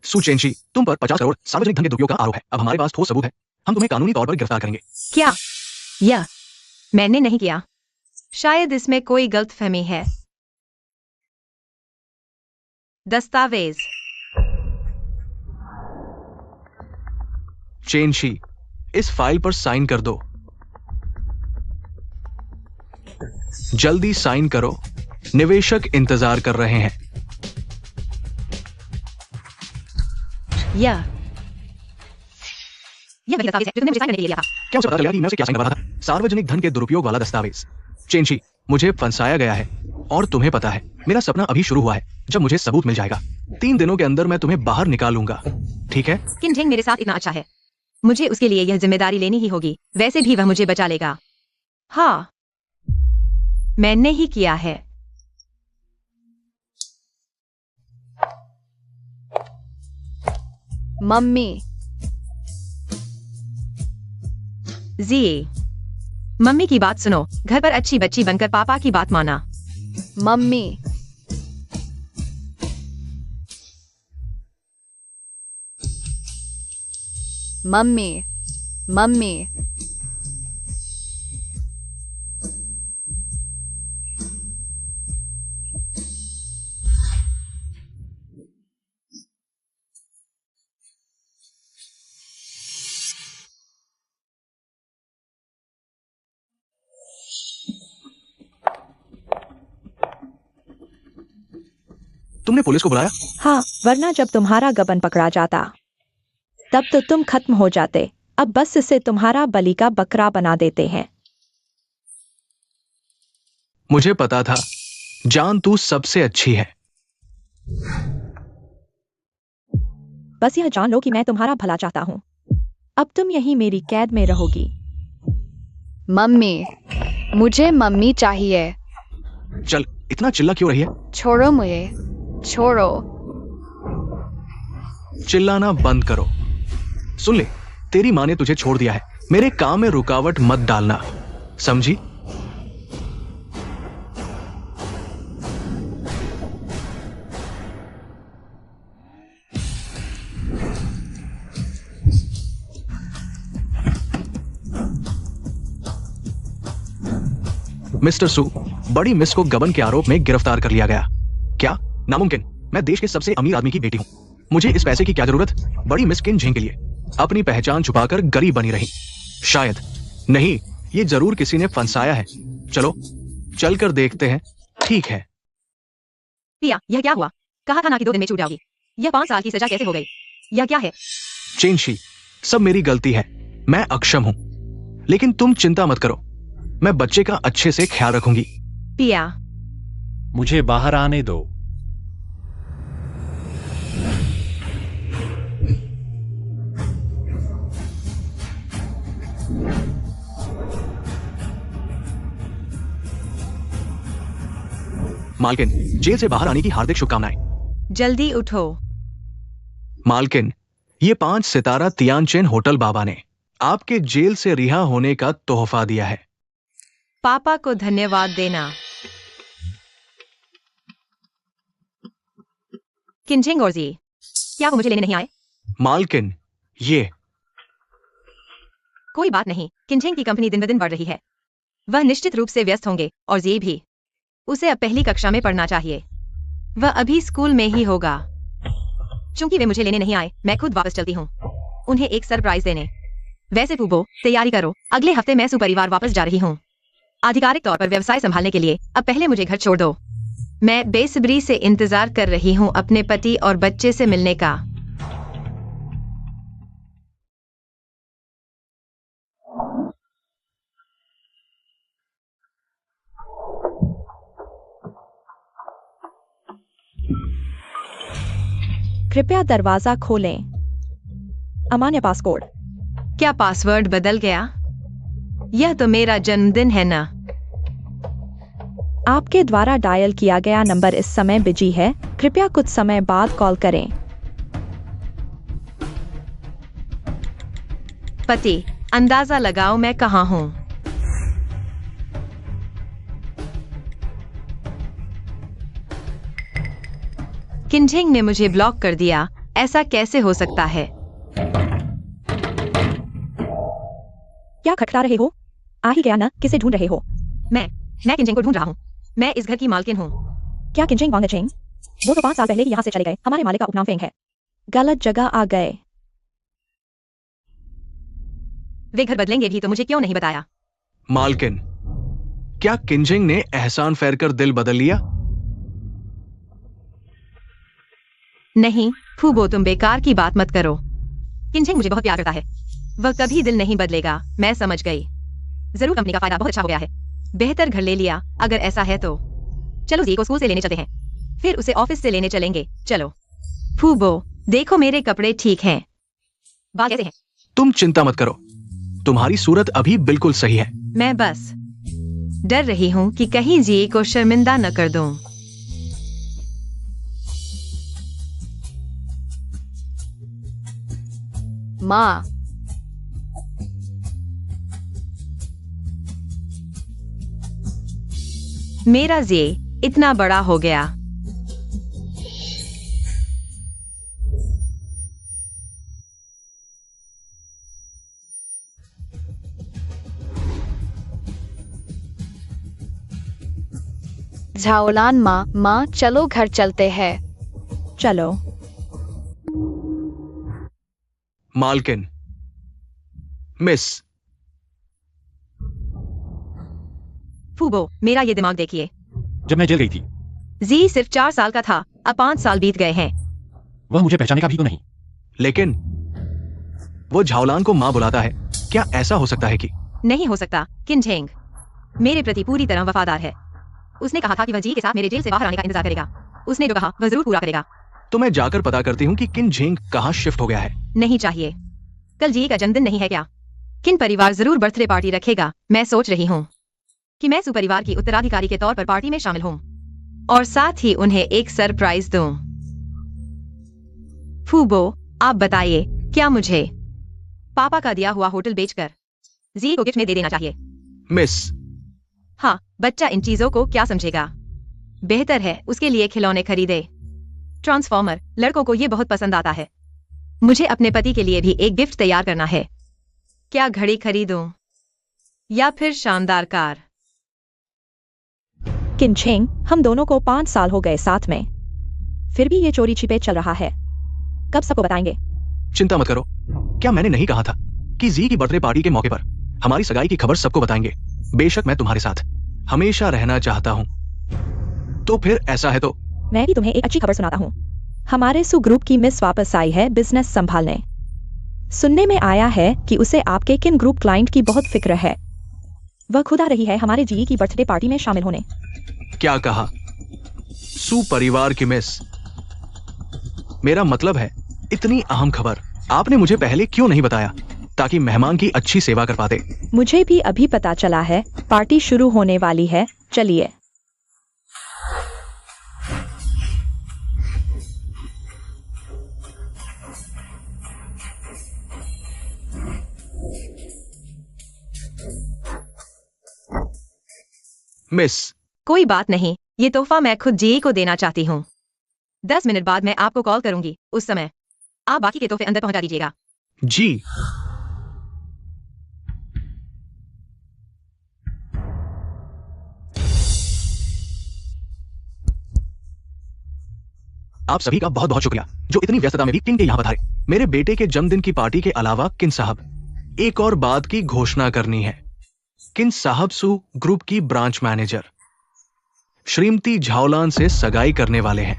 सु चेनशी, तुम पर 50 करोड़ सार्वजनिक धन के दुरुपयोग का आरोप है। अब हमारे पास ठोस सबूत है। हम तुम्हें कानूनी तौर पर गिरफ्तार करेंगे। क्या? यह मैंने नहीं किया। शायद इसमें कोई गलतफहमी है। दस्तावेज। चेनशी, इस फाइल पर साइन कर दो। जल्दी साइन करो, निवेशक इंतजार कर रहे हैं। यह वही दस्तावेज है जो तुमने मुझे साइन करने के लिए दिया था। क्या उसे पता चला कि मैं उसे क्या साइन करवा रहा था? सार्वजनिक धन के दुरुपयोग वाला दस्तावेज। चेनशी, मुझे फंसाया गया है और तुम्हें पता है मेरा सपना अभी शुरू हुआ है। जब मुझे सबूत मिल जाएगा 3 दिनों के अंदर मैं तुम्हें बाहर निकालूंगा, ठीक है? किनझेंग मेरे साथ इतना अच्छा है, मुझे उसके लिए यह जिम्मेदारी लेनी ही होगी। वैसे भी वह मुझे बचा लेगा। हाँ, मैंने ही किया है। मम्मी। जी, मम्मी की बात सुनो। घर पर अच्छी बच्ची बनकर पापा की बात माना। मम्मी। मम्मी। मम्मी। तुमने पुलिस को बुलाया? हाँ, वरना जब तुम्हारा गबन पकड़ा जाता तब तो तुम खत्म हो जाते। अब बस इसे तुम्हारा बलि का बकरा बना देते हैं। मुझे पता था, जान तू सबसे अच्छी है। बस यह जान लो कि मैं तुम्हारा भला चाहता हूँ। अब तुम यहीं मेरी कैद में रहोगी। मम्मी, मुझे मम्मी चाहिए। चल, इतना चिल्ला क्यों रही है? छोड़ो मुझे, छोड़ो। चिल्लाना बंद करो। सुन ले, तेरी माँ ने तुझे छोड़ दिया है। मेरे काम में रुकावट मत डालना, समझी? मिस्टर सू, बड़ी मिस को गबन के आरोप में गिरफ्तार कर लिया गया। क्या? नामुमकिन। मैं देश के सबसे अमीर आदमी की बेटी हूं। मुझे इस पैसे की क्या जरूरत? बड़ी मिस किनझेंग के लिए अपनी पहचान छुपाकर गरीब बनी रही। शायद नहीं, ये जरूर किसी ने फंसाया है। चलो चलकर देखते हैं। ठीक है। पिया, यह क्या हुआ? कहा था ना कि 2 दिन में छूट जाओगी। यह 5 साल की सजा कैसे हो गई? यह क्या है? चेनशी, सब मेरी गलती है। मैं अक्षम हूं, लेकिन तुम चिंता मत करो। मैं बच्चे का अच्छे से ख्याल रखूंगी। पिया, मुझे बाहर आने दो। मालकिन, जेल से बाहर आने की हार्दिक शुभकामनाएं। जल्दी उठो। मालकिन, ये 5 सितारा तियानचेन होटल बाबा ने आपके जेल से रिहा होने का तोहफा दिया है। पापा को धन्यवाद देना। किनझेंग और जी, क्या वो मुझे लेने नहीं आए? मालकिन, ये कोई बात नहीं, किनझेंग की कंपनी दिन ब दिन बढ़ रही है। वह निश्चित रूप से व्यस्त होंगे और जी भी। उसे अब पहली कक्षा में पढ़ना चाहिए। वह अभी स्कूल में ही होगा। चूंकि वे मुझे लेने नहीं आए, मैं खुद वापस चलती हूँ उन्हें एक सरप्राइज देने। वैसे फूबो, तैयारी करो, अगले हफ्ते मैं सुपरिवार वापस जा रही हूँ आधिकारिक तौर पर व्यवसाय संभालने के लिए। अब पहले मुझे घर छोड़ दो। मैं बेसब्री से इंतजार कर रही हूँ अपने पति और बच्चे से मिलने का। कृपया दरवाजा खोलें। अमान्य पासकोड। क्या पासवर्ड बदल गया? यह तो मेरा जन्मदिन है ना। आपके द्वारा डायल किया गया नंबर इस समय बिजी है। कृपया कुछ समय बाद कॉल करें। पति, अंदाजा लगाओ मैं कहाँ हूँ। किनझेंग ने मुझे ब्लॉक कर दिया। ऐसा कैसे हो सकता है? क्या खटखटा रहे हो? आ ही गया ना, किसे ढूंढ रहे हो? मैं किंजिंग को ढूंढ रहा हूँ। मैं इस घर की मालकिन हूँ। क्या किंजिंग वांगचिंग? वो तो 5 साल पहले ही यहाँ से चले गए। हमारे मालिक का उपनाम फेंग है। गलत जगह आ गए। वे घर बदलेंगे भी तो मुझे क्यों नहीं बताया? मालकिन, क्या किंजिंग ने एहसान फेर कर दिल बदल लिया? नहीं फूबो, तुम बेकार की बात मत करो। किंजिंग मुझे बहुत प्यार करता है। वह कभी दिल नहीं बदलेगा। मैं समझ गई। जरूर कंपनी का फायदा बहुत अच्छा हो गया है। बेहतर घर ले लिया। अगर ऐसा है तो चलो जी को स्कूल से लेने चलते हैं, फिर उसे ऑफिस से लेने चलेंगे। चलो। फूबो, देखो मेरे कपड़े ठीक हैं। बाल कैसे हैं? तुम चिंता मत करो, तुम्हारी सूरत अभी बिल्कुल सही है। मैं बस डर रही हूँ कि कहीं जी को शर्मिंदा न कर दूं। माँ, मेरा जे इतना बड़ा हो गया। झाओलान माँ चलो घर चलते हैं। चलो। मालकिन, मिस, फूबो, मेरा ये दिमाग देखिए। जब मैं जेल गई थी, जी सिर्फ 4 साल का था, अब 5 साल बीत गए हैं। वह मुझे पहचानेगा भी तो नहीं। लेकिन वो झाओलान को मां बुलाता है। क्या ऐसा हो सकता है कि? नहीं हो सकता। किंझेंग मेरे प्रति पूरी तरह वफादार है। उसने कहा था कि वह जी के साथ मेरे जेल से बाहर आने का इंतजार करेगा। उसने जो कहा वह जरूर पूरा करेगा। तो मैं जाकर पता करती हूँ कि किंजिंग कहाँ शिफ्ट हो गया है। नहीं चाहिए। कल जी का जन्मदिन नहीं है क्या? किन परिवार जरूर बर्थडे पार्टी रखेगा। मैं सोच रही हूँ कि मैं सुपरिवार की उत्तराधिकारी के तौर पर पार्टी में शामिल हूँ और साथ ही उन्हें एक सरप्राइज दूं। फूबो, आप बताइए, क्या मुझे पापा का दिया हुआ होटल बेचकर जी को गिफ्ट में दे देना चाहिए? मिस, हाँ, बच्चा इन चीजों को क्या समझेगा? बेहतर है उसके लिए खिलौने खरीदे। ट्रांसफॉर्मर, लड़कों को ये बहुत पसंद आता है। मुझे अपने पति के लिए भी एक गिफ्ट तैयार करना है। क्या घड़ी खरीदूं या फिर शानदार कार? किंचिंग, हम दोनों को 5 साल हो गए साथ में, फिर भी ये चोरी छिपे चल रहा है। कब सबको बताएंगे? चिंता मत करो। क्या मैंने नहीं कहा था कि जी की बर्थडे पार्टी के मौके पर हमारी सगाई की खबर सबको बताएंगे? बेशक मैं तुम्हारे साथ हमेशा रहना चाहता हूँ। तो फिर ऐसा है तो मैं भी तुम्हें एक अच्छी खबर सुनाता हूँ। हमारे सु ग्रुप की मिस वापस आई है बिजनेस संभालने। सुनने में आया है कि उसे आपके किन ग्रुप क्लाइंट की बहुत फिक्र है। वह खुद आ रही है हमारे जी की बर्थडे पार्टी में शामिल होने। क्या कहा? सुपरिवार की मिस? मेरा मतलब है, इतनी अहम खबर आपने मुझे पहले क्यों नहीं बताया ताकि मेहमान की अच्छी सेवा कर पाते? मुझे भी अभी पता चला है। पार्टी शुरू होने वाली है, चलिए। मिस, कोई बात नहीं, ये तोहफा मैं खुद जी को देना चाहती हूँ। 10 मिनट बाद मैं आपको कॉल करूंगी। उस समय आप बाकी के तोहफे अंदर पहुंचा दीजिएगा। जी। आप सभी का बहुत बहुत शुक्रिया जो इतनी व्यस्तता में भी किन के यहाँ पधारे। मेरे बेटे के जन्मदिन की पार्टी के अलावा किन साहब, एक और बात की घोषणा करनी है। किन साहब सु ग्रुप की ब्रांच मैनेजर श्रीमती झाओलान से सगाई करने वाले हैं।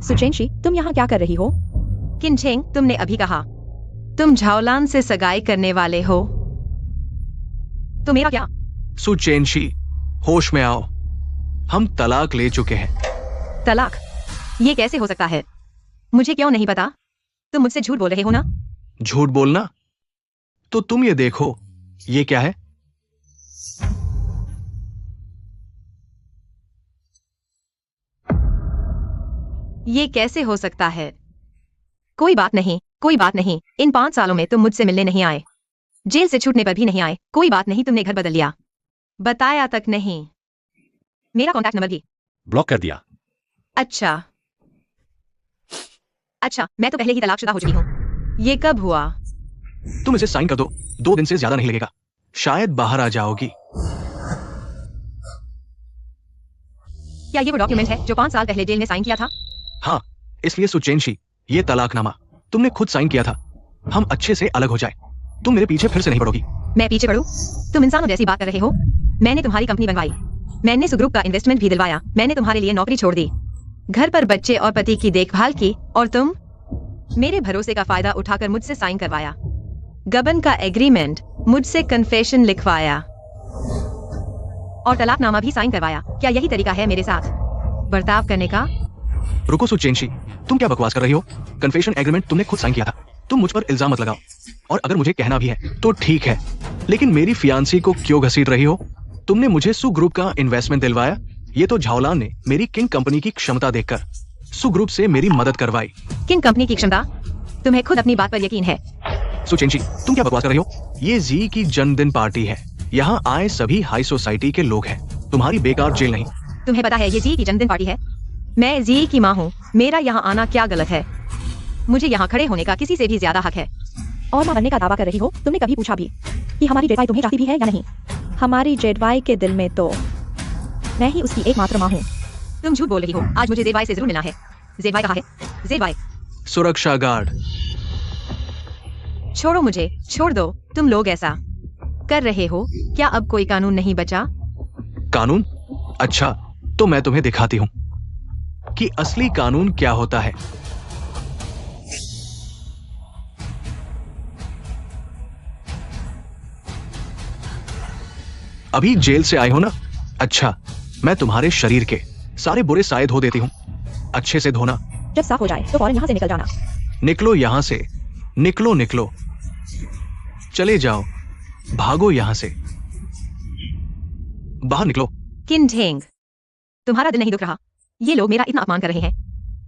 सुचेंशी, तुम यहाँ क्या कर रही हो? किंचेंग, तुमने अभी कहा तुम झाओलान से सगाई करने वाले हो, तो मेरा क्या? सुचेंशी, होश में आओ। हम तलाक ले चुके हैं। तलाक? ये कैसे हो सकता है? मुझे क्यों नहीं पता? तुम मुझसे झूठ बोल रहे हो ना? झूठ बोलना? तो तुम ये देखो, ये क्या है? ये कैसे हो सकता है? कोई बात नहीं, कोई बात नहीं। इन 5 सालों में तुम मुझसे मिलने नहीं आए, जेल से छूटने पर भी नहीं आए। कोई बात नहीं, तुमने घर बदल लिया। बताया तक नहीं। मेरा कॉन्टैक्ट नंबर भी। ब्लॉक कर दिया। अच्छा, मैं तो पहले ही तलाकशुदा हो चुकी हूँ। ये कब हुआ? तुम इसे साइन कर दो, 2 दिन से ज्यादा नहीं लगेगा। शायद बाहर आ जाओगी। क्या ये वो डॉक्यूमेंट है जो 5 साल पहले जेल में साइन किया था? हाँ, इसलिए सुचेंशी, ये तलाकनामा तुमने खुद साइन किया था। हम अच्छे से अलग हो जाए। तुम मेरे पीछे फिर से नहीं पड़ोगी। मैं पीछे पड़ूं? तुम इंसानों जैसी बात कर रहे हो। मैंने तुम्हारी कंपनी बनवाई, मैंने सुग्रुप का इन्वेस्टमेंट भी दिलवाया, मैंने तुम्हारे लिए नौकरी छोड़ दी, घर पर बच्चे और पति की देखभाल की, और तुम मेरे भरोसे का फायदा उठाकर मुझसे साइन करवाया, गबन का एग्रीमेंट, मुझसे कन्फेशन लिखवाया और तलाकनामा भी साइन करवाया। क्या यही तरीका है मेरे साथ बर्ताव करने का? रुको सुचेंशी, तुम क्या बकवास कर रही हो? कन्फेशन एग्रीमेंट तुमने खुद साइन किया था। तुम मुझ पर इल्जाम मत लगाओ। और अगर मुझे कहना भी है तो ठीक है, लेकिन मेरी फियांसी को क्यों घसीट रही हो? तुमने मुझे सु ग्रुप का इन्वेस्टमेंट दिलवाया। ये तो झावलान ने मेरी किंग कंपनी की क्षमता देखकर सु ग्रुप से मेरी मदद करवाई। किंग कंपनी की क्षमता? तुम्हें खुद अपनी बात पर यकीन है? सुचेंशी, तुम क्या बकवास कर रही हो? ये जी की जन्मदिन पार्टी है। यहाँ आए सभी हाई सोसाइटी के लोग हैं, तुम्हारी बेकार जेल नहीं। तुम्हें पता है ये जी की जन्मदिन पार्टी है? मैं जी की माँ हूँ, मेरा यहाँ आना क्या गलत है? मुझे यहाँ खड़े होने का किसी से भी ज्यादा हक है। और माँ बनने का दावा कर रही हो? तुमने कभी पूछा भी कि हमारी जेडवाई तुम्हें चाहती भी है या नहीं? हमारी जेडवाई के दिल में तो मैं ही उसकी एकमात्र माँ हूँ। तुम झूठ बोल रही हो। आज मुझे जेडवाई से जरूर मिलना है। जेडवाई कहाँ है? जेडवाई। सुरक्षा गार्ड। छोड़ो मुझे, छोड़ दो। तुम लोग ऐसा कर रहे हो, क्या अब कोई कानून नहीं बचा? कानून? अच्छा, तो मैं तुम्हें दिखाती हूँ कि असली कानून क्या होता है। अभी जेल से आए हो ना? अच्छा, मैं तुम्हारे शरीर के सारे बुरे साए धो देती हूँ। अच्छे से धोना। जब साफ हो जाए तो फौरन यहाँ से निकल जाना। निकलो यहाँ से, निकलो निकलो, चले जाओ, भागो यहाँ से, बाहर निकलो। किन ढेंग, तुम्हारा दिल नहीं दुख रहा? ये लोग मेरा इतना अपमान कर रहे हैं।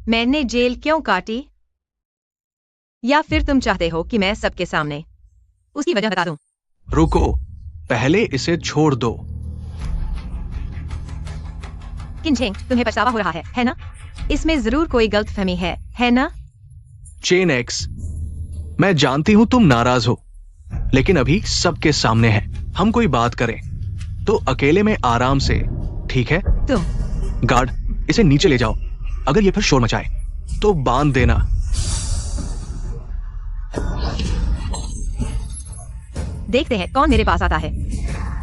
मैंने जेल क्यों काटी? या फिर तुम चाहते हो कि मैं सबके सामने उसकी वजह बता दूं? रुको, पहले इसे छोड़ दो। किन ढेंग, तुम्हें पछतावा हो रहा है ना? इसमें जरूर कोई गलतफहमी है ना? चेन एक्स, मैं जानती हूं तुम नाराज हो, लेकिन अभी सबके सामने है। हम कोई बात करें तो अकेले में आराम से, ठीक है? तुम गार्ड, इसे नीचे ले जाओ। अगर ये फिर शोर मचाए तो बांध देना। देखते हैं कौन मेरे पास आता है।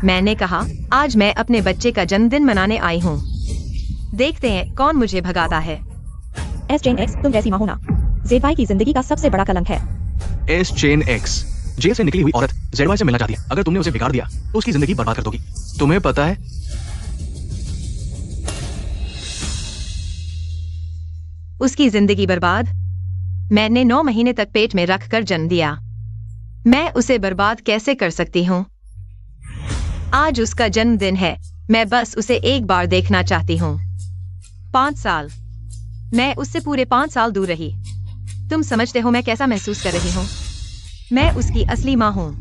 मैंने कहा आज मैं अपने बच्चे का जन्मदिन मनाने आई हूँ। देखते हैं कौन मुझे भगाता है। एस चेन एक्स, तुम जैसी माँ हो ना, जेडवाई की जिंदगी का सबसे बड़ा कलंक है। एस चेन एक्स, जेल से निकली हुई औरत जेडवाई से मिलना चाहती है। अगर तुमने उसे बिगाड़ दिया तो उसकी जिंदगी बर्बाद कर दोगी। तुम्हें पता है? उसकी जिंदगी बर्बाद? मैंने 9 महीने तक पेट में रखकर जन्म दिया। मैं उसे बर्बाद कैसे कर सकती हूँ? आज उसका जन्मदिन है, मैं बस उसे एक बार देखना चाहती हूँ। 5 साल, मैं उससे पूरे 5 साल दूर रही। तुम समझते हो मैं कैसा महसूस कर रही हूँ? मैं उसकी असली माँ हूँ।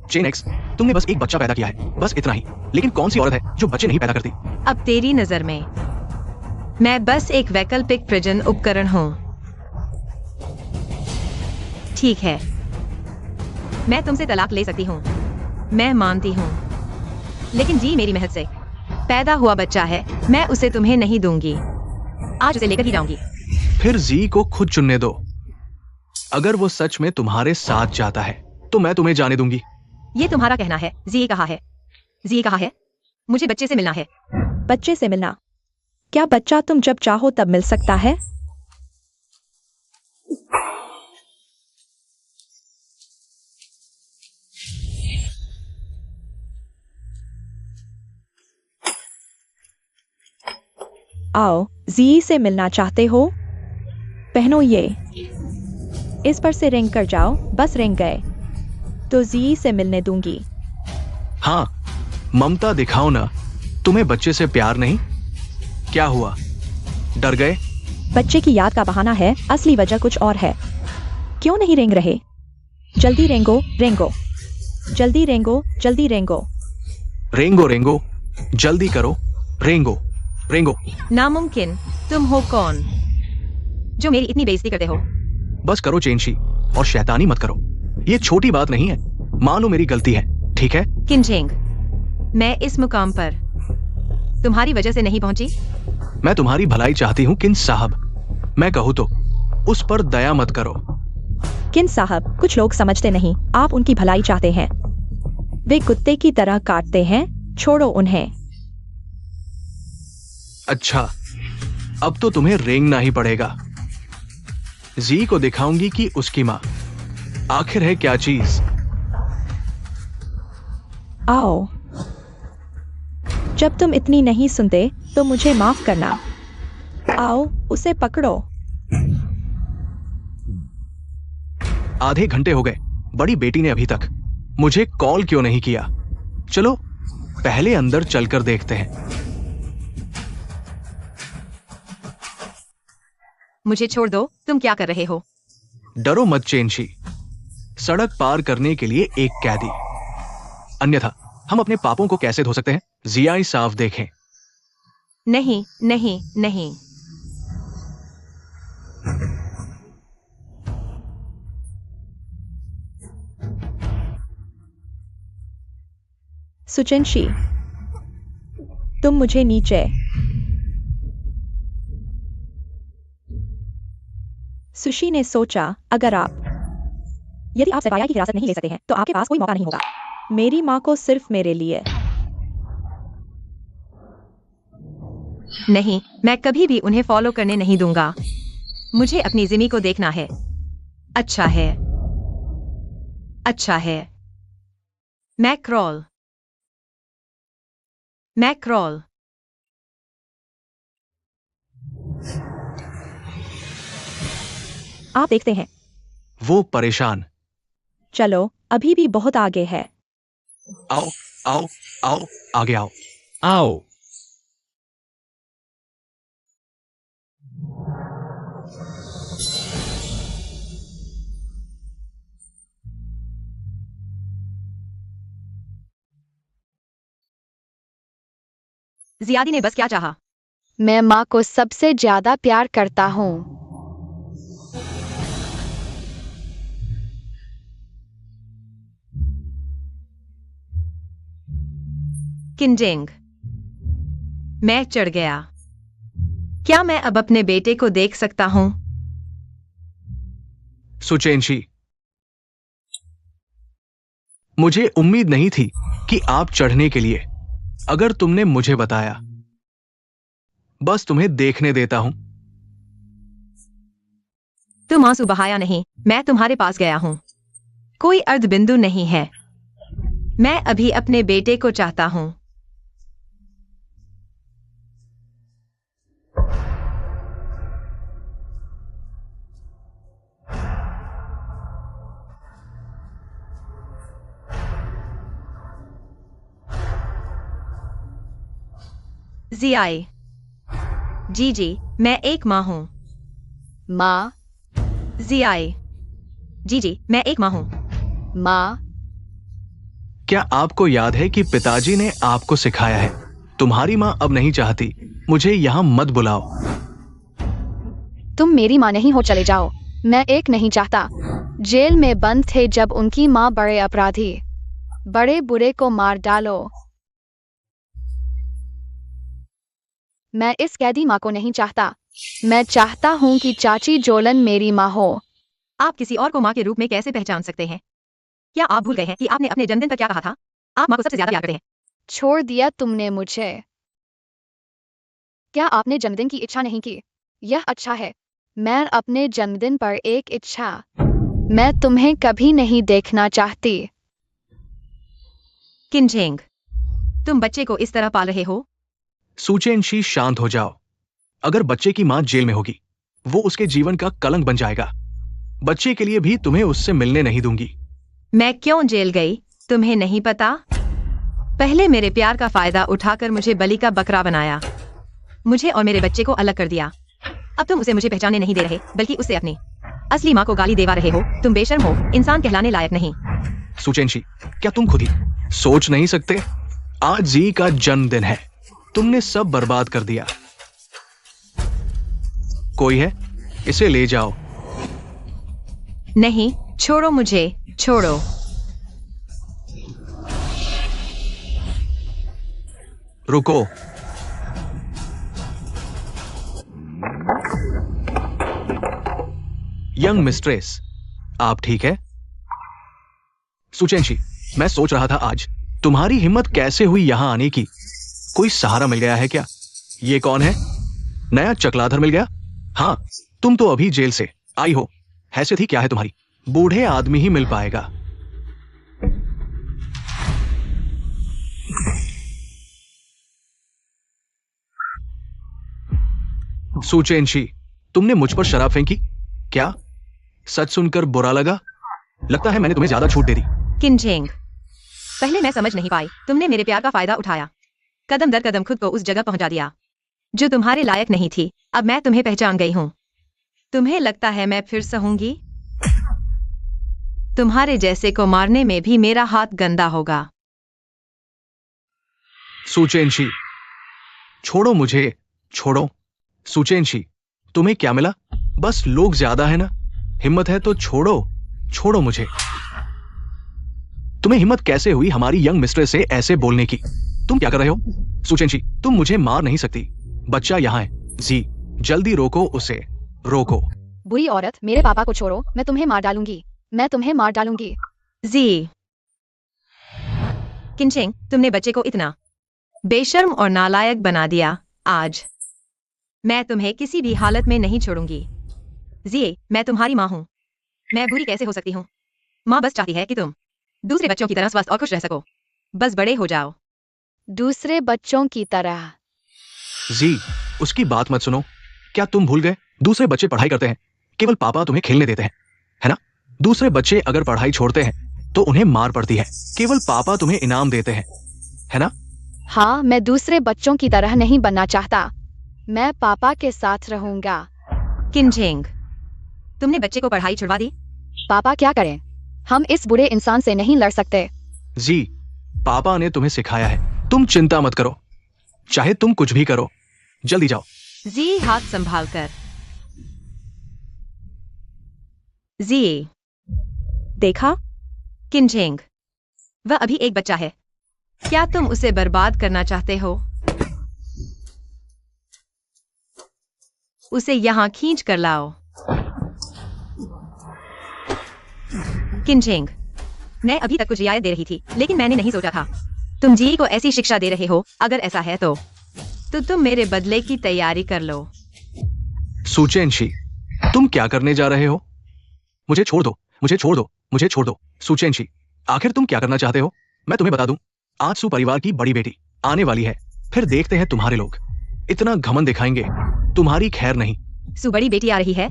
चेन एक्स, तुमने बस एक बच्चा पैदा किया है, बस इतना ही। लेकिन कौन सी औरत है जो बच्चे नहीं पैदा करती? अब तेरी नजर में मैं बस एक वैकल्पिक प्रजनन उपकरण हूँ। ठीक है, मैं तुमसे तलाक ले सकती हूँ, मैं मानती हूँ, लेकिन जी मेरी मेहनत से पैदा हुआ बच्चा है, मैं उसे तुम्हें नहीं दूंगी। आज उसे लेकर ही जाऊंगी। फिर जी को खुद चुनने दो। अगर वो सच में तुम्हारे साथ जाता है तो मैं तुम्हें जाने दूंगी। ये तुम्हारा कहना है। जी कहा है? जी कहा है? मुझे बच्चे से मिलना है। बच्चे से मिलना? क्या बच्चा तुम जब चाहो तब मिल सकता है? आओ, जी से मिलना चाहते हो? पहनो ये, इस पर से रिंग कर जाओ। बस रिंग गए तो जी से मिलने दूंगी। हाँ, ममता दिखाओ ना। तुम्हें बच्चे से प्यार नहीं? क्या हुआ, डर गए? बच्चे की याद का बहाना है, असली वजह कुछ और है। क्यों नहीं रेंग रहे? जल्दी रेंगो, रेंगो, जल्दी रेंगो, जल्दी रेंगो। रेंगो रेंगो, जल्दी करो, रेंगो रेंगो। नामुमकिन। तुम हो कौन जो मेरी इतनी बेइज्जती करते हो? बस करो चेंशी, और शैतानी मत करो। ये छोटी बात नहीं है, मानो मेरी गलती है, ठीक है? किनजेंग, मैं इस मुकाम पर तुम्हारी वजह से नहीं पहुंची। मैं तुम्हारी भलाई चाहती हूँ किन साहब। मैं कहूँ तो उस पर दया मत करो। किन साहब, कुछ लोग समझते नहीं, आप उनकी भलाई चाहते हैं। वे कुत्ते की तरह काटते हैं, छोड़ो उन्हें। अच्छा, अब तो तुम्हें रेंगना ही पड़ेगा। जी को दिखाऊंगी कि उसकी माँ आखिर है क्या चीज। आओ, जब तुम इतनी नहीं सुनते तो मुझे माफ करना। आओ, उसे पकड़ो। आधे घंटे हो गए, बड़ी बेटी ने अभी तक मुझे कॉल क्यों नहीं किया? चलो पहले अंदर चलकर देखते हैं। मुझे छोड़ दो, तुम क्या कर रहे हो? डरो मत चेंशी, सड़क पार करने के लिए एक कैदी। अन्यथा हम अपने पापों को कैसे धो सकते हैं? जियाई साफ देखें। नहीं नहीं नहीं। सुचेंशी, तुम मुझे नीचे। सुशी ने सोचा, यदि आप सफाया की हिरासत नहीं ले सकते हैं तो आपके पास कोई मौका नहीं होगा। मेरी माँ को सिर्फ मेरे लिए। नहीं, मैं कभी भी उन्हें फॉलो करने नहीं दूंगा। मुझे अपनी जिमी को देखना है। अच्छा है, अच्छा है। मैक्रॉल, मैक्रॉल। आप देखते हैं, वो परेशान। चलो, अभी भी बहुत आगे है। आओ आओ आओ, आगे आओ। आओ। जियादी ने बस क्या चाहा? मैं माँ को सबसे ज्यादा प्यार करता हूँ। किनजेंग, मैं चढ़ गया। क्या मैं अब अपने बेटे को देख सकता हूं? सुचेंशी, मुझे उम्मीद नहीं थी कि आप चढ़ने के लिए। अगर तुमने मुझे बताया। बस तुम्हें देखने देता हूं। तुम आंसू बहाया नहीं, मैं तुम्हारे पास गया हूं। कोई अर्ध बिंदु नहीं है। मैं अभी अपने बेटे को चाहता हूं। जियाई, जी, मैं एक माँ हूँ। माँ, जियाई, जी, मैं एक माँ हूँ। माँ, क्या आपको याद है कि पिताजी ने आपको सिखाया है, तुम्हारी माँ अब नहीं चाहती, मुझे यहां मत बुलाओ। तुम मेरी माँ नहीं हो, चले जाओ। मैं एक नहीं चाहता। जेल में बंद थे जब उनकी माँ बड़े अपराधी, बड़े बुरे को मार डालो। मैं इस कैदी माँ को नहीं चाहता। मैं चाहता हूँ कि चाची जोलन मेरी माँ हो। आप किसी और को माँ के रूप में कैसे पहचान सकते हैं? क्या आप भूल गए हैं कि आपने अपने जन्मदिन पर क्या कहा था? आप माँ को सबसे ज्यादा प्यार करते हैं। छोड़ दिया तुमने मुझे। क्या आपने जन्मदिन की इच्छा नहीं की? यह अच्छा है। मैं अपने जन्मदिन पर एक इच्छा। मैं तुम्हें कभी नहीं देखना चाहती। किनजेंग, तुम बच्चे को इस तरह पाल रहे हो? सुचेंशी, शांत हो जाओ। अगर बच्चे की मां जेल में होगी, वो उसके जीवन का कलंक बन जाएगा। बच्चे के लिए भी तुम्हें उससे मिलने नहीं दूंगी। मैं क्यों जेल गई, तुम्हें नहीं पता? पहले मेरे प्यार का फायदा उठाकर मुझे बलि का बकरा बनाया। मुझे और मेरे बच्चे को अलग कर दिया। अब तुम उसे मुझे पहचानने नहीं दे रहे, बल्कि उससे अपनी असली माँ को गाली देवा रहे हो। तुम बेशर्म हो, इंसान कहलाने लायक नहीं। सुचेंशी, क्या तुम खुद ही सोच नहीं सकते? आज जी का जन्मदिन है, तुमने सब बर्बाद कर दिया। कोई है? इसे ले जाओ। नहीं, छोड़ो मुझे, छोड़ो। रुको। यंग मिस्ट्रेस, आप ठीक है? सुचेंशी, मैं सोच रहा था आज तुम्हारी हिम्मत कैसे हुई यहां आने की। कोई सहारा मिल गया है क्या? ये कौन है? नया चकलाधर मिल गया? हाँ, तुम तो अभी जेल से आई हो। हैसियत ही क्या है तुम्हारी? बूढ़े आदमी ही मिल पाएगा। सुचेंशी, तुमने मुझ पर शराब फेंकी क्या? सच सुनकर बुरा लगा? लगता है मैंने तुम्हें ज्यादा छूट दे दी। किनझेंग, पहले मैं समझ नहीं पाई। तुमने मेरे प्यार का फायदा उठाया, कदम दर कदम खुद को उस जगह पहुंचा दिया जो तुम्हारे लायक नहीं थी। अब मैं तुम्हें पहचान गई हूं। तुम्हें लगता है मैं फिर सहूंगी? तुम्हारे जैसे को मारने में भी मेरा हाथ गंदा होगा। सुचेंशी, छोड़ो मुझे, छोड़ो। सुचेंशी, तुम्हें क्या मिला? बस लोग ज्यादा है ना? हिम्मत है तो छोड़ो, छोड़ो मुझे। तुम्हें हिम्मत कैसे हुई हमारी यंग मिस्ट्रेस से ऐसे बोलने की? तुम क्या कर रहे हो? सुचेंशी, तुम मुझे मार नहीं सकती। बच्चा यहां है। जी, जल्दी रोको उसे, रोको। बुरी औरत, मेरे पापा को छोड़ो, मैं तुम्हें मार डालूंगी। मैं तुम्हें मार डालूंगी। जी। किनचेंग, तुमने बच्चे को इतना बेशर्म और नालायक बना दिया। आज मैं तुम्हें किसी भी हालत में नहीं छोड़ूंगी। जी, मैं तुम्हारी माँ हूं। मैं बुरी कैसे हो सकती हूँ? माँ बस चाहती है कि तुम दूसरे बच्चों की तरह स्वस्थ और खुश रह सको। बस बड़े हो जाओ। दूसरे बच्चों की तरह? जी, उसकी बात मत सुनो। क्या तुम भूल गए? दूसरे बच्चे पढ़ाई करते हैं, केवल पापा तुम्हें खेलने देते हैं, है ना? दूसरे बच्चे अगर पढ़ाई छोड़ते हैं तो उन्हें मार पड़ती है, केवल पापा तुम्हें इनाम देते हैं, है ना? हाँ, मैं दूसरे बच्चों की तरह नहीं बनना चाहता। मैं पापा के साथ रहूंगा। किनचेंग, तुमने बच्चे को पढ़ाई छुड़वा दी? पापा क्या करें? हम इस बुरे इंसान से नहीं लड़ सकते। जी, पापा ने तुम्हें सिखाया है। तुम चिंता मत करो, चाहे तुम कुछ भी करो। जल्दी जाओ। जी, हाथ संभाल कर। जी। देखा? किनचेंग, वह अभी एक बच्चा है। क्या तुम उसे बर्बाद करना चाहते हो? उसे यहां खींच कर लाओ। किनचेंग, मैं अभी तक कुछ रियायत दे रही थी, लेकिन मैंने नहीं सोचा था तुम जी को ऐसी शिक्षा दे रहे हो। अगर ऐसा है तो तुम मेरे बदले की तैयारी कर लो। सुचेंशी, तुम क्या करने जा रहे हो? मुझे छोड़ दो, मुझे छोड़ दो, मुझे छोड़ दो। सुचेंशी, आखिर तुम क्या करना चाहते हो? मैं तुम्हें बता दूं, आज सु परिवार की बड़ी बेटी आने वाली है। फिर देखते हैं तुम्हारे लोग इतना घमंड दिखाएंगे, तुम्हारी खैर नहीं। सु बड़ी बेटी आ रही है?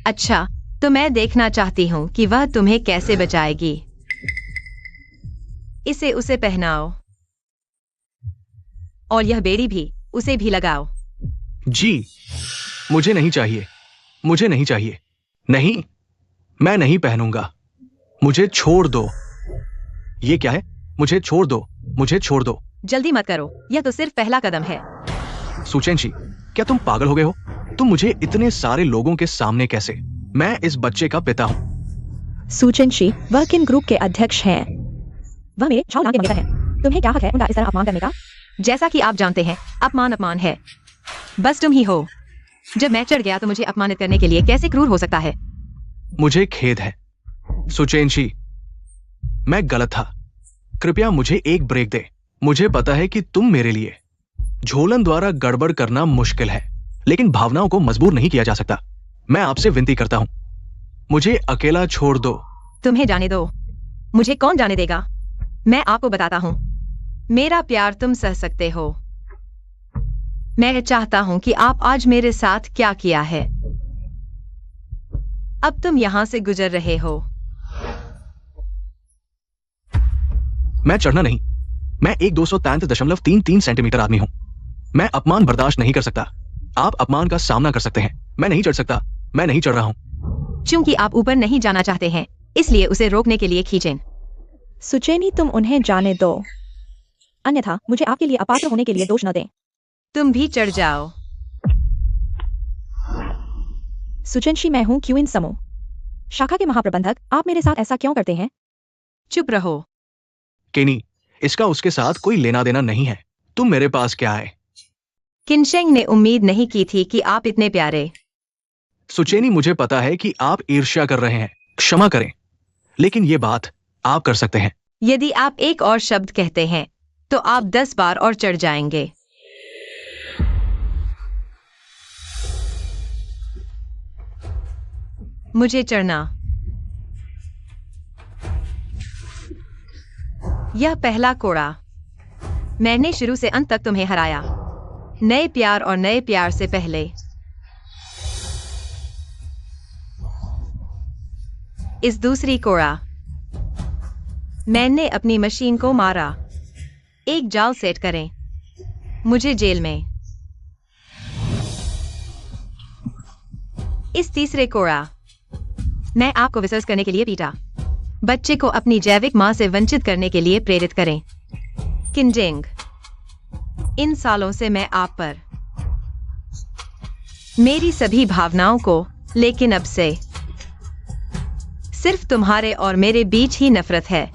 अच्छा, तो मैं देखना चाहती हूँ कि वह तुम्हें कैसे बचाएगी। इसे उसे पहनाओ, और यह बेड़ी भी उसे भी लगाओ। जी, मुझे नहीं चाहिए, मुझे नहीं चाहिए। नहीं, मैं नहीं पहनूंगा। मुझे छोड़ दो। ये क्या है? मुझे छोड़ दो, मुझे छोड़ दो। जल्दी मत करो, यह तो सिर्फ पहला कदम है। सुचेंशी, क्या तुम पागल हो गए हो? तुम मुझे इतने सारे लोगों के सामने कैसे? मैं इस बच्चे का पिता हूँ। सुचेंशी, वह किन ग्रुप के अध्यक्ष हैं? वह मेरे शाओलांग के मंगेतर हैं। तुम्हें क्या हक है उनका इस तरह अपमान करने का? जैसा कि आप जानते हैं, अपमान अपमान है। बस तुम ही हो। जब मैं चढ़ गया तो मुझे अपमानित करने के लिए कैसे क्रूर हो सकता है? मुझे खेद है सुचेंशी, मैं गलत था। कृपया मुझे एक ब्रेक दे। मुझे पता है कि तुम मेरे लिए झोलन द्वारा गड़बड़ करना मुश्किल है, लेकिन भावनाओं को मजबूर नहीं किया जा सकता। मैं आपसे विनती करता हूं, मुझे अकेला छोड़ दो। तुम्हें जाने दो। मुझे कौन जाने देगा? मैं आपको बताता हूं, मेरा प्यार तुम सह सकते हो। मैं चाहता हूं कि आप आज मेरे साथ क्या किया है। अब तुम यहां से गुजर रहे हो। मैं चढ़ना नहीं। मैं एक 233.33 सेंटीमीटर आदमी हूं। मैं अपमान बर्दाश्त नहीं कर सकता। आप अपमान का सामना कर सकते हैं, मैं नहीं चढ़ सकता। मैं नहीं चढ़ रहा हूं। चूंकि आप ऊपर नहीं जाना चाहते हैं, इसलिए उसे रोकने के लिए खींचें। सुचेनी, तुम उन्हें जाने दो। अन्यथा मुझे आपके लिए अपात्र होने के लिए दोष न दें। तुम भी चढ़ जाओ। सुचेंशी, मैं हूँ क्यूइन समूह शाखा के महाप्रबंधक। आप मेरे साथ ऐसा क्यों करते हैं? चुप रहो। केनी, इसका उसके साथ कोई लेना देना नहीं है। तुम मेरे पास क्या आए? किनशेंग ने उम्मीद नहीं की थी कि आप इतने प्यारे। सुचेनी, मुझे पता है कि आप ईर्ष्या कर रहे हैं, क्षमा करें, लेकिन ये बात आप कर सकते हैं। यदि आप एक और शब्द कहते हैं तो आप 10 बार और चढ़ जाएंगे। मुझे चढ़ना। यह पहला कोड़ा। मैंने शुरू से अंत तक तुम्हें हराया, नए प्यार और नए प्यार से पहले। इस दूसरी कोड़ा, मैंने अपनी मशीन को मारा। एक जाल सेट करें, मुझे जेल में। इस तीसरे कोड़ा, मैं आपको विश्वास करने के लिए पीटा। बच्चे को अपनी जैविक मां से वंचित करने के लिए प्रेरित करें। किनजेंग, इन सालों से मैं आप पर, मेरी सभी भावनाओं को, लेकिन अब से सिर्फ तुम्हारे और मेरे बीच ही नफरत है।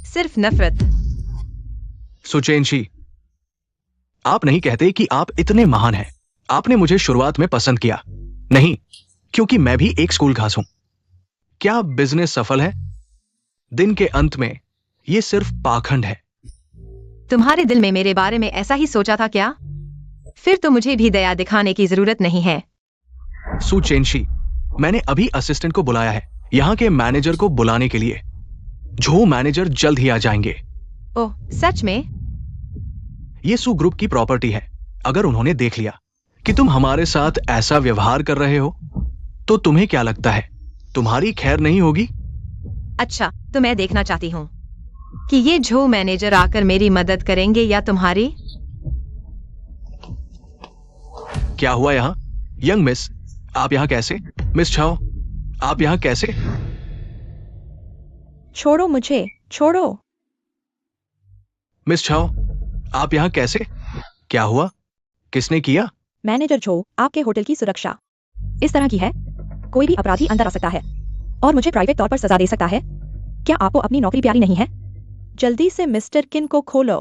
सिर्फ नफरत। सुचेंशी, आप नहीं कहते कि आप इतने महान हैं। आपने मुझे शुरुआत में पसंद किया नहीं, क्योंकि मैं भी एक स्कूल घास हूं। क्या बिजनेस सफल है? दिन के अंत में यह सिर्फ पाखंड है। तुम्हारे दिल में मेरे बारे में ऐसा ही सोचा था क्या? फिर तो मुझे भी दया दिखाने की जरूरत नहीं है। सुचेंशी, मैंने अभी असिस्टेंट को बुलाया है, यहां के मैनेजर को बुलाने के लिए। जो मैनेजर जल्द ही आ जाएंगे। ओह, सच में? ये सू ग्रुप की प्रॉपर्टी है। अगर उन्होंने देख लिया कि तुम हमारे साथ ऐसा व्यवहार कर रहे हो, तो तुम्हें क्या लगता है तुम्हारी खैर नहीं होगी? अच्छा, तो मैं देखना चाहती हूँ कि ये झो मैनेजर आकर मेरी मदद करेंगे या तुम्हारी। क्या हुआ यहां? यंग मिस, आप यहां कैसे? मिस छाओ, आप यहां कैसे? छोड़ो मुझे, छोड़ो। मिस छाओ, आप यहां कैसे? क्या हुआ? किसने किया? मैनेजर झो, आपके होटल की सुरक्षा इस तरह की है, कोई भी अपराधी अंदर आ सकता है और मुझे प्राइवेट तौर पर सजा दे सकता है। क्या आपको अपनी नौकरी प्यारी नहीं है? जल्दी से मिस्टर किन को खोलो।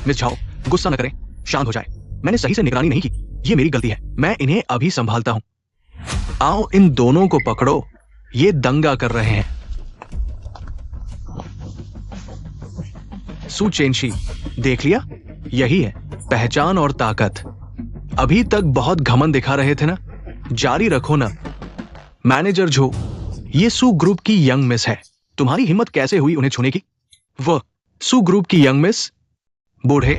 मिस छाओ, गुस्सा न करें, शांत हो जाए। मैंने सही से निगरानी नहीं की, ये मेरी गलती है। मैं इन्हें अभी संभालता हूं। आओ, इन दोनों को पकड़ो, ये दंगा कर रहे हैं। सुचेंशी, देख लिया? यही है पहचान और ताकत। अभी तक बहुत घमंड दिखा रहे थे ना, जारी रखो ना। मैनेजर झो, ये सू ग्रुप की यंग मिस है। तुम्हारी हिम्मत कैसे हुई उन्हें छूने की? वह सू ग्रुप की यंग मिस? बूढ़े,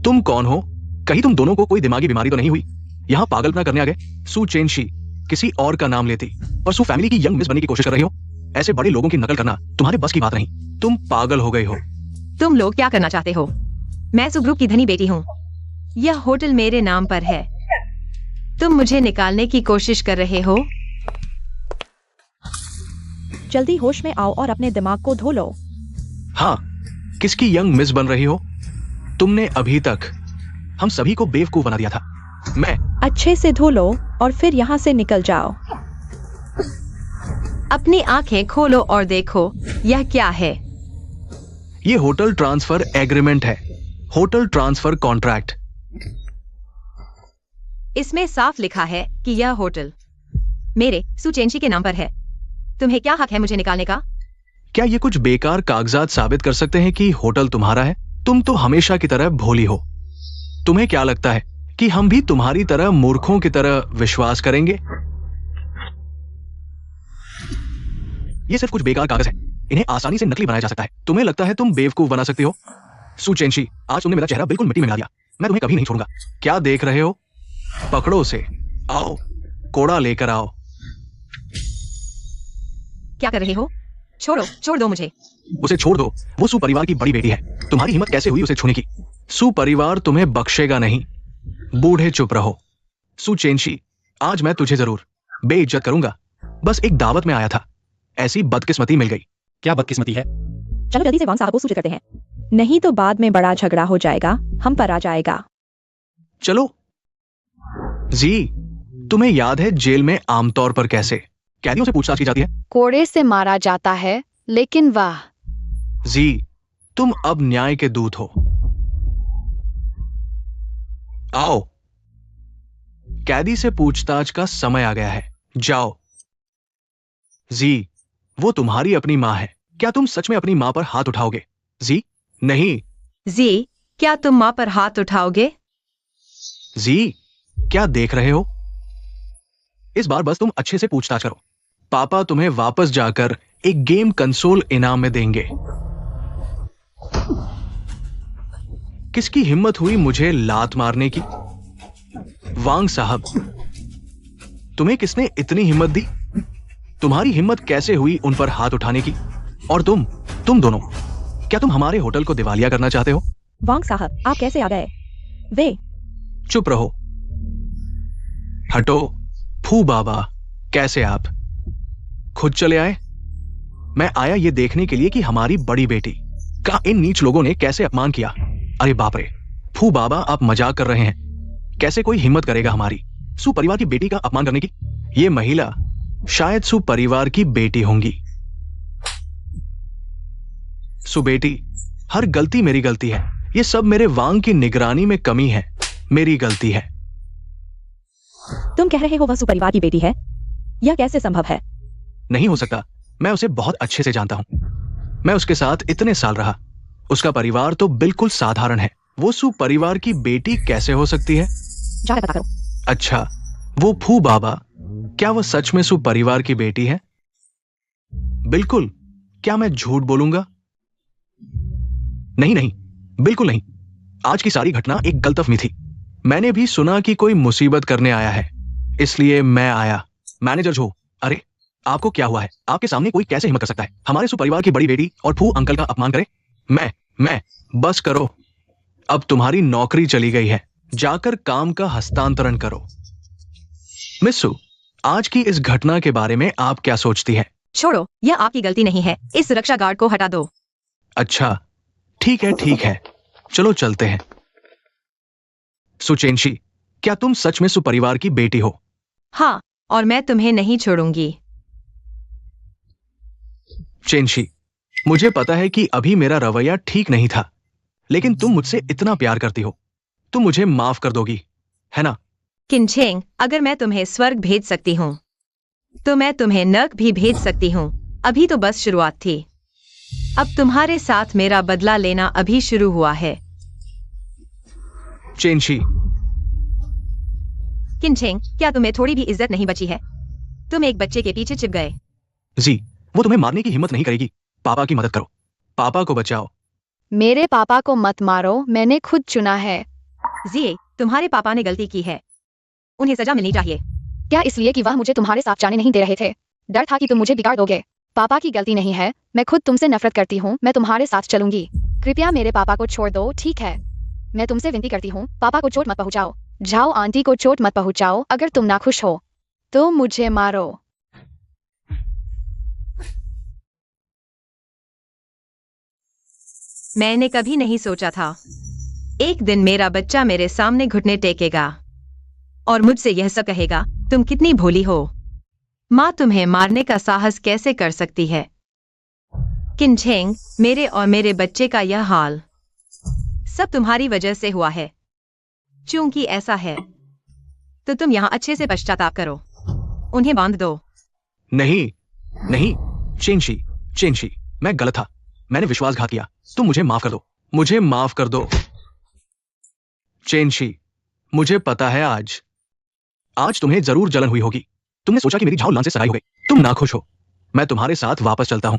तुम कौन हो? कहीं तुम दोनों को कोई दिमागी बीमारी तो नहीं हुई? यहां पागलपना करने आ गए? सुचेंशी, किसी और का नाम लेती और सू फैमिली की यंग मिस बनने की कोशिश कर रही हो। ऐसे बड़े लोगों की नकल करना तुम्हारे बस की बात नहीं। तुम पागल हो गई हो। तुम लोग क्या करना चाहते हो? मैं सू ग्रुप की धनी बेटी हूँ। यह होटल मेरे नाम पर है। तुम मुझे निकालने की कोशिश कर रहे हो? जल्दी होश में आओ और अपने दिमाग को धो लो। हाँ, किसकी यंग मिस बन रही हो? तुमने अभी तक हम सभी को बेवकूफ बना दिया था। मैं अच्छे से धो लो और फिर यहाँ से निकल जाओ। अपनी आंखें खोलो और देखो, यह क्या है? ये होटल ट्रांसफर एग्रीमेंट है, होटल ट्रांसफर कॉन्ट्रैक्ट। इसमें साफ लिखा है कि यह होटल मेरे सुचेंशी के नाम पर है। तुम्हें क्या हक है मुझे निकालने का? क्या ये कुछ बेकार कागजात साबित कर सकते हैं कि होटल तुम्हारा है? तुम तो हमेशा की तरह भोली हो। तुम्हें क्या लगता है कि हम भी तुम्हारी तरह मूर्खों की तरह विश्वास करेंगे? ये सिर्फ कुछ बेकार कागज है, इन्हें आसानी से नकली बनाया जा सकता है। तुम्हें लगता है तुम बेवकूफ बना सकती हो? सुचेंशी, आज तुमने मेरा चेहरा बिल्कुल मिट्टी में मिला दिया। मैं तुम्हें कभी नहीं छोड़ूंगा। क्या देख रहे हो? पकड़ो उसे। आओ, कोड़ा लेकर आओ। क्या कर रहे हो? छोड़ो, छोड़ दो मुझे। उसे छोड़ दो, वो सू परिवार की बड़ी बेटी है। तुम्हारी हिम्मत कैसे हुई उसे छूने की? सू परिवार तुम्हें बख्शेगा नहीं। बूढ़े चुप रहो। सुचेंशी, आज मैं तुझे जरूर बेइज्जत करूंगा। बस एक दावत में आया था, ऐसी बदकिस्मती मिल गई। क्या बदकिस्मती है? चलो जल्दी से वांग साहब को सूचित करते हैं। नहीं तो बाद में बड़ा झगड़ा हो जाएगा, हम पर आ जाएगा। चलो। जी, तुम्हें याद है जेल में आमतौर पर कैसे कैदियों से पूछताछ की जाती है? कोड़े से मारा जाता है, लेकिन वाह, जी, तुम अब न्याय के दूत हो। आओ, कैदी से पूछताछ का समय आ गया है। जाओ। जी, वो तुम्हारी अपनी मां है। क्या तुम सच में अपनी मां पर हाथ उठाओगे? जी, नहीं। जी, क्या तुम माँ पर हाथ उठाओगे? जी, क्या देख रहे हो? इस बार बस तुम अच्छे से पूछताछ करो। पापा तुम्हें वापस जाकर एक गेम कंसोल इनाम में देंगे। किसकी हिम्मत हुई मुझे लात मारने की? वांग साहब, तुम्हें किसने इतनी हिम्मत दी? तुम्हारी हिम्मत कैसे हुई उन पर हाथ उठाने की? और तुम दोनों, क्या तुम हमारे होटल को दिवालिया करना चाहते हो? वांग साहब, आप कैसे आ गए? वे चुप रहो। हटो। फू बाबा, कैसे आप? खुद चले आए? मैं आया ये देखने के लिए कि हमारी बड़ी बेटी का इन नीच लोगों ने कैसे अपमान किया। अरे बाप रे, फू बाबा, आप मजाक कर रहे हैं। कैसे कोई हिम्मत करेगा हमारी सुपरिवार की बेटी का अपमान करने की? ये महिला शायद सुपरिवार की बेटी होंगी। सुबेटी, हर गलती मेरी गलती है। ये सब मेरे वांग की निगरानी में कमी है। मेरी गलती है। तुम कह रहे हो वह सुपरिवार की बेटी है? यह कैसे संभव है? नहीं हो सकता। मैं उसे बहुत अच्छे से जानता हूं। मैं उसके साथ इतने साल रहा। उसका परिवार तो बिल्कुल साधारण है। वो सुपरिवार की बेटी कैसे हो सकती है? जाकर पता करो। अच्छा, वो फू बाबा, क्या वो सच में सुपरिवार की बेटी है? बिल्कुल। क्या मैं झूठ बोलूंगा? नहीं नहीं, बिल्कुल नहीं। आज की सारी घटना एक गलतफहमी थी। मैंने भी सुना कि कोई मुसीबत करने आया है, इसलिए मैं आया। मैनेजर जो, अरे आपको क्या हुआ है? आपके सामने कोई कैसे हिम्मत कर सकता है हमारे सुपरिवार की बड़ी बेटी और फू अंकल का अपमान करे? मैं बस करो। अब तुम्हारी नौकरी चली गई है। जाकर काम का हस्तांतरण करो। मिस्सू, आज की इस घटना के बारे में आप क्या सोचती हैं? छोड़ो, यह आपकी गलती नहीं है। इस सुरक्षा गार्ड को हटा दो। अच्छा, ठीक है। चलो चलते हैं। सुचेंशी, क्या तुम सच में सुपरिवार की बेटी हो? हाँ, और मैं तुम्हें नहीं छोड़ूंगी। चेंशी, मुझे पता है कि अभी मेरा रवैया ठीक नहीं था, लेकिन तुम मुझसे इतना प्यार करती हो। तुम मुझे माफ कर दोगी, है ना? किनचेंग, अगर मैं तुम्हें स्वर्ग भेज सकती हूँ तो मैं तुम्हें नर्क भी भेज सकती हूँ। अभी तो बस शुरुआत थी। अब तुम्हारे साथ मेरा बदला लेना अभी शुरू हुआ है। चेंशी, किनचेंग, क्या तुम्हें थोड़ी भी इज्जत नहीं बची है? तुम एक बच्चे के पीछे छिप गए। जी, वो तुम्हें मारने की हिम्मत नहीं करेगी। पापा की मदद करो। पापा को बचाओ। मेरे पापा को मत मारो, मैंने खुद चुना है। जी, तुम्हारे पापा ने गलती की है। उन्हें सजा मिलनी चाहिए। क्या इसलिए कि वह मुझे तुम्हारे साथ जाने नहीं दे रहे थे? डर था कि तुम मुझे बिगाड़ दोगे। पापा की गलती नहीं है। मैं खुद तुमसे नफरत करती हूँ। मैं तुम्हारे साथ चलूंगी। कृपया मेरे पापा को छोड़ दो, ठीक है? मैं तुमसे विनती करती हूँ, पापा को चोट मत पहुँचाओ। जाओ, आंटी को चोट मत पहुँचाओ। अगर तुम नाखुश हो तो मुझे मारो। मैंने कभी नहीं सोचा था एक दिन मेरा बच्चा मेरे सामने घुटने टेकेगा और मुझसे यह सब कहेगा, तुम कितनी भोली हो। माँ तुम्हें मारने का साहस कैसे कर सकती है? किनचेंग, मेरे और मेरे बच्चे का यह हाल सब तुम्हारी वजह से हुआ है। चूंकि ऐसा है तो तुम यहाँ अच्छे से पश्चाताप करो। उन्हें बांध दो। नहीं, चेंशी, मैं गलत था। मैंने विश्वासघात किया। तुम मुझे माफ कर दो। मुझे माफ कर दो। चेंशी, मुझे पता है आज तुम्हें जरूर जलन हुई होगी। तुमने सोचा कि मेरी झाऊ से सगाई हो गई। तुम नाखुश हो। मैं तुम्हारे साथ वापस चलता हूं।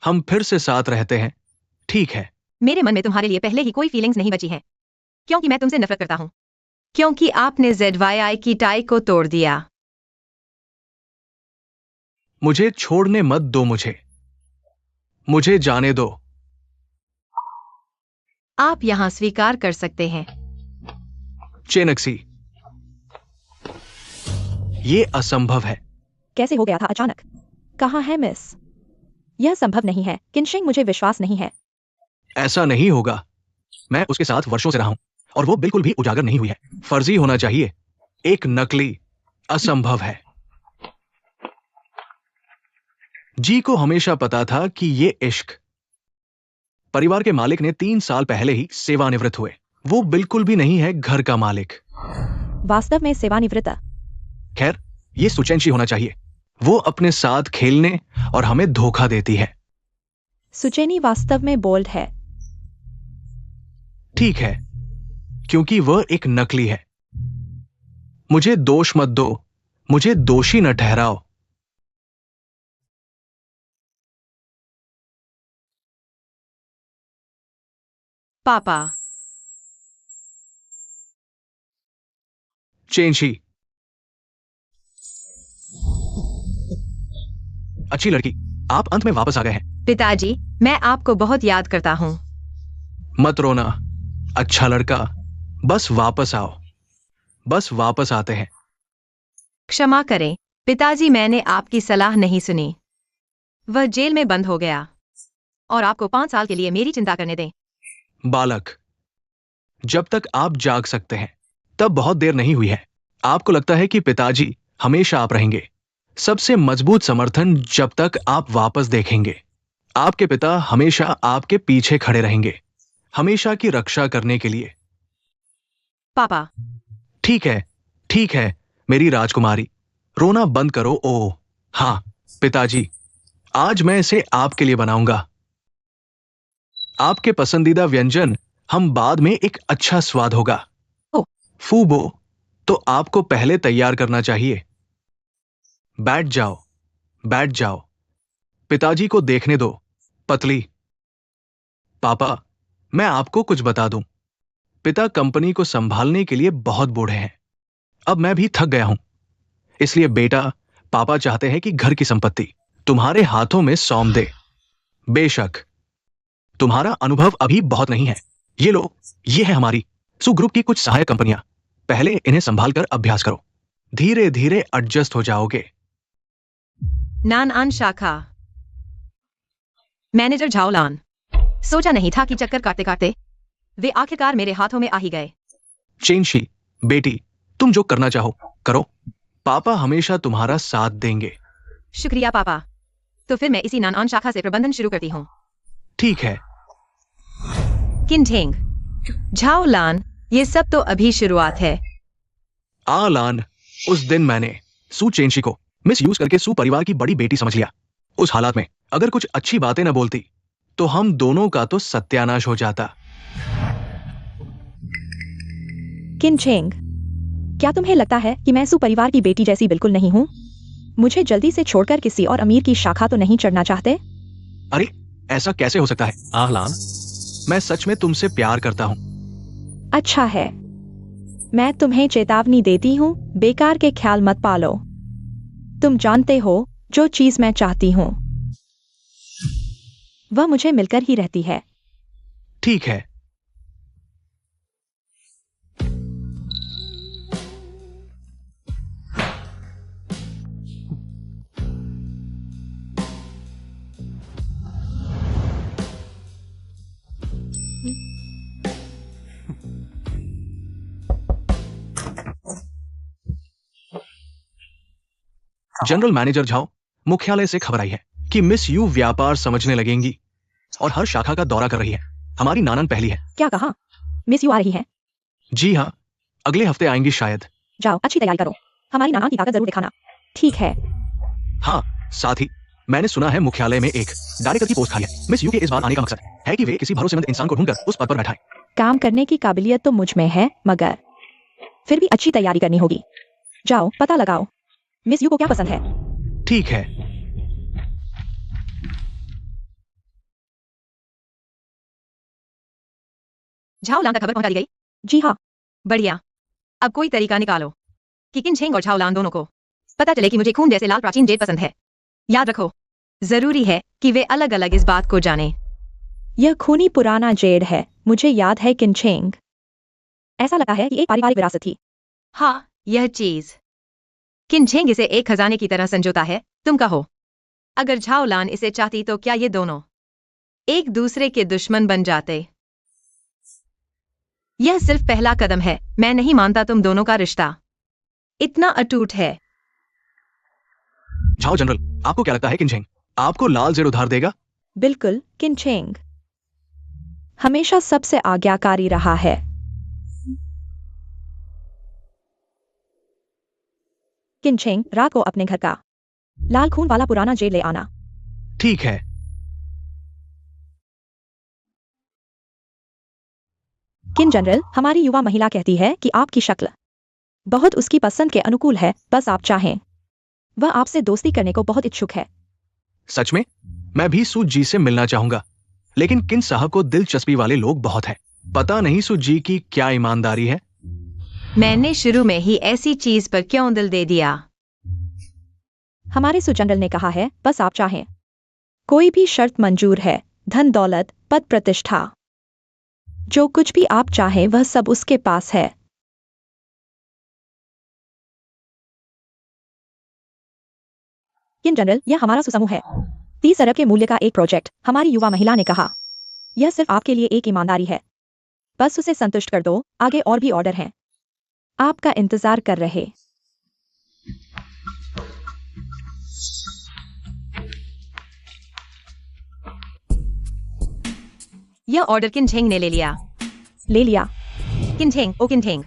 हम फिर से साथ रहते हैं, ठीक है? मेरे मन में तुम्हारे लिए पहले ही कोई फीलिंग्स नहीं बची है, क्योंकि मैं तुमसे नफरत करता हूँ। क्योंकि आपने ZYI की टाई को तोड़ दिया। मुझे छोड़ने मत दो। मुझे जाने दो। आप यहाँ स्वीकार कर सकते हैं। चेनक्सी, ये असंभव है। कैसे हो गया था अचानक? कहाँ है मिस? यह संभव नहीं है। किनशेंग, मुझे विश्वास नहीं है। ऐसा नहीं होगा। मैं उसके साथ वर्षों से रहा हूं और वो बिल्कुल भी उजागर नहीं हुई है। फर्जी होना चाहिए, एक नकली, असंभव है। जी को हमेशा पता था कि ये इश्क। परिवार के मालिक ने 3 साल पहले ही सेवानिवृत्त हुए। वो बिल्कुल भी नहीं है घर का मालिक। वास्तव में सेवानिवृत्त? खैर, ये सुचैंशी होना चाहिए। वो अपने साथ खेलने और हमें धोखा देती है। सुचेनी वास्तव में बोल्ड है। ठीक है, क्योंकि वह एक नकली है। मुझे दोष मत दो, मुझे दोषी न ठहराओ। पापा, चेंशी, अच्छी लड़की, आप अंत में वापस आ गए हैं। पिताजी, मैं आपको बहुत याद करता हूँ। मत रोना, अच्छा लड़का, बस वापस आओ। बस वापस आते हैं। क्षमा करें पिताजी, मैंने आपकी सलाह नहीं सुनी। वह जेल में बंद हो गया और आपको 5 साल के लिए मेरी चिंता करने दें। बालक, जब तक आप जाग सकते हैं तब बहुत देर नहीं हुई है। आपको लगता है कि पिताजी हमेशा आप रहेंगे। सबसे मजबूत समर्थन जब तक आप वापस देखेंगे। आपके पिता हमेशा आपके पीछे खड़े रहेंगे, हमेशा की रक्षा करने के लिए। पापा, ठीक है, मेरी राजकुमारी, रोना बंद करो। ओह हाँ पिताजी, आज मैं इसे आपके लिए बनाऊंगा। आपके पसंदीदा व्यंजन हम बाद में एक अच्छा स्वाद होगा। ओह। फूबो, तो आपको पहले तैयार करना चाहिए। बैठ जाओ, बैठ जाओ। पिताजी को देखने दो, पतली। पापा, मैं आपको कुछ बता दूं। पिता कंपनी को संभालने के लिए बहुत बूढ़े हैं। अब मैं भी थक गया हूं। इसलिए बेटा, पापा चाहते हैं कि घर की संपत्ति तुम्हारे हाथों में सौंप दे। बेशक तुम्हारा अनुभव अभी बहुत नहीं है। ये लो, ये है हमारी सु ग्रुप की कुछ सहायक कंपनियां। पहले इन्हें संभाल कर अभ्यास करो, धीरे धीरे एडजस्ट हो जाओगे। नानआन शाखा। मैनेजर झाओलान। सोचा नहीं था कि चक्कर काटते काटते वे आखिरकार मेरे हाथों में आ ही गए। चेंशी, बेटी, तुम जो करना चाहो करो। पापा हमेशा तुम्हारा साथ देंगे। शुक्रिया पापा। तो फिर मैं इसी नानआन शाखा से प्रबंधन शुरू करती हूँ। ठीक है। किनठेंग, झाओलान, ये सब तो अभी शुरुआत है। आलान, उस दिन मैंने सु चेंशी को मिस यूज करके सु परिवार की बड़ी बेटी समझ लिया। उस हालात में अगर कुछ अच्छी बातें न बोलती तो हम दोनों का तो सत्यानाश हो जाता। किनचेंग, क्या तुम्हें लगता है कि मैं सु परिवार की बेटी जैसी बिल्कुल नहीं हूँ? मुझे जल्दी से छोड़कर किसी और अमीर की शाखा तो नहीं चढ़ना चाहते? अरे, ऐसा कैसे हो सकता है? आहलान, मैं सच में तुमसे प्यार करता हूँ। अच्छा है, मैं तुम्हें चेतावनी देती हूँ, बेकार के ख्याल मत पालो। तुम जानते हो जो चीज मैं चाहती हूँ वह मुझे मिलकर ही रहती है। ठीक है। जनरल मैनेजर झाओ, मुख्यालय से खबर आई है कि मिस यू व्यापार समझने लगेंगी और हर शाखा का दौरा कर रही है। हमारी नानन पहली है। क्या कहा? मिस यू आ रही है? जी हाँ, अगले हफ्ते आएंगी शायद। जाओ, अच्छी तैयारी करो, हमारी नाना की ताकत जरूर दिखाना। ठीक है। हाँ, साथ ही मैंने सुना है मुख्यालय में एक डायरेक्टर की पोस्ट खाली है। मिस यू के इस बार आने का मकसद है कि वे किसी भरोसेमंद इंसान को ढूंढकर उस पद पर बैठाएं। काम करने की काबिलियत तो मुझ में है, मगर फिर भी अच्छी तैयारी करनी होगी। जाओ, पता लगाओ मिस यू को क्या पसंद है। ठीक है। झाओलान तक खबर पहुंचा दी गई? जी हाँ। बढ़िया। अब कोई तरीका निकालो कि किनचेंग और झाओलान दोनों को पता चले कि मुझे खून जैसे लाल प्राचीन जेड पसंद है। याद रखो, जरूरी है कि वे अलग अलग इस बात को जाने। यह खूनी पुराना जेड है, मुझे याद है किनचेंग। ऐसा लगता है कि एक पारिवारिक विरासत थी। हाँ, यह चीज किनचेंग इसे एक खजाने की तरह संजोता है। तुम कहो, अगर झाओलान इसे चाहती तो क्या ये दोनों एक दूसरे के दुश्मन बन जाते। यह सिर्फ पहला कदम है। मैं नहीं मानता तुम दोनों का रिश्ता इतना अटूट है। झाओ जनरल, आपको क्या लगता है किन झेंग आपको लाल जेड उधार देगा? बिल्कुल, किनचेंग हमेशा सबसे आज्ञाकारी रहा है। किनचेंग, रात को अपने घर का लाल खून वाला पुराना जेल ले आना। ठीक है। किन जनरल, हमारी युवा महिला कहती है कि आपकी शक्ल बहुत उसकी पसंद के अनुकूल है, बस आप चाहें। वह आपसे दोस्ती करने को बहुत इच्छुक है। सच में? मैं भी सू जी से मिलना चाहूंगा, लेकिन किन साहब को दिलचस्पी वाले लोग बहुत हैं। पता नहीं सू जी की क्या ईमानदारी है। मैंने शुरू में ही ऐसी चीज पर क्यों दिल दे दिया? हमारे सु जनरल ने कहा है, बस आप चाहें। कोई भी शर्त मंजूर है। धन दौलत, पद प्रतिष्ठा, जो कुछ भी आप चाहें वह सब उसके पास है। किन जनरल, यह हमारा सुसमूह है। 30 अरब के मूल्य का एक प्रोजेक्ट। हमारी युवा महिला ने कहा, यह सिर्फ आपके लिए एक ईमानदारी है। बस उसे संतुष्ट कर दो, आगे और भी ऑर्डर हैं। आपका इंतजार कर रहे। यह ऑर्डर किनझेंग ने ले लिया। ले लिया। किनझेंग, ओ किनझेंग,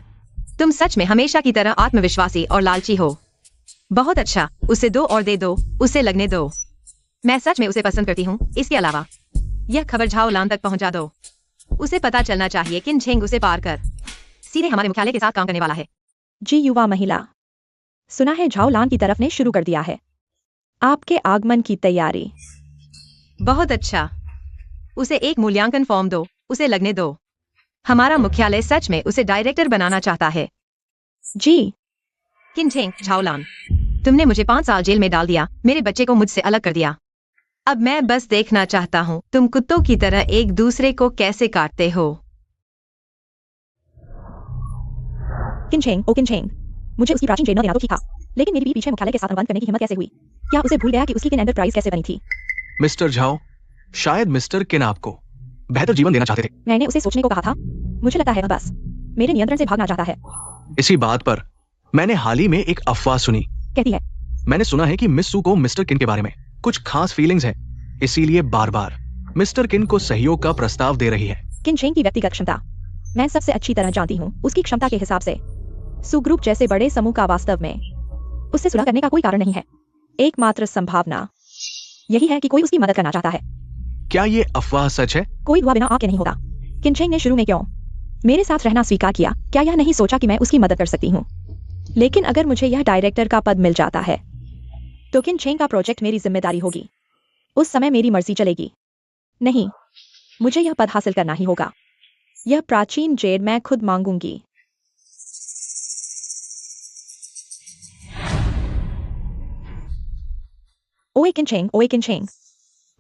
तुम सच में हमेशा की तरह आत्मविश्वासी और लालची हो। बहुत अच्छा, उसे दो और दे दो, उसे लगने दो। मैं सच में उसे पसंद करती हूँ। इसके अलावा यह खबर झाओ लान तक पहुंचा दो। उसे पता चलना चाहिए किनझेंग उसे पार कर सीधे हमारे मुख्यालय के साथ काम करने वाला है। जी युवा महिला, सुना है झाओ लान की तरफ ने शुरू कर दिया है आपके आगमन की तैयारी। बहुत अच्छा, उसे एक मूल्यांकन फॉर्म दो, उसे लगने दो। हमारा मुख्यालय सच में उसे डायरेक्टर बनाना चाहता है। जी किनझेंग, झाओलान, तुमने मुझे 5 साल जेल में डाल दिया, मेरे बच्चे को मुझसे अलग कर दिया। अब मैं बस देखना चाहता हूँ तुम कुत्तों की तरह एक दूसरे को कैसे काटते हो। किनझेंग, ओ किनझेंग, मुझे उसकी प्राचीन जेल न देना तो ठीक था, लेकिन मेरी बीवी पीछे मुख्यालय के साथ अनुबंध करने की हिम्मत कैसे हुई? क्या उसे भूल गया कि उसकी किन एंटरप्राइज कैसे बनी थी? मिस्टर झाओ, शायद मिस्टर किन आपको बेहतर जीवन देना चाहते थे। मैंने उसे सोचने को कहा था। मुझे लगता है वह बस मेरे नियंत्रण से भागना चाहता है। इसी बात पर मैंने हाल ही में एक अफवाह सुनी। कहती है, मैंने सुना है कि मिस सू को मिस्टर किन के बारे में कुछ खास फीलिंग्स है, इसीलिए बार बार मिस्टर किन को सहयोग का प्रस्ताव दे रही है। किनझेंग की व्यक्तिगत क्षमता मैं सबसे अच्छी तरह जानती हूँ। उसकी क्षमता के हिसाब से सु ग्रुप जैसे बड़े समूह का वास्तव में उससे सुलह करने का कोई कारण नहीं है। एकमात्र संभावना यही है कि कोई उसकी मदद करना चाहता है। क्या ये अफवाह सच है? कोई हुआ बिना आपके नहीं होगा। किनझेंग ने शुरू में क्यों मेरे साथ रहना स्वीकार किया? क्या यह नहीं सोचा कि मैं उसकी मदद कर सकती हूँ? लेकिन अगर मुझे यह डायरेक्टर का पद मिल जाता है तो किनझेंग का प्रोजेक्ट मेरी जिम्मेदारी होगी। उस समय मेरी मर्जी चलेगी। नहीं, मुझे यह पद हासिल करना ही होगा। यह प्राचीन जेड मैं खुद मांगूंगी। ओए किनझेंग,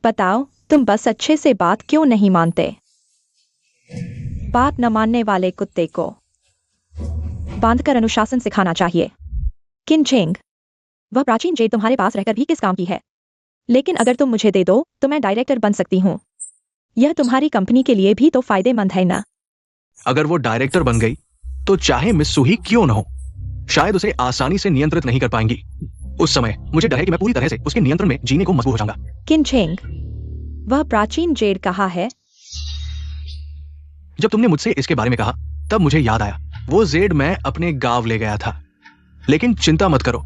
बताओ तुम बस अच्छे से बात क्यों नहीं मानते? बात न मानने वाले कुत्ते को बांधकर अनुशासन सिखाना चाहिए। किनझेंग, वह प्राचीन जेड तुम्हारे पास रहकर भी किस काम की है? लेकिन अगर तुम मुझे दे दो तो मैं डायरेक्टर बन सकती हूँ। यह तुम्हारी कंपनी के लिए भी तो फायदेमंद है ना? अगर वो डायरेक्टर बन गई तो चाहे मिस सू ही क्यों न हो, शायद उसे आसानी से नियंत्रित नहीं कर पाएंगी। उस समय मुझे डर है कि मैं पूरी तरह से उसके नियंत्रण में जीने को मजबूर हो जाऊंगा। किनझेंग, वह प्राचीन जेड कहाँ है? जब तुमने मुझसे इसके बारे में कहा तब मुझे याद आया, वो जेड मैं अपने गांव ले गया था। लेकिन चिंता मत करो,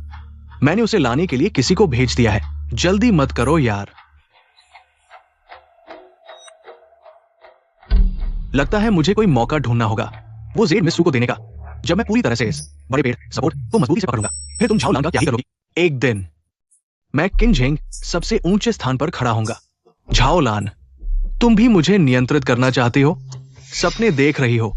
मैंने उसे लाने के लिए किसी को भेज दिया है। जल्दी मत करो यार। लगता है मुझे कोई मौका ढूंढना होगा वो जेड मिस सू को देने का। जब मैं पूरी तरह से इस बड़े पेड़ सपोर्ट को मजबूती से पकड़ूंगा, फिर तुम झाओ लान का क्या ही करोगी? एक दिन मैं किनझेंग सबसे ऊंचे स्थान पर खड़ा होऊंगा। झाओ लान, तुम भी मुझे नियंत्रित करना चाहती हो? सपने देख रही हो?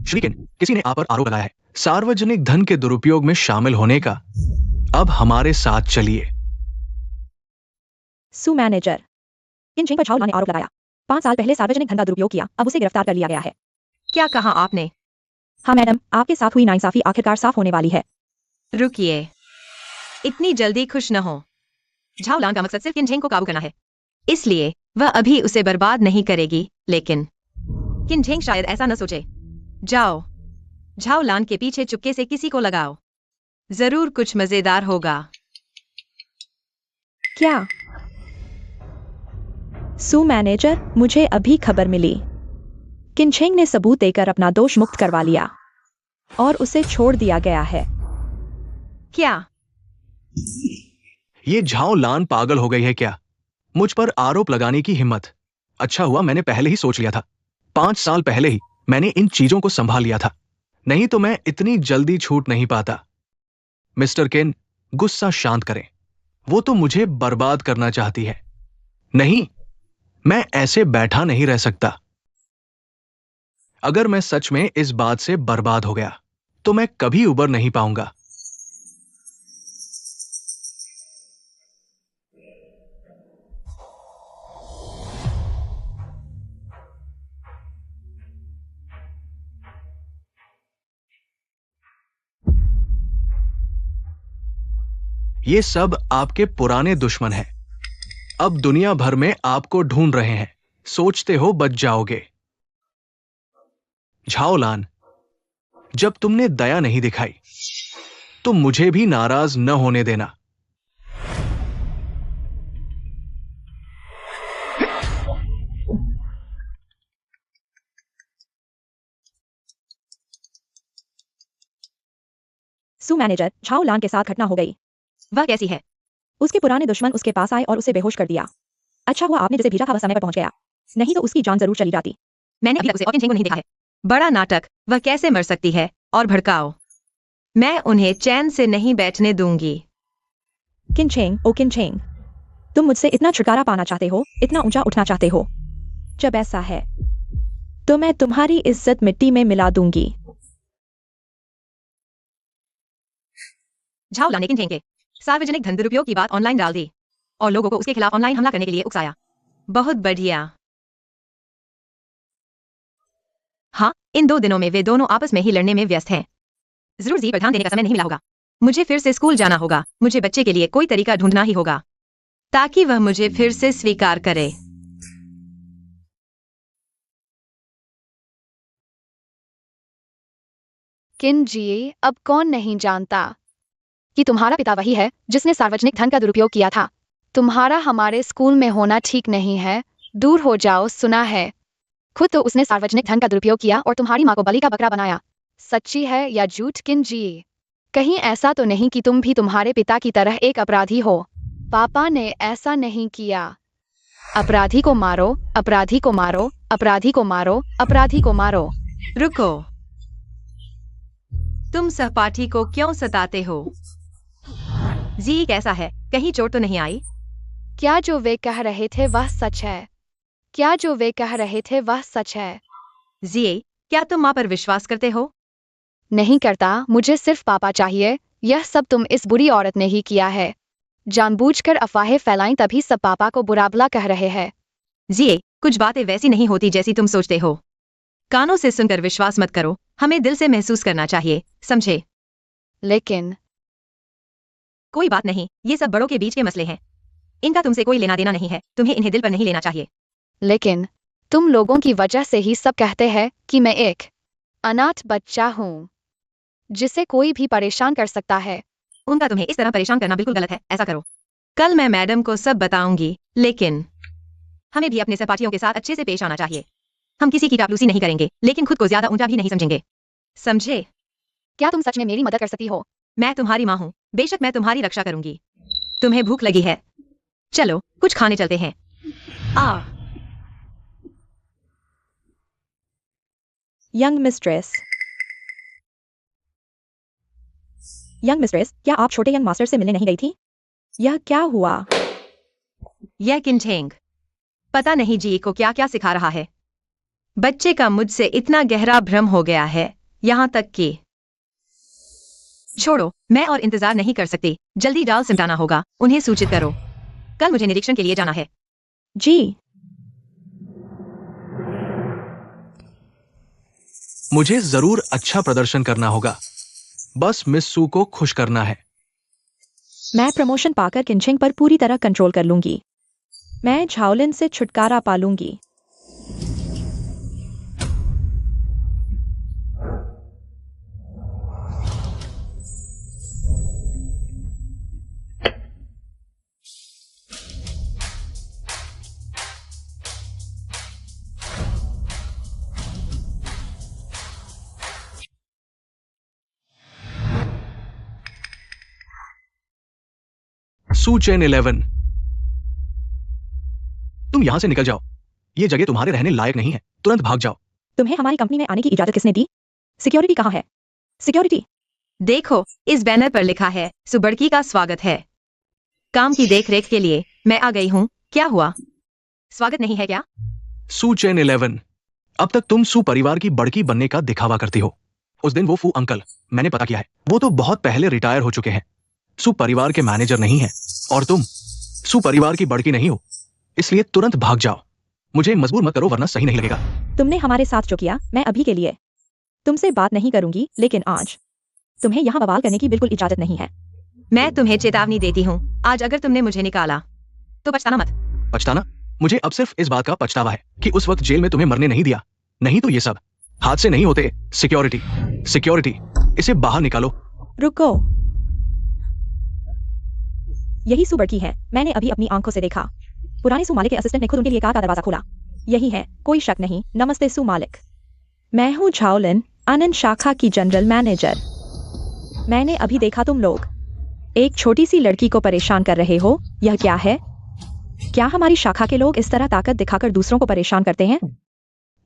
श्री किन, किसी ने आप पर आरोप लगाया है सार्वजनिक धन के दुरुपयोग में शामिल होने का। अब हमारे साथ चलिए। सु मैनेजर, किनझेंग पर झाओ लान ने आरोप लगाया। 5 साल पहले सार्वजनिक धन का दुरुपयोग किया, अब उसे गिरफ्तार कर लिया गया है। क्या कहा आपने? हाँ मैडम, आपके साथ हुई नाइंसाफी आखिरकार साफ होने वाली है। रुकिए, इतनी जल्दी खुश न हो। झाओ लान का मकसद सिर्फ किनझेंग को काबू करना है। इसलिए वह अभी उसे बर्बाद नहीं करेगी, लेकिन किन झेंग शायद ऐसा न सोचे। जाओ, झाओ लान के पीछे चुपके से किसी को लगाओ, जरूर कुछ मजेदार होगा। क्या? सू मैनेजर, मुझे अभी खबर मिली। किनछेंग ने सबूत देकर अपना दोष मुक्त करवा लिया और उसे छोड़ दिया गया है। क्या? ये झाओ लान पागल हो गई है क्या? मुझ पर आरोप लगाने की हिम्मत। अच्छा हुआ मैंने पहले ही सोच लिया था। 5 साल पहले ही मैंने इन चीजों को संभाल लिया था, नहीं तो मैं इतनी जल्दी छूट नहीं पाता। मिस्टर केन, गुस्सा शांत करें। वो तो मुझे बर्बाद करना चाहती है। नहीं, मैं ऐसे बैठा नहीं रह सकता। अगर मैं सच में इस बात से बर्बाद हो गया तो मैं कभी उबर नहीं पाऊंगा। ये सब आपके पुराने दुश्मन हैं। अब दुनिया भर में आपको ढूंढ रहे हैं। सोचते हो बच जाओगे। झाओलान, जब तुमने दया नहीं दिखाई तो मुझे भी नाराज न होने देना। सू मैनेजर, झाओ लान के साथ घटना हो गई। वह कैसी है? उसके पुराने दुश्मन उसके पास आए और उसे बेहोश कर दिया। अच्छा हुआ आपने जिसे भेजा था वह समय पर पहुंच गया, नहीं तो उसकी जान जरूर चली जाती। मैंने अभी तक उसे और किनछेंग को नहीं देखा है। बड़ा नाटक। वह कैसे मर सकती है? और भड़काओ। मैं उन्हें चैन से नहीं बैठने दूंगी। किनछेंग, ओ किनछेंग, तुम मुझसे इतना छुटकारा पाना चाहते हो, इतना ऊंचा उठना चाहते हो। जब ऐसा है तो मैं तुम्हारी इज्जत मिट्टी में मिला दूंगी। झाओ लाने किनछेंग के सार्वजनिक धन दुरुपयोग की बात ऑनलाइन डाल दी और लोगों को उसके खिलाफ ऑनलाइन हमला करने के लिए उकसाया। बहुत बढ़िया। हाँ, इन 2 दिनों में वे दोनों आपस में ही लड़ने में व्यस्त हैं। जरूर जी पर ध्यान देने का समय नहीं मिला होगा। मुझे फिर से स्कूल जाना होगा। मुझे बच्चे के लिए कोई तरीका ढूंढना ही होगा ताकि वह मुझे फिर से स्वीकार करे। किन जी, अब कौन नहीं जानता कि तुम्हारा पिता वही है जिसने सार्वजनिक धन का दुरुपयोग किया था। तुम्हारा हमारे स्कूल में होना ठीक नहीं है। दूर हो जाओ, सुना है? खुद तो उसने सार्वजनिक धन का दुरुपयोग किया और तुम्हारी माँ को बलि का बकरा बनाया। सच्ची है या झूठ किन जी? कहीं ऐसा तो नहीं कि तुम भी तुम्हारे पिता की तरह एक अपराधी हो? पापा ने ऐसा नहीं किया। अपराधी को मारो, अपराधी को मारो, अपराधी को मारो, अपराधी को मारो। रुको, तुम सहपाठी को क्यों सताते हो? जी कैसा है? कहीं चोट तो नहीं आई? क्या जो वे कह रहे थे वह सच है? क्या जो वे कह रहे थे वह सच है? जी, क्या तुम माँ पर विश्वास करते हो? नहीं करता। मुझे सिर्फ पापा चाहिए। यह सब तुम इस बुरी औरत ने ही किया है। जानबूझकर अफवाहें फैलाई तभी सब पापा को बुरा भला कह रहे हैं। जी, कुछ बातें वैसी नहीं होती जैसी तुम सोचते हो। कानों से सुनकर विश्वास मत करो, हमें दिल से महसूस करना चाहिए, समझे? लेकिन कोई बात नहीं, ये सब बड़ों के बीच के मसले हैं। इनका तुमसे कोई लेना देना नहीं है। तुम्हें इन्हें दिल पर नहीं लेना चाहिए। लेकिन तुम लोगों की वजह से ही सब कहते हैं कि मैं एक अनाथ बच्चा हूँ जिसे कोई भी परेशान कर सकता है। उनका तुम्हें इस तरह परेशान करना बिल्कुल गलत है। ऐसा करो। कल मैं मैडम को सब बताऊंगी, लेकिन हमें भी अपने सहपाठियों के साथ अच्छे से पेश आना चाहिए। हम किसी की चापलूसी नहीं करेंगे, लेकिन खुद को ज्यादा ऊंचा भी नहीं समझेंगे, समझे? क्या तुम सच में मेरी मदद कर सकती हो? मैं तुम्हारी माँ हूँ, बेशक मैं तुम्हारी रक्षा करूंगी। तुम्हें भूख लगी है? चलो कुछ खाने चलते हैं। यंग मिस्ट्रेस, क्या आप छोटे यंग मास्टर से मिलने नहीं गई थी? यह क्या हुआ? यह किनछेंग पता नहीं जी को क्या क्या सिखा रहा है। बच्चे का मुझसे इतना गहरा भ्रम हो गया है, यहाँ तक कि छोड़ो, मैं और इंतजार नहीं कर सकती। जल्दी डाल सिमटाना होगा। उन्हें सूचित करो, कल मुझे निरीक्षण के लिए जाना है। जी। मुझे जरूर अच्छा प्रदर्शन करना होगा। बस मिस सू को खुश करना है। मैं प्रमोशन पाकर किनछेंग पर पूरी तरह कंट्रोल कर लूंगी। मैं झाओलिन से छुटकारा पालूंगी। सू चेन 11, तुम यहां से निकल जाओ। ये जगह तुम्हारे रहने लायक नहीं है। तुरंत भाग जाओ। तुम्हें हमारी कंपनी में आने की इजाजत किसने दी? सिक्योरिटी कहाँ है? सिक्योरिटी। देखो, इस बैनर पर लिखा है सुबड़की का स्वागत है। काम की देखरेख के लिए मैं आ गई हूँ। क्या हुआ? स्वागत नहीं है क्या? सू चेन 11, अब तक तुम सू परिवार की बड़की बनने का दिखावा करती हो। उस दिन वो फू अंकल, मैंने पता किया है, वो तो बहुत पहले रिटायर हो चुके हैं। सू परिवार के मैनेजर नहीं है और तुम सू परिवार की बड़की नहीं हो। इसलिए तुरंत भाग जाओ। मुझे मजबूर मत करो वरना सही नहीं लगेगा। तुमने हमारे साथ जो किया, मैं अभी के लिए तुमसे बात नहीं करूंगी, लेकिन आज तुम्हें यहाँ बवाल करने की बिल्कुल इजाजत नहीं है। मैं तुम्हें चेतावनी देती हूँ, आज अगर तुमने मुझे निकाला तो पछताना मत। पछताना? मुझे अब सिर्फ इस बात का पछतावा है कि उस वक्त जेल में तुम्हें मरने नहीं दिया। नहीं तो ये सब हादसे नहीं होते। सिक्योरिटी, सिक्योरिटी, इसे बाहर निकालो। रुको, यही सू बड़की है। मैंने अभी अपनी आंखों से देखा। पुराने सू मालिक के असिस्टेंट ने खुद उनके लिए कार का दरवाजा खोला। यही है, कोई शक नहीं। नमस्ते सू मालिक, मैं हूँ झाओलिन, आनंद शाखा की जनरल मैनेजर। मैंने अभी देखा तुम लोग एक छोटी सी लड़की को परेशान कर रहे हो। यह क्या है? क्या हमारी शाखा के लोग इस तरह ताकत दिखाकर दूसरों को परेशान करते हैं?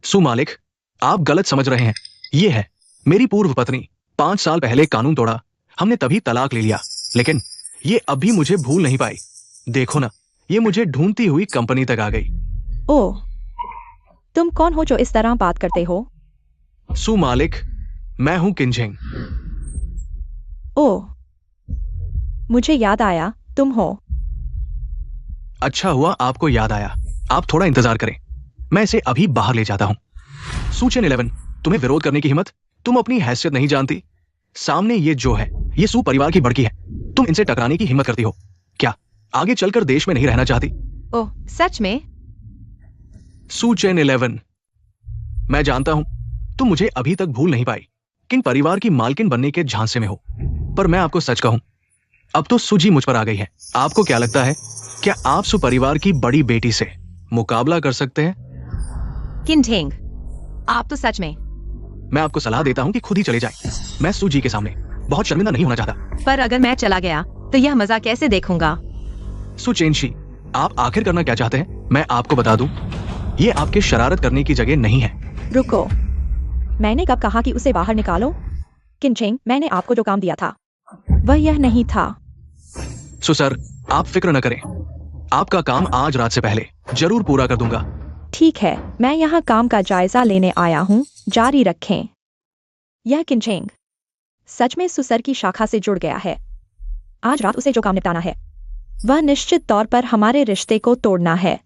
सू मालिक, आप गलत समझ रहे हैं। ये है मेरी पूर्व पत्नी। 5 साल पहले कानून तोड़ा, हमने तभी तलाक ले लिया, लेकिन ये अभी मुझे भूल नहीं पाई। देखो ना, ये मुझे ढूंढती हुई कंपनी तक आ गई। ओह, तुम कौन हो जो इस तरह बात करते हो? सू मालिक, मैं हूं किंझेंग। ओह, मुझे याद आया, तुम हो। अच्छा हुआ आपको याद आया। आप थोड़ा इंतजार करें, मैं इसे अभी बाहर ले जाता हूं। सू चेन 11, तुम्हें विरोध करने की हिम्मत? तुम अपनी हैसियत नहीं जानती। सामने ये जो है, ये सू परिवार की बड़की है। तुम इनसे टकराने की हिम्मत करती हो? क्या आगे चलकर देश में नहीं रहना चाहती? ओह, सच में? सू चेन 11, मैं जानता हूं तुम मुझे अभी तक भूल नहीं पाई। किन परिवार की मालकिन बनने के झांसे में हो, पर मैं आपको सच कहूं, अब तो सूजी मुझ पर आ गई है। आपको क्या लगता है, क्या आप सू परिवार की बड़ी बेटी से मुकाबला कर सकते हैं? किंझेंग, आप तो सच में। मैं आपको सलाह देता हूं कि खुद ही चले जाएं। मैं सूजी के सामने बहुत शर्मिंदा नहीं होना चाहता। पर अगर मैं चला गया तो यह मजा कैसे देखूंगा? सू चेनशी, आप आखिर करना क्या चाहते हैं? मैं आपको बता दूं, ये आपके शरारत करने की जगह नहीं है। रुको, मैंने कब कहा कि उसे बाहर निकालो? किंझेंग, मैंने आपको जो काम दिया था वह यह नहीं था। सो सर, आप फिक्र न करें, आपका काम आज रात से पहले जरूर पूरा कर दूंगा। ठीक है, मैं यहाँ काम का जायजा लेने आया हूँ, जारी रखें। यह किंझेंग सच में सुसर की शाखा से जुड़ गया है। आज रात उसे जो काम निपटाना है वह निश्चित तौर पर हमारे रिश्ते को तोड़ना है।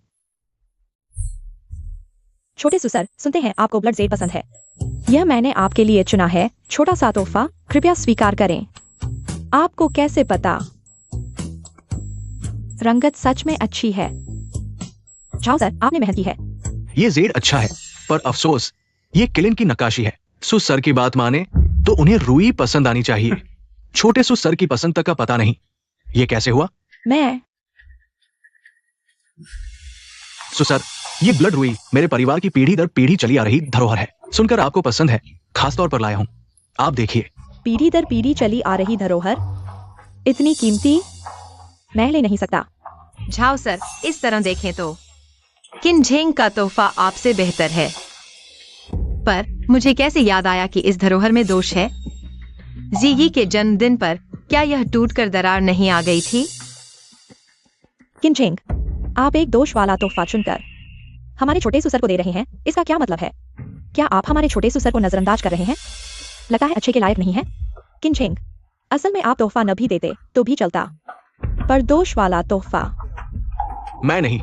छोटे सुसर, सुनते हैं आपको ब्लड जेड पसंद है। यह मैंने आपके लिए चुना है, छोटा सा तोहफा, कृपया स्वीकार करें। आपको कैसे पता? रंगत सच में अच्छी है। जाओ सर, आपने मेहनत की है। ये जेड अच्छा है, पर अफसोस ये किलिन की नक्काशी है। सु सर की बात माने तो उन्हें रुई पसंद आनी चाहिए। छोटे सु सर की पसंद तक का पता नहीं। ये कैसे हुआ? मैं सु सर, ये ब्लड रुई मेरे परिवार की पीढ़ी दर पीढ़ी चली आ रही धरोहर है। सुनकर आपको पसंद है, खासतौर पर लाया हूं। आप देखिए। पीढ़ी दर पीढ़ी चली आ रही धरोहर, इतनी कीमती, मैं ले नहीं सकता। झाओ सर, इस तरह देखें तो किंझेंग का तोहफा आपसे बेहतर है, पर मुझे कैसे याद आया कि इस धरोहर में दोष है? जीगी के जन्मदिन पर क्या यह टूटकर दरार नहीं आ गई थी? किंझेंग, आप एक दोष वाला तोहफा चुनकर हमारे छोटे सुसर को दे रहे हैं, इसका क्या मतलब है? क्या आप हमारे छोटे सुसर को नजरअंदाज कर रहे हैं? लगता है अच्छे के लायक नहीं है। किंझेंग, असल में आप तोहफा न भी देते तो भी चलता, पर दोष वाला तोहफा। मैं नहीं,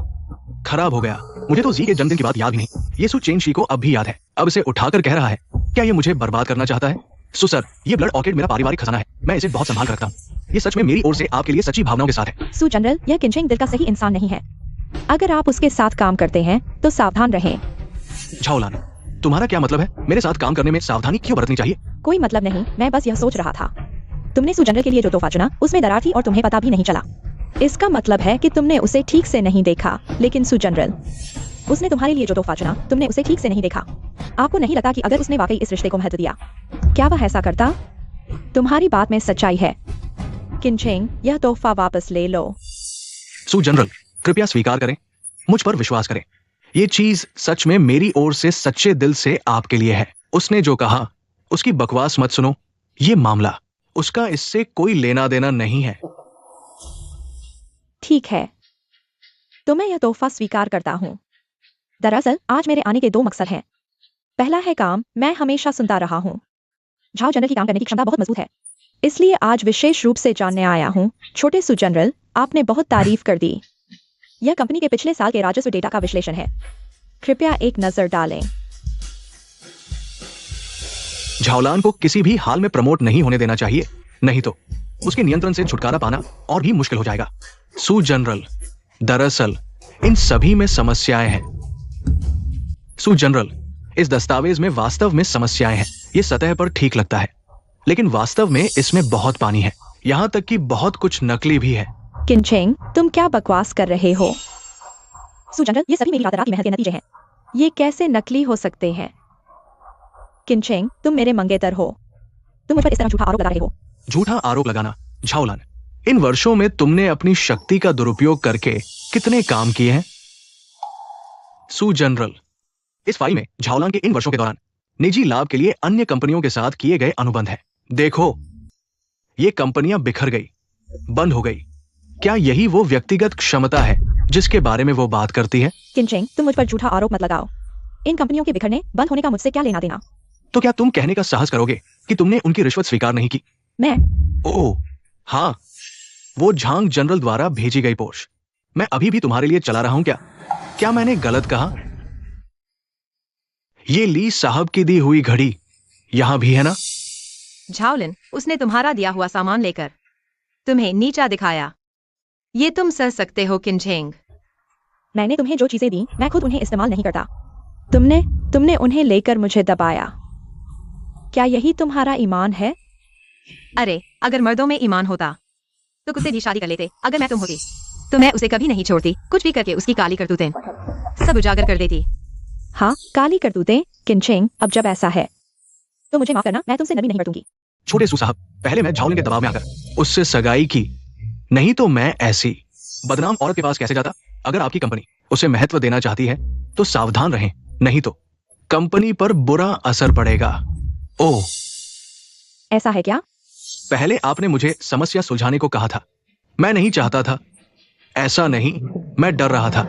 खराब हो गया। मुझे तो जी के जन्मदिन की बात याद नहीं। ये सु चेन शी को अब भी याद है। अब इसे उठाकर कह रहा है, क्या ये मुझे बर्बाद करना चाहता है? सर, ये ब्लड ऑर्किड मेरा पारिवारिक खजाना है। मैं इसे बहुत संभाल कर रखता हूँ। ये सच में मेरी ओर से आपके लिए सच्ची भावनाओं के साथ है। सु जनरल, यह किंझेंग दिल का सही इंसान नहीं है। अगर आप उसके साथ काम करते हैं तो सावधान रहें। झाओलान, तुम्हारा क्या मतलब है? मेरे साथ काम करने में सावधानी क्यों बरतनी चाहिए? कोई मतलब नहीं, मैं बस यह सोच रहा था। तुमने सू जनरल के लिए जो तोहफा चुना उसमें दरार थी और तुम्हें पता भी नहीं चला। इसका मतलब है कि तुमने उसे ठीक से नहीं देखा। लेकिन सू जनरल, उसने तुम्हारे लिए जो तोहफा चुना तुमने उसे ठीक से नहीं देखा। आपको नहीं लगता कि अगर उसने वाकई इस रिश्ते को महत्व दिया, क्या वह ऐसा करता? तुम्हारी बात में सच्चाई है। किनचेंग, यह तोहफा वापस ले लो। सू जनरल, कृपया स्वीकार करें, मुझ पर विश्वास करें। ये चीज सच में मेरी ओर से सच्चे दिल से आपके लिए है। उसने जो कहा उसकी बकवास मत सुनो। ये मामला उसका इससे कोई लेना देना नहीं है। ठीक है, तो मैं यह तोहफा स्वीकार करता हूँ। दरअसल आज मेरे आने के 2 मकसद हैं। पहला है काम, मैं हमेशा सुनता रहा हूँ झाओ जनरल की काम करने की क्षमता बहुत मजबूत है, इसलिए आज विशेष रूप से जानने आया हूँ। छोटे सू जनरल, आपने बहुत तारीफ कर दी। यह कंपनी के पिछले साल के राजस्व डेटा का विश्लेषण है, कृपया एक नजर डालें। झाओलान को किसी भी हाल में प्रमोट नहीं होने देना चाहिए, नहीं तो उसके नियंत्रण से छुटकारा पाना और भी मुश्किल हो जाएगा। सू जनरल, दरअसल इन सभी में समस्याएं हैं। सू जनरल, इस दस्तावेज में वास्तव में समस्याएं हैं। ये सतह पर ठीक लगता है, लेकिन वास्तव में इसमें बहुत पानी है, यहाँ तक कि बहुत कुछ नकली भी है। किनचेंग, तुम क्या बकवास कर रहे हो? सू जनरल, ये सभी मेरी रात रात की मेहनत के नतीजे हैं। ये कैसे नकली हो सकते हैं? किनचेंग, तुम मेरे मंगेतर हो, तुम मुझ पर इस तरह झूठा आरोप लगा रहे हो। झूठा आरोप लगाना? झाओलान, इन वर्षों में तुमने अपनी शक्ति का दुरुपयोग करके कितने काम किए हैं? सू जनरल, इस फाइल में झाओलान के इन वर्षों के दौरान निजी लाभ के लिए अन्य कंपनियों के साथ किए गए अनुबंध हैं। देखो, ये कंपनियां बिखर गई, बंद हो गई। क्या यही वो व्यक्तिगत क्षमता है जिसके बारे में वो बात करती है? किनचेंग, तुम मुझ पर झूठा आरोप मत लगाओ। इन कंपनियों के बिखरने, बंद होने का मुझसे क्या लेना देना? तो क्या तुम कहने का साहस करोगे कि तुमने उनकी रिश्वत स्वीकार नहीं की? मैं? ओह हाँ, वो झांग जनरल द्वारा भेजी गई पोस्ट मैं अभी भी तुम्हारे लिए चला रहा हूं। क्या मैंने गलत कहा? ये ली साहब की दी हुई घड़ी यहां भी है ना? झाओलिन, उसने तुम्हारा दिया हुआ सामान लेकर तुम्हें नीचा दिखाया। ये तुम सह सकते हो किनचेंग। मैंने तुम्हें जो चीजें दी मैं खुद उन्हें इस्तेमाल नहीं करता। तुमने उन्हें लेकर मुझे दबाया। क्या यही तुम्हारा ईमान है? अरे, अगर मर्दों में ईमान होता तो कुत्ते भी शादी कर लेते। अगर मैं तुम होती तो मैं उसे कभी नहीं छोड़ती, कुछ भी करके उसकी काली करतूतें सब उजागर कर देती। हाँ, काली करतूतें। किनचेंग, अब जब ऐसा है तो मुझे माफ करना, मैं तुमसे नरमी नहीं बरतूंगी। छोटे सू साहब, पहले मैं झाओलिन के दबाव में आकर उससे सगाई की, नहीं तो मैं ऐसी बदनाम औरत के पास कैसे जाता? अगर आपकी कंपनी उसे महत्व देना चाहती है तो सावधान रहें, नहीं तो कंपनी पर बुरा असर पड़ेगा। ओह, ऐसा है क्या? पहले आपने मुझे समस्या सुलझाने को कहा था। मैं नहीं चाहता था। ऐसा नहीं, मैं डर रहा था।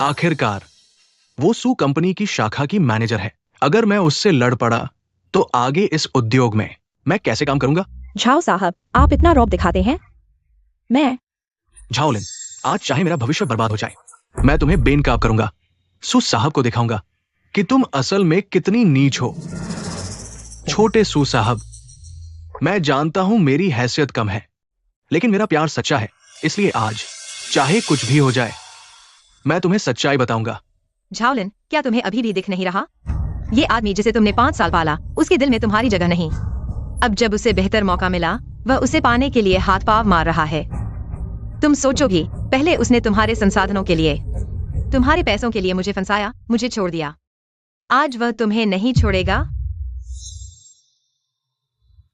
आखिरकार वो सू कंपनी की शाखा की मैनेजर है। अगर मैं उससे लड़ पड़ा तो आगे इस उद्योग में मैं कैसे काम करूंगा? झाओ साहब, आप इतना रौब दिखाते हैं। मैं झाओलिन, आज चाहे मेरा भविष्य बर्बाद हो जाए, मैं तुम्हें बेनकाब करूंगा। सू साहब को दिखाऊंगा कि तुम असल में कितनी नीच हो। छोटे सू साहब, मैं जानता हूं मेरी हैसियत कम है, लेकिन मेरा प्यार सच्चा है, इसलिए आज चाहे कुछ भी हो जाए मैं तुम्हें सच्चाई बताऊंगा। झाओलिन, क्या तुम्हें अभी भी दिख नहीं रहा? ये आदमी जिसे तुमने 5 साल पाला, उसके दिल में तुम्हारी जगह नहीं। अब जब उसे बेहतर मौका मिला, वह उसे पाने के लिए हाथ पांव मार रहा है। तुम सोचो भी, पहले उसने तुम्हारे संसाधनों के लिए, तुम्हारे पैसों के लिए मुझे फंसाया, मुझे छोड़ दिया। आज वह तुम्हें नहीं छोड़ेगा।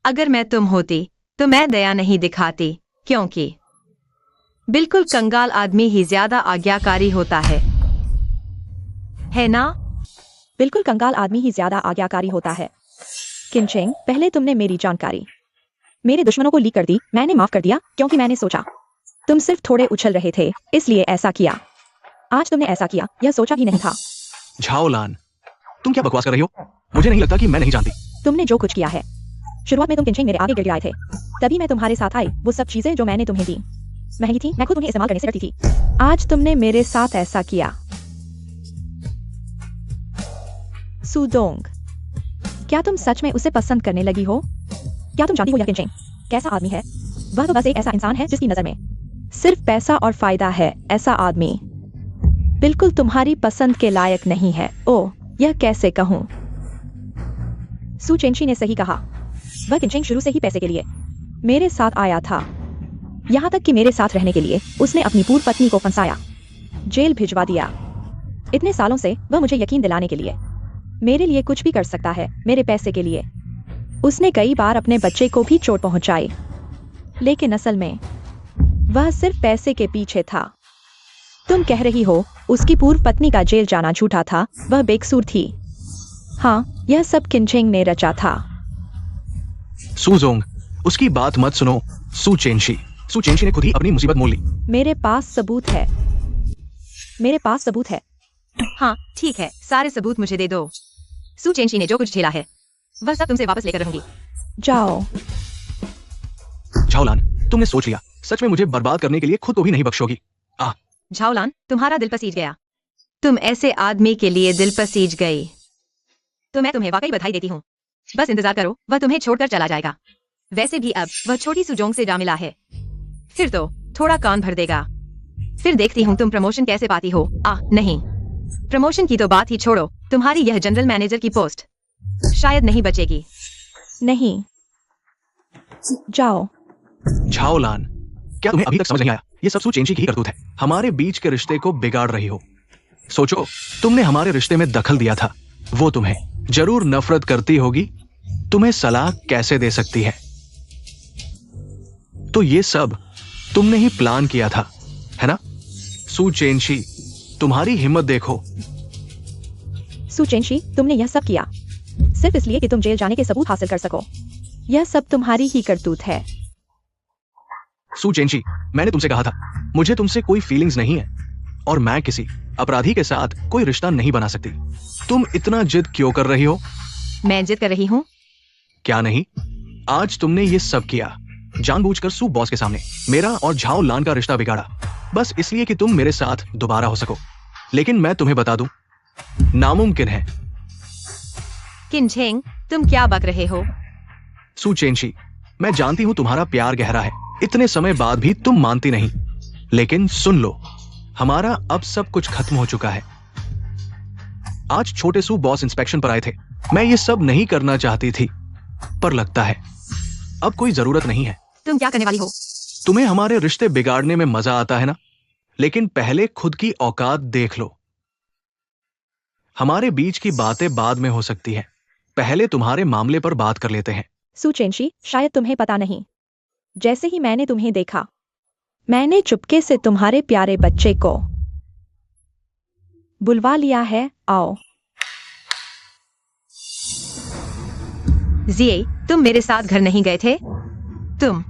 अगर मैं तुम होती तो मैं दया नहीं दिखाती, क्योंकि बिल्कुल कंगाल आदमी ही ज्यादा आज्ञाकारी होता है ना? बिल्कुल कंगाल आदमी ही ज्यादा आज्ञाकारी होता है। किनचेंग, पहले तुमने मेरी जानकारी मेरे दुश्मनों को लीक कर दी। मैंने माफ कर दिया क्योंकि मैंने सोचा तुम सिर्फ थोड़े उछल रहे थे, इसलिए ऐसा किया। आज तुमने ऐसा किया, यह सोचा भी नहीं था। झाओलान, तुम क्या बकवास कर रही हो? मुझे नहीं लगता कि मैं नहीं जानती। तुमने जो कुछ किया है, शुरुआत में तुम किनचेंग मेरे आगे गिड़गिड़ाए थे, तभी मैं तुम्हारे साथ आई। वो सब चीजें जो मैंने तुम्हें दी महंगी थी, मैं खुद उन्हें इस्तेमाल करने से डरती थी। आज तुमने मेरे साथ ऐसा किया। सुदोंग, क्या तुम सच में उसे पसंद करने लगी हो? क्या तुम जानती हो यह किनचेंग कैसा आदमी है? वह तो बस एक ऐसा इंसान है जिसकी नजर में सिर्फ पैसा और फायदा है। ऐसा आदमी बिल्कुल तुम्हारी पसंद के लायक नहीं है। ओह, यह कैसे कहूँ? सू चेंशी ने सही कहा। वह किनचेंग शुरू से ही पैसे के लिए मेरे साथ आया था, यहाँ तक कि मेरे साथ रहने के लिए उसने अपनी पूर्व पत्नी को फंसाया, जेल भिजवा दिया। इतने सालों से वह मुझे यकीन दिलाने के लिए मेरे लिए कुछ भी कर सकता है, मेरे पैसे के लिए। उसने कई बार अपने बच्चे को भी चोट पहुंचाई, लेकिन असल में वह सिर्फ पैसे के पीछे था। तुम कह रही हो उसकी पूर्व पत्नी का जेल जाना झूठा था, वह बेकसूर थी। हाँ, यह सब किनचेंग ने रचा था। सूजोंग, उसकी बात मत सुनो। सू चेंशी ने खुद ही अपनी मुसीबत मोल ली। मेरे पास सबूत है, मेरे पास सबूत है। हाँ ठीक है, सारे सबूत मुझे दे दो। सू चेंशी ने जो कुछ झेला है वह सब तुमसे वापस लेकर रहूंगी। जाओ। झाओलान, तुमने सोच लिया, सच में मुझे बर्बाद करने के लिए खुद को भी नहीं बख्शोगी। झाओलान, तुम्हारा दिल पसीज गया। तुम ऐसे आदमी के लिए दिल पसीज गई तो मैं तुम्हें वाकई बधाई देती हूँ। बस इंतजार करो, वह तुम्हें छोड़कर चला जाएगा। वैसे भी अब वह छोटी सुजोंग से जा मिला है, फिर तो थोड़ा कान भर देगा। फिर देखती हूँ तुम प्रमोशन कैसे पाती हो। नहीं, प्रमोशन की तो बात ही छोड़ो, तुम्हारी यह जनरल मैनेजर की पोस्ट शायद नहीं बचेगी। नहीं, जाओ। झाओलान, क्या तुम्हें अभी तक समझ नहीं आया? ये सब सू चेंशी की ही करतूत है। हमारे बीच के रिश्ते को बिगाड़ रही हो। सोचो, तुमने हमारे रिश्ते में दखल दिया था, वो तुम्हें जरूर नफरत करती होगी। तुम्हें सलाह कैसे दे सकती है? तो ये सब तुमने ही प्लान किया था, है ना? सू चेंशी, तुम्हारी हिम्मत देखो। सू चेंशी, तुमने यह सब किया सिर्फ इसलिए कि तुम जेल जाने के सबूत हासिल कर सको। यह सब तुम्हारी ही करतूत है। सू चेंशी, मैंने तुमसे कहा था मुझे तुमसे कोई फीलिंग्स नहीं है और मैं किसी अपराधी के साथ कोई रिश्ता नहीं बना सकती। तुम इतना जिद क्यों कर रही हो? मैं जिद कर रही हूँ? क्या नहीं, आज तुमने ये सब किया जानबूझकर सू बॉस के सामने मेरा और झाओ लान का रिश्ता बिगाड़ा, बस इसलिए कि तुम मेरे साथ दोबारा हो सको। लेकिन मैं तुम्हें बता दूं, नामुमकिन है। किनचेंग, तुम क्या बक रहे हो? सू चेंशी, मैं जानती हूं तुम्हारा प्यार गहरा है, इतने समय बाद भी तुम मानती नहीं। लेकिन सुन लो, हमारा अब सब कुछ खत्म हो चुका है। आज छोटे सू बॉस इंस्पेक्शन पर आए थे। मैं ये सब नहीं करना चाहती थी, पर लगता है अब कोई जरूरत नहीं है। तुम क्या करने वाली हो? तुम्हें हमारे रिश्ते बिगाड़ने में मजा आता है ना? लेकिन पहले खुद की औकात देख लो। हमारे बीच की बातें बाद में हो सकती है, पहले तुम्हारे मामले पर बात कर लेते हैं। सू चेंशी, शायद तुम्हें पता नहीं, जैसे ही मैंने तुम्हें देखा, मैंने चुपके से तुम्हारे प्यारे बच्चे को बुलवा लिया है। आओ। जिए, तुम मेरे साथ घर नहीं गए थे? तुम?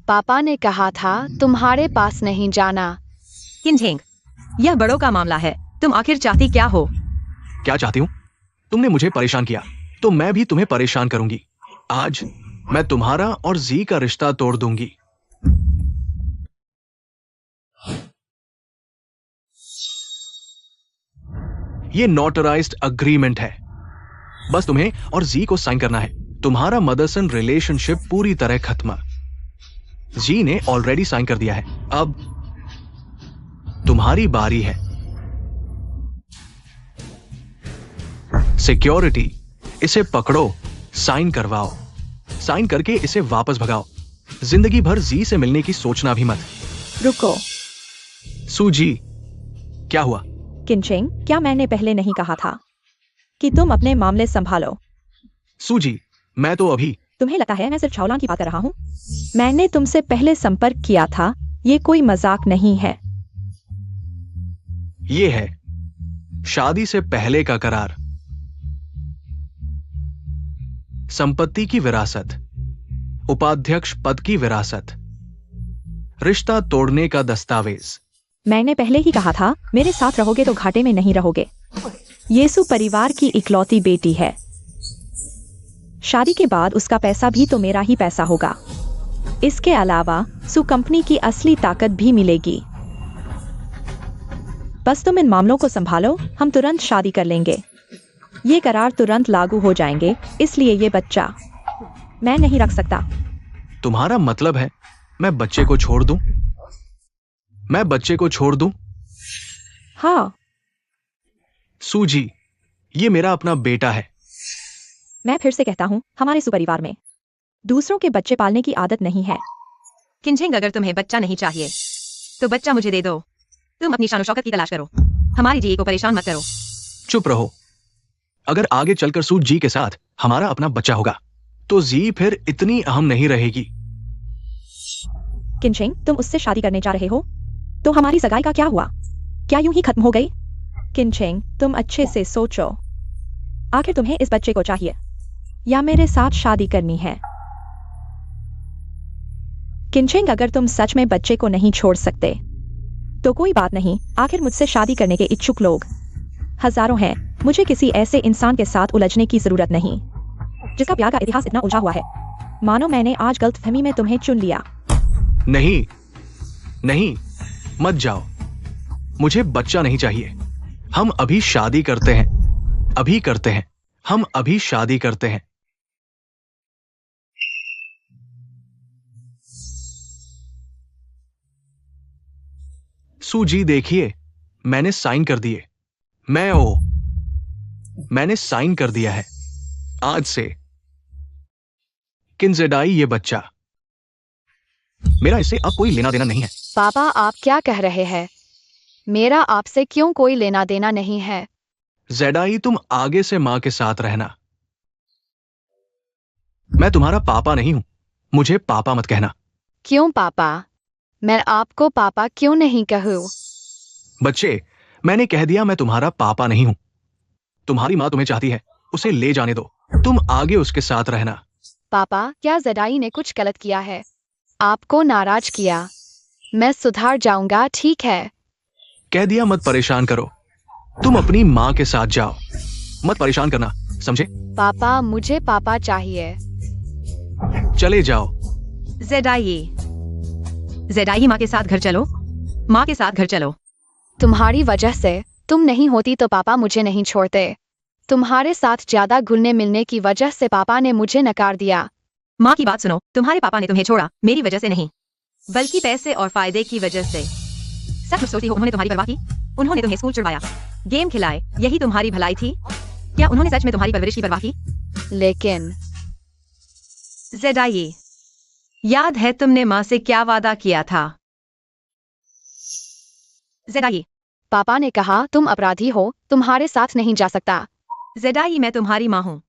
पापा ने कहा था तुम्हारे पास नहीं जाना। किनचेंग, यह बड़ों का मामला है, तुम आखिर चाहती क्या हो? क्या चाहती हूं? तुमने मुझे परेशान किया तो मैं भी तुम्हें परेशान करूंगी। आज मैं तुम्हारा और जी का रिश्ता तोड़ दूंगी। ये नोटराइज्ड अग्रीमेंट है, बस तुम्हें और जी को साइन करना है। तुम्हारा मदरसन रिलेशनशिप पूरी तरह खत्म। जी ने ऑलरेडी साइन कर दिया है, अब तुम्हारी बारी है। सिक्योरिटी, इसे पकड़ो, साइन करवाओ। साइन करके इसे वापस भगाओ। जिंदगी भर जी से मिलने की सोचना भी मत। रुको। सूजी, क्या हुआ? किनचेंग, क्या मैंने पहले नहीं कहा था कि तुम अपने मामले संभालो? सूजी, मैं तो अभी। तुम्हें लगता है मैं सिर्फ झाओलान की बात कर रहा हूँ? मैंने तुमसे पहले संपर्क किया था, ये कोई मजाक नहीं है। ये है शादी से पहले का करार, संपत्ति की विरासत, उपाध्यक्ष पद की विरासत, रिश्ता तोड़ने का दस्तावेज। मैंने पहले ही कहा था, मेरे साथ रहोगे तो घाटे में नहीं रहोगे। येसु परिवार की इकलौती बेटी है। शादी के बाद उसका पैसा भी तो मेरा ही पैसा होगा। इसके अलावा सु कंपनी की असली ताकत भी मिलेगी। बस तुम इन मामलों को संभालो, हम तुरंत शादी कर लेंगे। ये करार तुरंत लागू हो जाएंगे, इसलिए ये बच्चा मैं नहीं रख सकता। तुम्हारा मतलब है मैं बच्चे को छोड़ दूं? मैं बच्चे को छोड़ दूं? हाँ, सूजी, ये मेरा अपना बेटा है। मैं फिर से कहता हूँ, हमारे सुपरिवार में दूसरों के बच्चे पालने की आदत नहीं है। किंझेंग, अगर तुम्हें बच्चा नहीं चाहिए तो बच्चा मुझे दे दो। तुम अपनी शान शौकत की तलाश करो, हमारी जी को परेशान मत करो। चुप रहो। अगर आगे चलकर सूज जी के साथ हमारा अपना बच्चा होगा तो जी फिर इतनी अहम नहीं रहेगी। किंचेंग, तुम उससे शादी करने जा रहे हो? तो हमारी सगाई का क्या हुआ? क्या यूं ही खत्म हो गई? किंचेंग, तुम अच्छे से सोचो। आखिर तुम्हें इस बच्चे को चाहिए या मेरे साथ शादी करनी है? किंचेंग, अगर तुम सच में बच्चे को नहीं छोड़ सकते तो कोई बात नहीं। आखिर मुझसे शादी करने के इच्छुक लोग हजारों हैं। मुझे किसी ऐसे इंसान के साथ उलझने की जरूरत नहीं जिसका प्यार का इतिहास इतना उलझा हुआ है। मानो मैंने आज गलतफहमी में तुम्हें चुन लिया। नहीं नहीं, मत जाओ। मुझे बच्चा नहीं चाहिए। हम अभी शादी करते हैं, अभी करते हैं। हम अभी शादी करते हैं। सूजी, देखिए, मैंने साइन कर दिए। मैंने साइन कर दिया है। आज से किंजेडाई ये बच्चा मेरा, इससे अब कोई लेना देना नहीं है। पापा, आप क्या कह रहे हैं? मेरा आपसे क्यों कोई लेना देना नहीं है? जेडाई, तुम आगे से मां के साथ रहना। मैं तुम्हारा पापा नहीं हूं, मुझे पापा मत कहना। क्यों पापा? मैं आपको पापा क्यों नहीं कहूं? बच्चे, मैंने कह दिया मैं तुम्हारा पापा नहीं हूं। तुम्हारी मां तुम्हें चाहती है, उसे ले जाने दो। तुम आगे उसके साथ रहना। पापा, क्या जेडाई ने कुछ गलत किया है? आपको नाराज किया? मैं सुधार जाऊंगा, ठीक है? कह दिया, मत परेशान करो। तुम अपनी मां के साथ जाओ, मत परेशान करना, समझे? पापा, मुझे पापा चाहिए। चले जाओ। जेडाई, माँ के साथ घर चलो। माँ के साथ घर चलो। तुम्हारी वजह से तुम नहीं होती तो पापा मुझे नहीं छोड़ते। तुम्हारे साथ ज्यादा घुलने मिलने की वजह से पापा ने मुझे नकार दिया। माँ की बात सुनो, तुम्हारे पापा ने तुम्हें छोड़ा मेरी वजह से नहीं, बल्कि पैसे और फायदे की वजह से। सच में सोचती हो उन्होंने तुम्हारी परवाह की? उन्होंने तुम्हें स्कूल छुड़वाया, गेम खिलाए, यही तुम्हारी भलाई थी? क्या उन्होंने सच में तुम्हारी परवरिश की परवाह की? लेकिन जेडाई, याद है तुमने माँ से क्या वादा किया था? जेडाई, पापा ने कहा तुम अपराधी हो, तुम्हारे साथ नहीं जा सकता। जेडाई, मैं तुम्हारी माँ हूँ।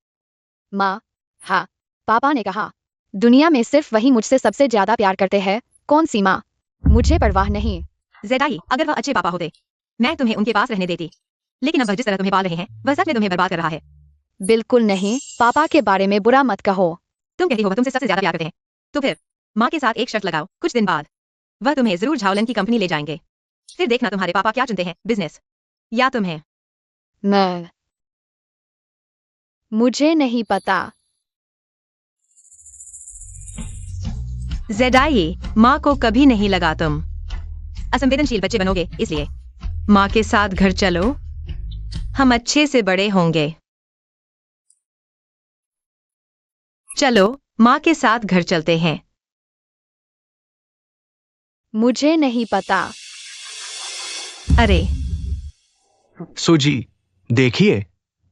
माँ? हाँ, पापा ने कहा दुनिया में सिर्फ वही मुझसे सबसे ज्यादा प्यार करते हैं। कौन सी माँ? मुझे परवाह नहीं। जेडाई, अगर वह अच्छे पापा होते मैं तुम्हें उनके पास रहने देती, लेकिन अब वह जिस तरह तुम्हें पाल रहे हैं वह सच में तुम्हें बर्बाद कर रहा है। बिल्कुल नहीं, पापा के बारे में बुरा मत कहो। तुम कहती हो वह तुमसे सबसे ज्यादा प्यार करते हैं, तो फिर माँ के साथ एक शर्त लगाओ, कुछ दिन बाद वह तुम्हें जरूर झाओलन की कंपनी ले जाएंगे। फिर देखना तुम्हारे पापा क्या चुनते हैं, बिजनेस या तुम्हें। मुझे नहीं पता। जेडाई, माँ को कभी नहीं लगा तुम असंवेदनशील बच्चे बनोगे, इसलिए माँ के साथ घर चलो, हम अच्छे से बड़े होंगे। चलो, माँ के साथ घर चलते हैं। मुझे नहीं पता। अरे सुजी, देखिए,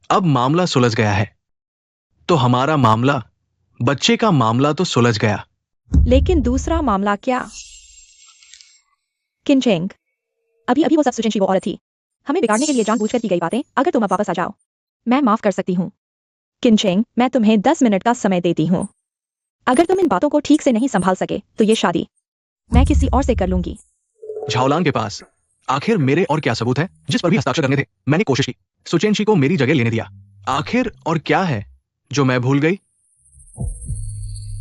अब मामला सुलझ गया है। तो हमारा मामला, बच्चे का मामला तो सुलझ गया। लेकिन दूसरा मामला क्या? किंचेंग, अभी अभी वो सब सुजनशी वो औरत थी। हमें बिगाड़ने के लिए जानबूझकर की गई बातें, अगर तुम अब वापस आ जाओ, मैं माफ कर सकती हूँ। किंचेंग, मैं तुम्हें 10 मिनट का समय देती हूँ। अगर तुम इन बातों को ठीक से नहीं संभाल सके तो ये शादी मैं किसी और से कर लूंगी। झाओलांग के पास आखिर मेरे और क्या सबूत है जिस पर भी हस्ताक्षर करने थे? मैंने कोशिश की, सुचेनशी को मेरी जगह लेने दिया। आखिर और क्या है जो मैं भूल गई?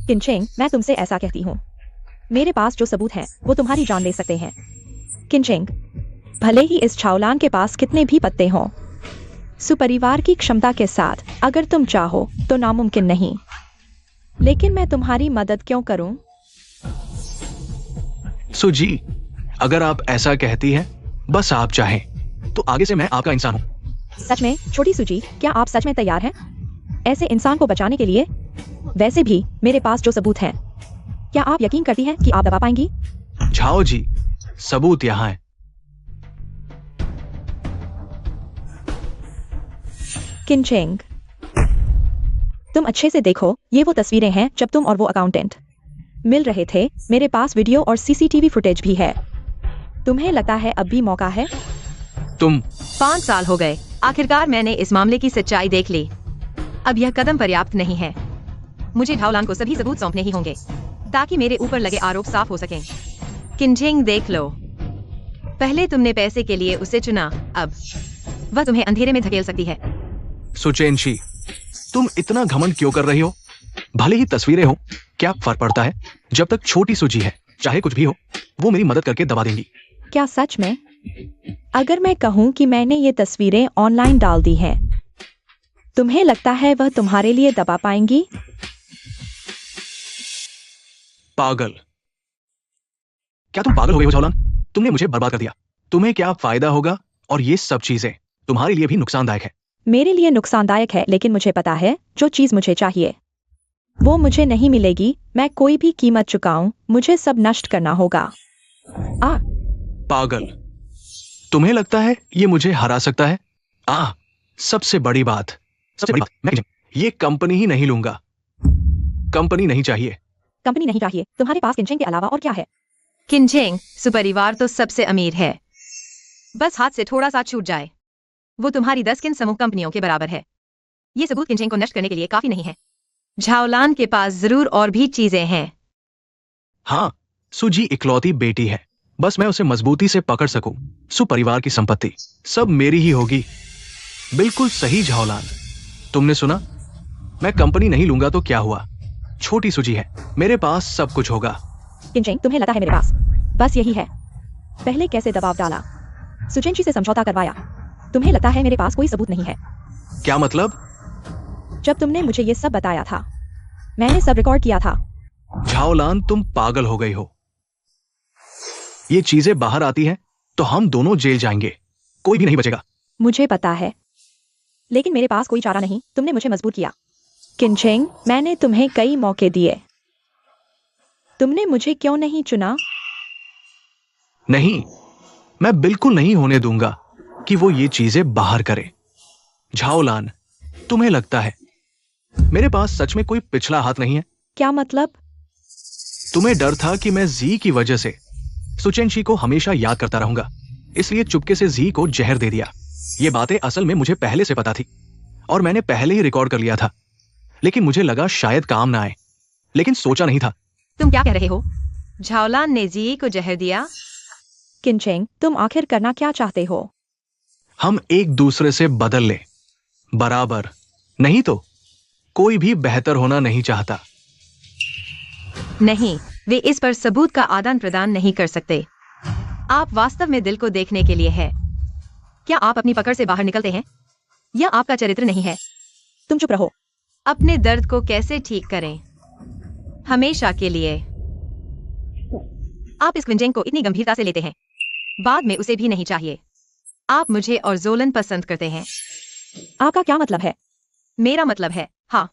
किंचेंग, मैं तुमसे ऐसा कहती हूँ, मेरे पास जो सबूत हैं वो तुम्हारी जान ले सकते हैं। किंचेंग, भले ही इस झाओलांग के पास कितने भी पत्ते हों, सुपरिवार की क्षमता के साथ अगर तुम चाहो तो नामुमकिन नहीं। लेकिन मैं तुम्हारी मदद क्यों करूं? सुजी, अगर आप ऐसा कहती हैं, बस आप चाहें, तो आगे से मैं आपका इंसान हूं। सच में? छोटी सुजी, क्या आप सच में तैयार हैं ऐसे इंसान को बचाने के लिए? वैसे भी मेरे पास जो सबूत हैं, क्या आप यकीन करती हैं कि आप दबा पाएंगी? झाओ जी, सबूत यहां है। किनचेंग, तुम अच्छे से देखो, ये वो तस्वीरें हैं जब तुम और वो अकाउंटेंट मिल रहे थे। मेरे पास वीडियो और सीसीटीवी फुटेज भी है। तुम्हें लगता है अब भी मौका है? तुम 5 साल हो गए, आखिरकार मैंने इस मामले की सच्चाई देख ली। अब यह कदम पर्याप्त नहीं है। मुझे झाओलान को सभी सबूत सौंपने ही होंगे ताकि मेरे ऊपर लगे आरोप साफ हो सकें। किनझेंग, देख लो, पहले तुमने पैसे के लिए उसे चुना, अब वह तुम्हें अंधेरे में धकेल सकती है। सुचेनशी, तुम इतना घमंड क्यों कर रही हो? भले ही तस्वीरें हो, क्या फर्क पड़ता है? जब तक छोटी सुजी है, चाहे कुछ भी हो, वो मेरी मदद करके दबा देंगी। क्या सच में? अगर मैं कहूं कि मैंने ये तस्वीरें ऑनलाइन डाल दी हैं, तुम्हें लगता है वह तुम्हारे लिए दबा पाएंगी? पागल! क्या तुम पागल हो गए हो झाओलान? तुमने मुझे बर्बाद कर दिया। तुम्हें क्या फायदा होगा? और ये सब चीजें तुम्हारे लिए भी नुकसानदायक है। मेरे लिए नुकसानदायक है, लेकिन मुझे पता है जो चीज मुझे चाहिए वो मुझे नहीं मिलेगी। मैं कोई भी कीमत चुकाऊं, मुझे सब नष्ट करना होगा। पागल! तुम्हें लगता है ये मुझे हरा सकता है? सबसे बड़ी बात, मैं ये कंपनी ही नहीं लूंगा। कंपनी नहीं चाहिए। कंपनी नहीं चाहिए? तुम्हारे पास किनचेंग के अलावा और क्या है? किनझेंग, सुपरिवार तो सबसे अमीर है। बस हाथ से थोड़ा सा छूट जाए, वो तुम्हारी 10 किन समूह कंपनियों के बराबर है। ये सबूत किनचेंग को नष्ट करने के लिए काफी नहीं है। झाओलान के पास जरूर और भी चीजें हैं। हाँ, सुजी इकलौती बेटी है, बस मैं उसे मजबूती से पकड़ सकूं। सुपरिवार की संपत्ति सब मेरी ही होगी। बिल्कुल सही झाओलान, तुमने सुना? मैं कंपनी नहीं लूंगा तो क्या हुआ? छोटी सुजी है, मेरे पास सब कुछ होगा। किनचेंग, तुम्हें लगा है मेरे पास बस यही है? पहले कैसे दबाव डाला, सुचेंशी से समझौता करवाया। तुम्हें लगता है मेरे पास कोई सबूत नहीं है? क्या मतलब? जब तुमने मुझे ये सब बताया था, मैंने सब रिकॉर्ड किया था। झाओलान, तुम पागल हो गई हो। ये चीजें बाहर आती हैं तो हम दोनों जेल जाएंगे, कोई भी नहीं बचेगा। मुझे पता है, लेकिन मेरे पास कोई चारा नहीं। तुमने मुझे मजबूर किया। किनचेंग, मैंने तुम्हें कई मौके दिए, तुमने मुझे क्यों नहीं चुना? नहीं, मैं बिल्कुल नहीं होने दूंगा कि वो ये चीजें बाहर करे। झाओलान, तुम्हें लगता है मेरे पास सच में कोई पिछला हाथ नहीं है? क्या मतलब? तुम्हें डर था कि मैं जी की वजह से सुचेनशी को हमेशा याद करता रहूंगा, इसलिए चुपके से जी को जहर दे दिया। ये बातें असल में मुझे पहले से पता थी और मैंने पहले ही रिकॉर्ड कर लिया था, लेकिन मुझे लगा शायद काम ना आए, लेकिन सोचा नहीं था। तुम क्या कह रहे हो? झाओलान ने जी को जहर दिया? किनचेंग, तुम आखिर करना क्या चाहते हो? हम एक दूसरे से बदल ले, बराबर। नहीं तो कोई भी बेहतर होना नहीं चाहता। नहीं, वे इस पर सबूत का आदान प्रदान नहीं कर सकते। आप वास्तव में दिल को देखने के लिए है। क्या आप अपनी पकड़ से बाहर निकलते हैं? यह आपका चरित्र नहीं है। तुम चुप रहो। अपने दर्द को कैसे ठीक करें हमेशा के लिए? आप इस क्विंचेंग को इतनी गंभीरता से लेते हैं, बाद में उसे भी नहीं चाहिए। आप मुझे और जोलन पसंद करते हैं। आपका क्या मतलब है? मेरा मतलब है, हाँ,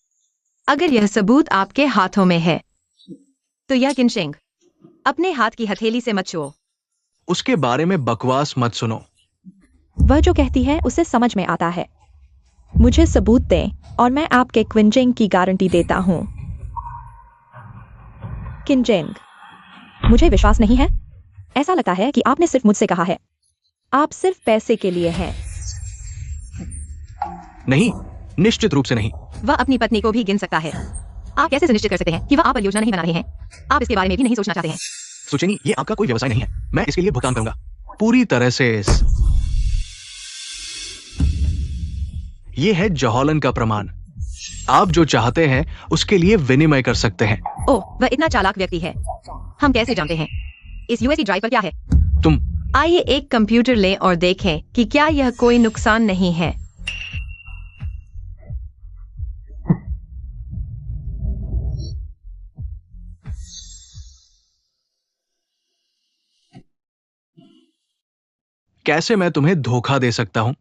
अगर यह सबूत आपके हाथों में है तो यह किनचेंग, अपने हाथ की हथेली से मत छुओ। उसके बारे में बकवास मत सुनो। वह जो कहती है उसे समझ में आता है। मुझे सबूत दें और मैं आपके क्विंचेंग की गारंटी देता हूं। किनचेंग, मुझे विश्वास नहीं है। ऐसा लगता है कि आपने सिर्फ मुझसे कहा है। आप सिर्फ पैसे के लिए हैं। नहीं, निश्चित रूप से नहीं। वह अपनी पत्नी को भी गिन सकता है। आप कैसे सुनिश्चित कर सकते हैं कि वह आप पर योजना नहीं बना रहे हैं? आप इसके बारे में भी नहीं सोचना चाहते हैं। सुचेनी, ये आपका कोई व्यवसाय नहीं है। मैं इसके लिए भुगतान करूंगा पूरी तरह से। ये है झाओलान का प्रमाण। आप जो चाहते हैं उसके लिए विनिमय कर सकते हैं। ओह, वह इतना चालाक व्यक्ति है। हम कैसे जानते हैं? इस यूएसबी ड्राइव पर क्या है? तुम आइए एक कंप्यूटर लें और देखें कि क्या यह कोई नुकसान नहीं है। कैसे मैं तुम्हें धोखा दे सकता हूं?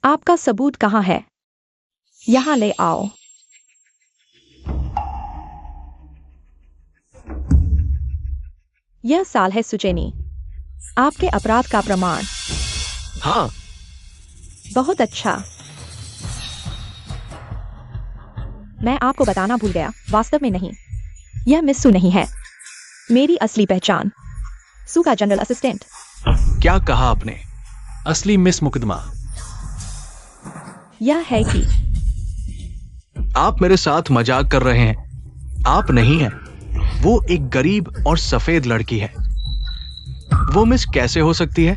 आपका सबूत कहाँ है? यहां ले आओ। यह साल है सुचेनी, आपके अपराध का प्रमाण। हाँ, बहुत अच्छा। मैं आपको बताना भूल गया, वास्तव में नहीं, यह मिस सू नहीं है। मेरी असली पहचान सू का जनरल असिस्टेंट। क्या कहा आपने? असली मिस मुकदमा। यह है कि आप मेरे साथ मजाक कर रहे हैं। आप नहीं हैं। वो एक गरीब और सफेद लड़की है। वो मिस कैसे हो सकती है?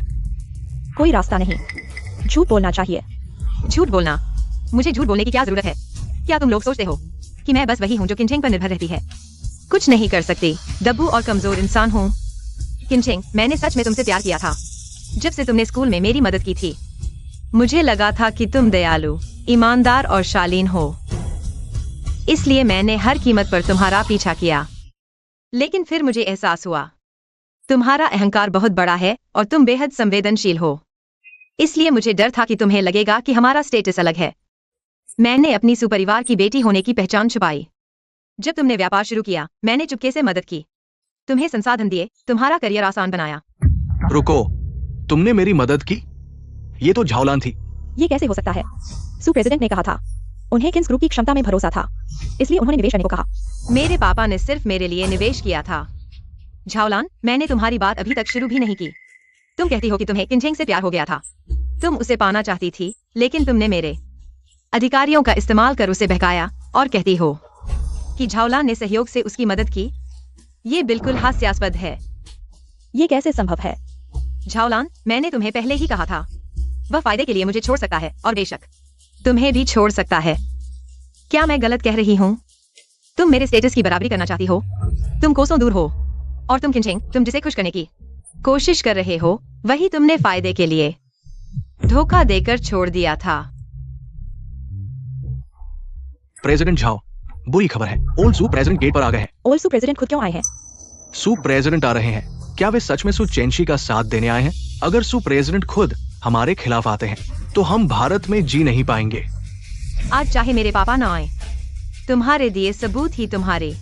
कोई रास्ता नहीं। झूठ बोलना चाहिए। झूठ बोलना? मुझे झूठ बोलने की क्या जरूरत है? क्या तुम लोग सोचते हो कि मैं बस वही हूँ जो किनचेंग पर निर्भर रहती है? कुछ नहीं कर सकती, दब्बू और कमजोर इंसान हूँ। किनचेंग, मैंने सच में तुमसे प्यार किया था जब से तुमने स्कूल में मेरी मदद की थी। मुझे लगा था कि तुम दयालु, ईमानदार और शालीन हो, इसलिए मैंने हर कीमत पर तुम्हारा पीछा किया। लेकिन फिर मुझे एहसास हुआ तुम्हारा अहंकार बहुत बड़ा है और तुम बेहद संवेदनशील हो, इसलिए मुझे डर था कि तुम्हें लगेगा कि हमारा स्टेटस अलग है। मैंने अपनी सुपरिवार की बेटी होने की पहचान छुपाई। जब तुमने व्यापार शुरू किया, मैंने चुपके से मदद की, तुम्हें संसाधन दिए, तुम्हारा करियर आसान बनाया। रुको, तुमने मेरी मदद की? ये तो झावलान थी। ये कैसे हो सकता है? सू प्रेसिडेंट ने कहा था उन्हें किन्स ग्रुप की क्षमता में भरोसा था, इसलिए उन्होंने निवेश करने को कहा। मेरे पापा ने सिर्फ मेरे लिए निवेश किया था। झावलान, मैंने तुम्हारी बात अभी तक शुरू भी नहीं की। तुम कहती हो कि तुम्हें किनचेंग से प्यार हो गया था। तुम उसे पाना चाहती थी, लेकिन तुमने मेरे अधिकारियों का इस्तेमाल कर उसे बहकाया और कहती हो कि झावलान ने सहयोग से उसकी मदद की। ये बिल्कुल हास्यास्पद है। ये कैसे संभव है? झावलान, मैंने तुम्हें पहले ही कहा था, वह फायदे के लिए मुझे छोड़ सकता है और बेशक तुम्हें भी छोड़ सकता है। क्या मैं गलत कह रही हूँ? तुम मेरे स्टेटस की बराबरी करना चाहती हो। तुम कोसों दूर हो और तुम किनचेंग, तुम जिसे खुश करने की कोशिश कर रहे हो, वही तुमने फायदे के लिए धोखा देकर छोड़ दिया था। प्रेसिडेंट झाओ, बुरी खबर है। ओल्ड सू प्रेसिडेंट गेट पर आ गए हैं। ओल्ड सू प्रेसिडेंट खुद क्यों आए हैं? सू प्रेसिडेंट आ रहे हैं। क्या वे सच में सू चेंशी का साथ देने आए हैं? अगर सू प्रेसिडेंट खुद हमारे खिलाफ आते हैं तो हम भारत में जी नहीं पाएंगे। आज चाहे मेरे पापा ना आए, तुम्हारे दिए सबूत ही तुम्हारी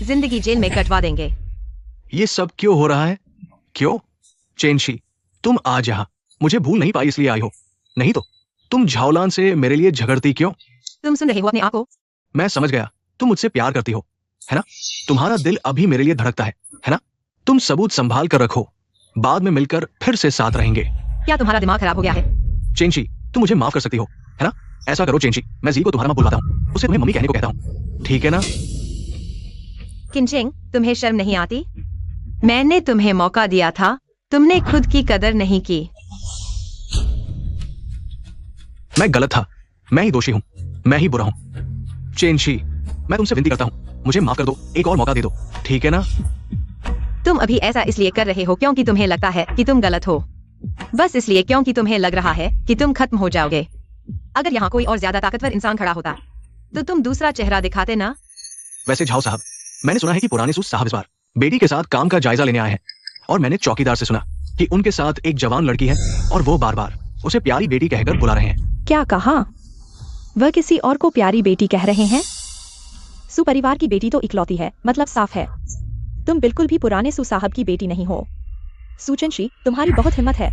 जिंदगी जेल में कटवा देंगे। ये सब क्यों हो रहा है? क्यों? चेंशी, तुम आज यहाँ मुझे भूल नहीं पाई इसलिए आई हो, नहीं तो तुम झावलान से मेरे लिए झगड़ती क्यों? तुम सुन रहे हो अपने आप को? मैं समझ गया, तुम मुझसे प्यार करती हो, है ना? तुम्हारा दिल अभी मेरे लिए धड़कता है ना? तुम सबूत संभाल कर रखो, बाद में मिलकर फिर से साथ रहेंगे। क्या तुम्हारा दिमाग खराब हो गया है? चेंशी, तुम मुझे माफ कर सकती हो, है ना? ऐसा करो चेंशी, मैं जी को तुम्हारा मां बुलाता हूँ, उसे तुम्हें मम्मी कहने को कहता हूँ, ठीक है ना? किनचेंग, तुम्हें शर्म नहीं आती? मैंने तुम्हें मौका दिया था, तुमने खुद की कदर नहीं की। मैं गलत था, मैं ही दोषी हूँ, मैं ही बुरा हूँ। चेंशी, मैं तुमसे विनती करता हूँ, मुझे माफ कर दो, एक और मौका दे दो, ठीक है ना? तुम अभी ऐसा इसलिए कर रहे हो क्योंकि तुम्हें लगता है कि तुम गलत हो, बस इसलिए क्योंकि तुम्हें लग रहा है कि तुम खत्म हो जाओगे। अगर यहाँ कोई और ज्यादा ताकतवर इंसान खड़ा होता तो तुम दूसरा चेहरा दिखाते ना। वैसे झाओ साहब, मैंने सुना है कि पुराने सूस साहब इस बार बेटी के साथ काम का जायजा लेने आए हैं, और मैंने चौकीदार से सुना कि उनके साथ एक जवान लड़की है और वो बार बार उसे प्यारी बेटी कहकर बुला रहे हैं। क्या कहा? वह किसी और को प्यारी बेटी कह रहे हैं? सू परिवार की बेटी तो इकलौती है, मतलब साफ है तुम बिल्कुल भी पुराने सू साहब की बेटी नहीं हो। सू चेंशी, तुम्हारी बहुत हिम्मत है।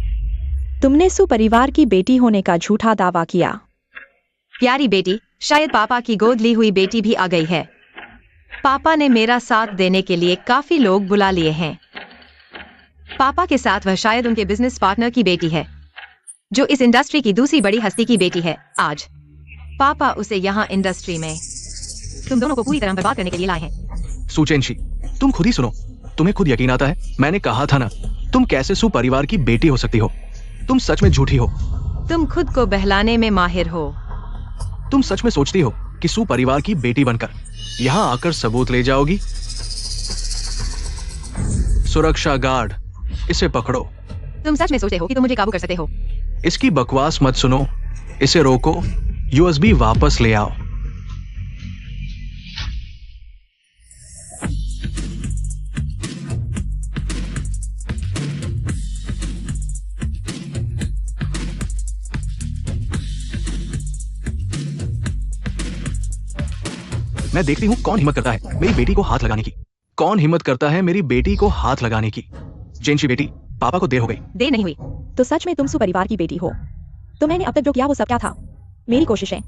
तुमने सू परिवार की बेटी होने का झूठा दावा किया। प्यारी बेटी? शायद पापा की गोद ली हुई बेटी भी आ गई है। पापा ने मेरा साथ देने के लिए काफी लोग बुला लिए हैं। पापा के साथ वह शायद उनके बिजनेस पार्टनर की बेटी है, जो इस इंडस्ट्री की दूसरी बड़ी हस्ती की बेटी है। आज पापा उसे यहाँ इंडस्ट्री में तुम दोनों को पूरी तरह बर्बाद करने के लिए लाए हैं। सू चेंशी, तुम खुद ही सुनो, तुम्हें खुद यकीन आता है? मैंने कहा था ना, तुम कैसे सू परिवार की बेटी हो सकती हो? तुम सच में झूठी हो। तुम खुद को बहलाने में माहिर हो। तुम सच में सोचती हो कि सू परिवार की बेटी बनकर यहाँ आकर सबूत ले जाओगी? सुरक्षा गार्ड, इसे पकड़ो। तुम सच में सोचते हो कि तुम मुझे काबू कर सकते हो? इसकी बकवास मत सुनो, इसे रोको, यूएसबी वापस ले आओ। मैं देखती हूँ कौन हिम्मत करता है मेरी बेटी को हाथ लगाने की। कौन हिम्मत करता है मेरी बेटी को हाथ लगाने की? चेंशी बेटी, पापा को देर हो गई। देर नहीं हुई। तो सच में तुम सू परिवार की बेटी हो? तो मैंने अब तक जो किया वो सब क्या था? मेरी कोशिशें,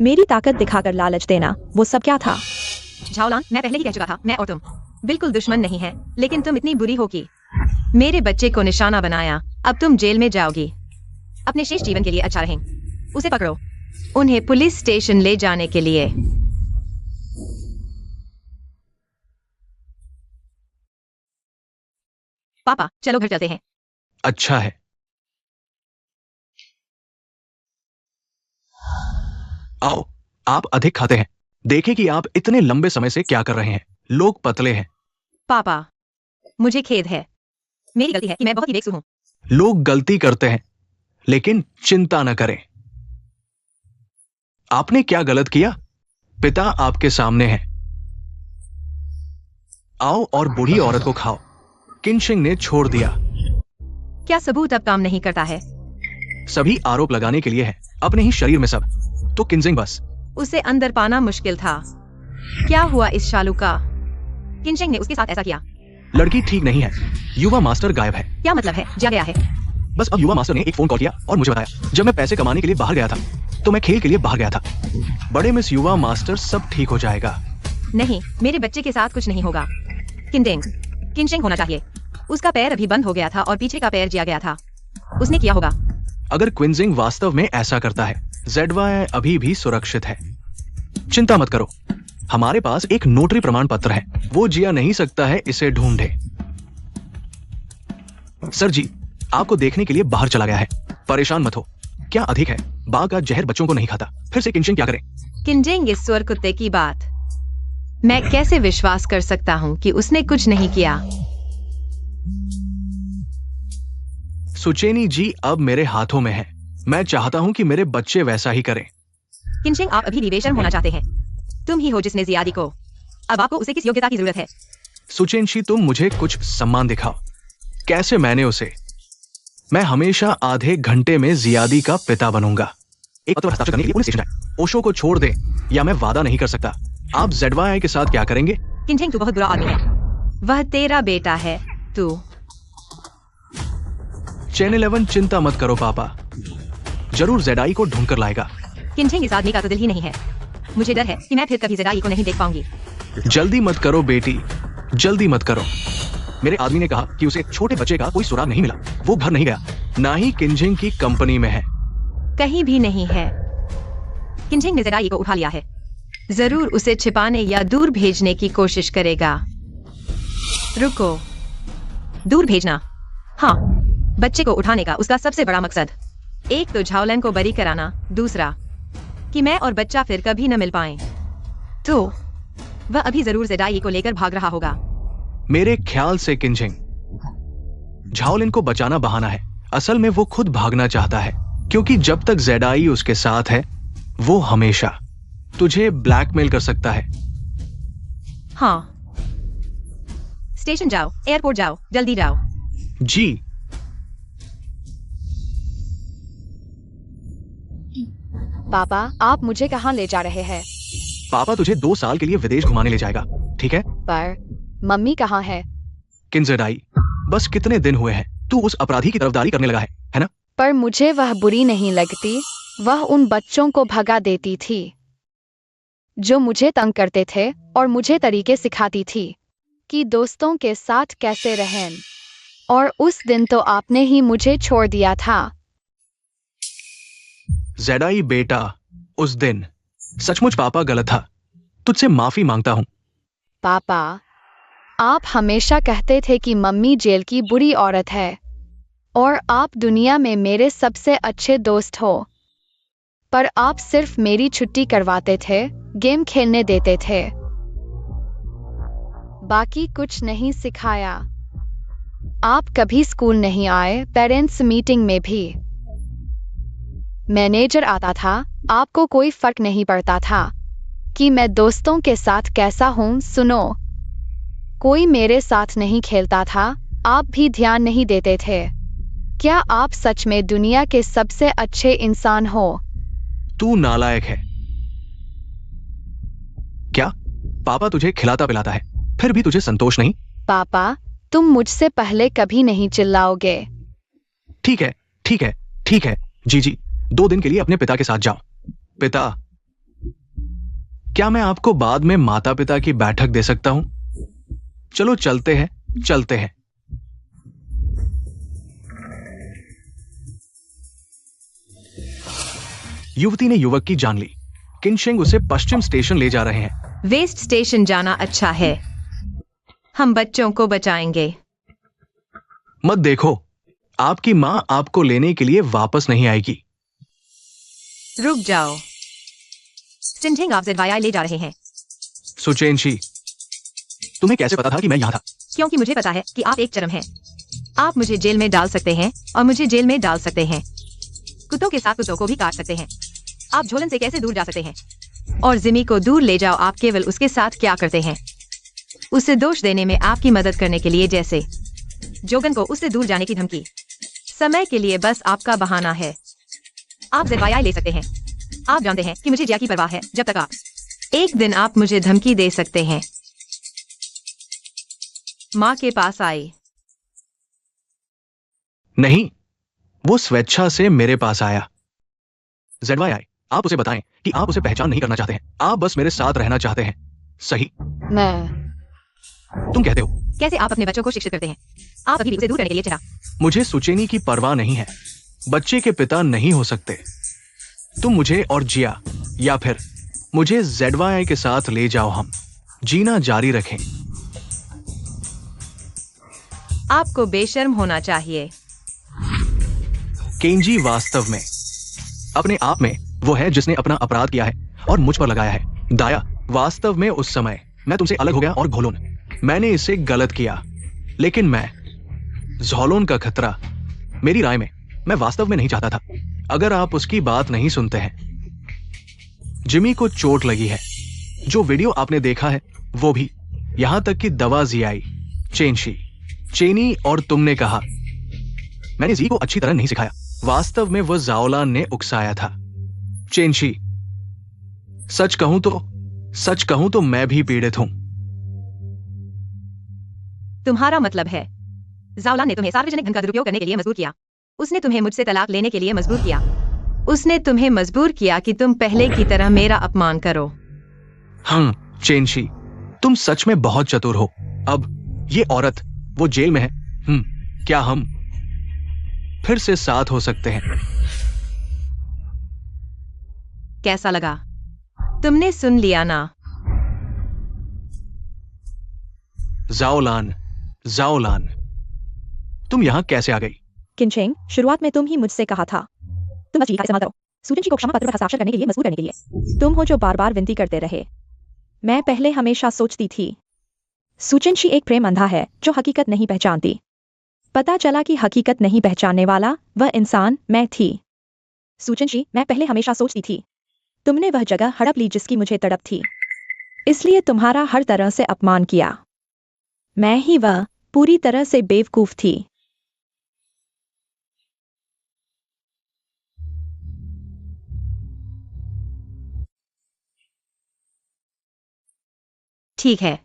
मेरी ताकत दिखाकर लालच देना, वो सब क्या था? झाओलांग, मैं पहले ही कह चुका था, मैं और तुम बिल्कुल दुश्मन नहीं है, लेकिन तुम इतनी बुरी हो कि मेरे बच्चे को निशाना बनाया। अब तुम जेल में जाओगी। अपने शेष जीवन के लिए अच्छा रहें। उसे पकड़ो, उन्हें पुलिस स्टेशन ले जाने के लिए। पापा, चलो घर चलते हैं। अच्छा है। आओ, आप अधिक खाते हैं। देखें कि आप इतने लंबे समय से क्या कर रहे हैं। लोग पतले हैं। पापा, मुझे खेद है। मेरी गलती है कि मैं बहुत ही बेकसूर हूँ। लोग गलती करते हैं, लेकिन चिंता न करें। आपने क्या गलत किया? पिता आपके सामने है। आओ और बूढ़ी औरत को खाओ। किनशिंग ने छोड़ दिया। क्या सबूत अब काम नहीं करता है? सभी आरोप लगाने के लिए है, अपने ही शरीर में सब। तो किनशिंग बस। उसे अंदर पाना मुश्किल था। क्या हुआ इस शालू का? किनशिंग ने उसके साथ ऐसा किया। लड़की ठीक नहीं है। युवा मास्टर गायब है। क्या मतलब है? जा गया है। बस अब युवा मास्टर ने एक फोन कॉल किया और मुझे बताया। जब मैं पैसे कमाने के लिए बाहर गया था, तो मैं खेल के लिए बाहर गया था। बड़े मिस युवा मास्टर, सब ठीक हो जाएगा। नहीं, मेरे बच्चे के साथ कुछ नहीं होगा। किनशिंग होना चाहिए। उसका पैर अभी बंद हो गया था और पीछे का पैर जिया गया था। उसने किया होगा। अगर क्विंजिंग वास्तव में ऐसा करता है, ZY अभी भी सुरक्षित है। चिंता मत करो, हमारे पास एक नोटरी प्रमाण पत्र है। वो जिया नहीं सकता है, इसे ढूंढे। सर जी, आपको देखने के लिए बाहर चला गया है। परेशान मत हो। क्या अधिक है? बाघ का जहर बच्चों को नहीं खाता। फिर से किनशिंग क्या करे? किनशिंग, इस स्वर कुत्ते की बात मैं कैसे विश्वास कर सकता हूँ कि उसने कुछ नहीं किया? सुचेनी जी अब मेरे हाथों में है। मैं चाहता हूं कि मेरे बच्चे वैसा ही करें। किनशिंग, आप अभी भी बेशर्म होना चाहते हैं। तुम ही हो जिसने जियादी को। अब आपको उसे किस योग्यता की जरूरत है? सुचेनशी, तुम मुझे कुछ सम्मान दिखाओ। कैसे मैंने उसे? मैं हमेशा आधे घंटे में जियादी का पिता बनूंगा। एक पत्र हस्ताक्षर करने के लिए पुलिस स्टेशन जाए। ओशो को छोड़ दे, या मैं वादा नहीं कर सकता। आप ZY के साथ क्या करेंगे? किनशिंग, तू बहुत बुरा आदमी है। वह तेरा बेटा है। तू चैनल 11, चिंता मत करो पापा, जरूर ZI को ढूंढ कर लाएगा। किनशिंग, इस आदमी का तो दिल ही नहीं है। मुझे डर है कि मैं फिर कभी ZI को नहीं देख पाऊंगी। जल्दी मत करो बेटी, जल्दी मत करो। मेरे आदमी ने कहा कि उसे एक छोटे बच्चे का कोई सुराग नहीं मिला। वो घर नहीं गया, ना ही किनशिंग की कंपनी में है। कहीं भी नहीं है। किनशिंग ने ZI को उठा लिया है। जरूर उसे छिपाने या दूर भेजने की कोशिश करेगा। रुको, दूर भेजना? हाँ, बच्चे को उठाने का उसका सबसे बड़ा मकसद, एक तो झाओलैंग को बरी कराना, दूसरा कि मैं और बच्चा फिर कभी न मिल पाएं। तो वह अभी जरूर ZI को लेकर भाग रहा होगा। मेरे ख्याल से किनशिंग, झाओलिन को बचाना बहाना है। असल में वो खुद भागना चाहता है, क्योंकि जब तक ZI उसके साथ है, वो हमेशा तुझे ब्लैकमेल कर सकता है। हाँ, स्टेशन जाओ, एयरपोर्ट जाओ, जल्दी जाओ। जी। पापा, आप मुझे कहाँ ले जा रहे हैं? पापा तुझे 2 साल के लिए विदेश घुमाने ले जाएगा, ठीक है? पर मम्मी कहाँ है? किन ZI, बस कितने दिन हुए हैं तू उस अपराधी की तरफदारी करने लगा है ना? पर मुझे वह बुरी नहीं लगती। वह उन बच्चों को भगा देती थी जो मुझे तंग करते थे, और मुझे तरीके सिखाती थी कि दोस्तों के साथ कैसे रहें। और उस दिन तो आपने ही मुझे छोड़ दिया था। ZI बेटा, उस दिन सचमुच पापा गलत था। तुझसे माफी मांगता हूँ। पापा, आप हमेशा कहते थे कि मम्मी जेल की बुरी औरत है और आप दुनिया में मेरे सबसे अच्छे दोस्त हो। पर आप सिर्फ मेरी छुट्टी करवाते थे, गेम खेलने देते थे, बाकी कुछ नहीं सिखाया। आप कभी स्कूल नहीं आए, पेरेंट्स मीटिंग में भी मैनेजर आता था। आपको कोई फर्क नहीं पड़ता था कि मैं दोस्तों के साथ कैसा हूँ। सुनो, कोई मेरे साथ नहीं खेलता था, आप भी ध्यान नहीं देते थे। क्या आप सच में दुनिया के सबसे अच्छे इंसान हो? तू नालायक है। क्या पापा तुझे खिलाता पिलाता है, फिर भी तुझे संतोष नहीं? पापा, तुम मुझसे पहले कभी नहीं चिल्लाओगे। ठीक है, ठीक है, ठीक है। जी जी, 2 दिन के लिए अपने पिता के साथ जाओ। पिता, क्या मैं आपको बाद में माता पिता की बैठक दे सकता हूं? चलो चलते हैं, चलते हैं। युवती ने युवक की जान ली। किनशेंग उसे पश्चिम स्टेशन ले जा रहे हैं। वेस्ट स्टेशन जाना अच्छा है, हम बच्चों को बचाएंगे। मत देखो, आपकी मां आपको लेने के लिए वापस नहीं आएगी। रुक जाओ, सिंझेंग आप ZYI ले जा रहे हैं। सुचेनशी, तुम्हें कैसे पता था कि मैं यहां था? क्योंकि मुझे पता है कि आप एक चरम हैं। आप मुझे जेल में डाल सकते हैं और मुझे जेल में डाल सकते हैं। कुत्तों के साथ कुत्तों को भी काट सकते हैं। आप झोलन से कैसे दूर जा सकते हैं? और जिमी को दूर ले जाओ। आप केवल उसके साथ क्या करते हैं? उसे दोष देने में आपकी मदद करने के लिए, जैसे जोगन को उससे दूर जाने की धमकी। समय के लिए बस आपका बहाना है। आप ZYI ले सकते हैं। आप जानते हैं कि मुझे जिया की परवाह है जब तक आप एक दिन आप मुझे धमकी दे सकते हैं। माँ के पास आई। नहीं, वो स्वेच्छा से मेरे पास आया। ZYI, आप उसे बताएं कि आप उसे पहचान नहीं करना चाहते हैं। आप बस मेरे साथ रहना चाहते हैं, सही? मैं तुम कहते हो। कैसे आप अपने बच्चों को शिक्षित करते हैं? आप अभी भी उसे दूर करने के लिए चला। मुझे सुचेनी की परवाह नहीं है। बच्चे के पिता नहीं हो सकते। तुम मुझे और जिया, या फिर मुझे ZYI के साथ ले जाओ। हम जीना जारी रखें। आपको बेशर्म होना चाहिए। केंजी वास्तव में अपने आप में वो है जिसने अपना अपराध किया है और मुझ पर लगाया है। दाया, वास्तव में उस समय मैं तुमसे अलग हो गया और घोलोन, मैंने इसे गलत किया। लेकिन मैं झोलोन का खतरा, मेरी राय में मैं वास्तव में नहीं चाहता था। अगर आप उसकी बात नहीं सुनते हैं। जिमी को चोट लगी है। जो वीडियो आपने देखा है वो भी, यहां तक कि दवा जियाई, चेनशी, चेनी, और तुमने कहा मैंने जी को अच्छी तरह नहीं सिखाया। वास्तव में वो जाओलान ने उकसाया था। चेनशी, सच कहूं तो मैं भी पीड़ित हूं। तुम्हारा मतलब है जाओलान ने तुम्हें सार्वजनिक धन का दुरुपयोग करने के लिए मजबूर किया। उसने तुम्हें मुझसे तलाक लेने के लिए मजबूर किया। उसने तुम्हें मजबूर किया कि तुम पहले की तरह मेरा अपमान करो। हाँ चेनशी, तुम सच में बहुत चतुर हो। अब ये औरत, वो जेल में है। क्या हम फिर से साथ हो सकते हैं? कैसा लगा? तुमने सुन लिया ना? जाओलान, तुम यहां कैसे आ गई? किनशेंग, शुरुआत में तुम ही मुझसे कहा था। तुम बस जी का इस्तेमाल करो, सुचेनशी को क्षमा पत्र पर हस्ताक्षर करने के लिए मजबूर करने के लिए। तुम हो जो बार बार विनती करते रहे। मैं पहले हमेशा सोचती थी सुचेनशी एक प्रेम अंधा है जो हकीकत नहीं पहचानती। पता चला कि हकीकत नहीं पहचानने वाला वह इंसान मैं थी। सुचेनशी, मैं पहले हमेशा सोचती थी तुमने वह जगह हड़प ली जिसकी मुझे तड़प थी, इसलिए तुम्हारा हर तरह से अपमान किया। मैं ही वह पूरी तरह से बेवकूफ थी। ठीक है,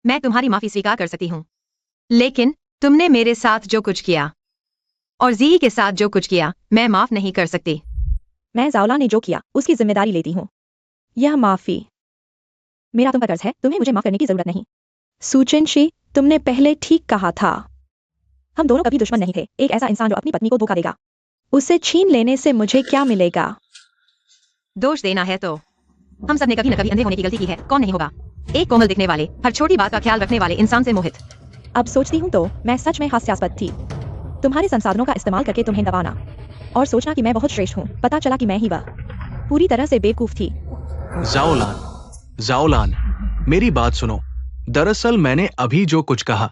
मैं तुम्हारी माफी स्वीकार कर सकती हूँ, लेकिन तुमने मेरे साथ जो कुछ किया और जी के साथ जो कुछ किया, मैं माफ नहीं कर सकती। मैं जाओलान ने जो किया उसकी जिम्मेदारी लेती हूँ। यह माफी मेरा तुम पर कर्ज है, तुम्हें मुझे माफ करने की जरूरत नहीं। सुचेनशी, तुमने पहले ठीक कहा था। हम दोनों कभी दुश्मन नहीं थे। एक ऐसा इंसान जो अपनी पत्नी को धोखा देगा, उसे छीन लेने से मुझे क्या मिलेगा? दोष देना है तो हम सब ने कभी न कभी अंधे होने की गलती की है। कौन नहीं होगा? एक कोमल दिखने वाले, हर छोटी बात का ख्याल रखने वाले इंसान से मोहित। अब सोचती हूँ तो मैं सच में हास्यास्पद थी। तुम्हारे संसाधनों का इस्तेमाल करके तुम्हें दबाना और सोचना कि मैं बहुत श्रेष्ठ हूँ। पता चला कि मैं ही वह पूरी तरह से बेवकूफ थी। जाओलान, मेरी बात सुनो। दरअसल मैंने अभी जो कुछ कहा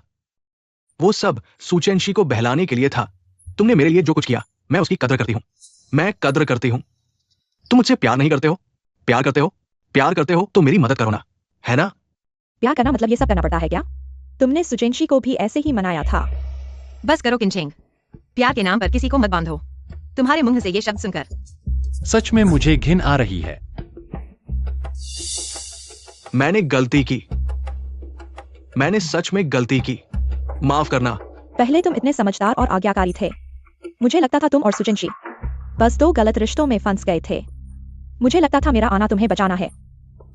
वो सब सुचेनशी को बहलाने के लिए था। तुमने मेरे लिए जो कुछ किया, मैं उसकी कदर करती हूँ। मैं कदर करती हूँ। तुम मुझसे प्यार नहीं करते हो? प्यार करते हो तो मेरी मदद करो ना, है ना? प्यार करना मतलब ये सब करना पड़ता है क्या? तुमने सुचेनशी को भी ऐसे ही मनाया था। बस करो किनशेंग, प्यार के नाम पर किसी को मत बांधो। तुम्हारे मुंह से ये शब्द सुनकर सच में मुझे घिन आ रही है। मैंने गलती की। मैंने सच में गलती की। माफ करना। पहले तुम इतने समझदार और आज्ञाकारी थे। मुझे लगता था तुम और सुचेनशी बस 2 गलत रिश्तों में फंस गए थे। मुझे लगता था मेरा आना तुम्हें बचाना है।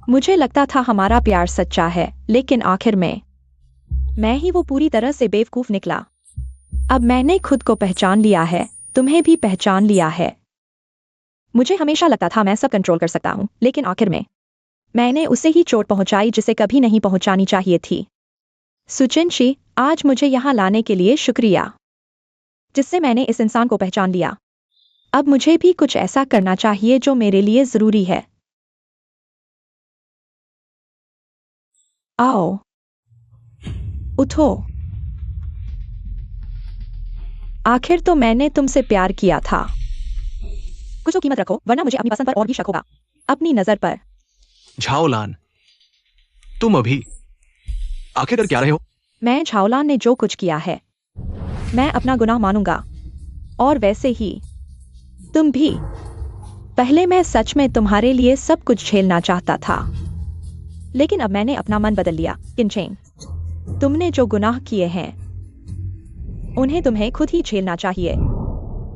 मुझे लगता था हमारा प्यार सच्चा है, लेकिन आखिर में मैं ही वो पूरी तरह से बेवकूफ निकला। अब मैंने खुद को पहचान लिया है, तुम्हें भी पहचान लिया है। मुझे हमेशा लगता था मैं सब कंट्रोल कर सकता हूं, लेकिन आखिर में मैंने उसे ही चोट पहुंचाई जिसे कभी नहीं पहुंचानी चाहिए थी। सुचिंशी, आज मुझे यहां लाने के लिए शुक्रिया, जिससे मैंने इस इंसान को पहचान लिया। अब मुझे भी कुछ ऐसा करना चाहिए जो मेरे लिए जरूरी है। आओ, उठो। आखिर तो मैंने तुमसे प्यार किया था। कुछ तो कीमत रखो, वरना मुझे अपनी पसंद पर और भी शक होगा। अपनी नजर पर। झाओलान, तुम अभी आखिर कर क्या रहे हो? मैं झाओलान ने जो कुछ किया है, मैं अपना गुनाह मानूंगा, और वैसे ही तुम भी। पहले मैं सच में तुम्हारे लिए सब कुछ झेलना चाहता था, लेकिन अब मैंने अपना मन बदल लिया। किनचेंग, तुमने जो गुनाह किए हैं उन्हें तुम्हें खुद ही झेलना चाहिए।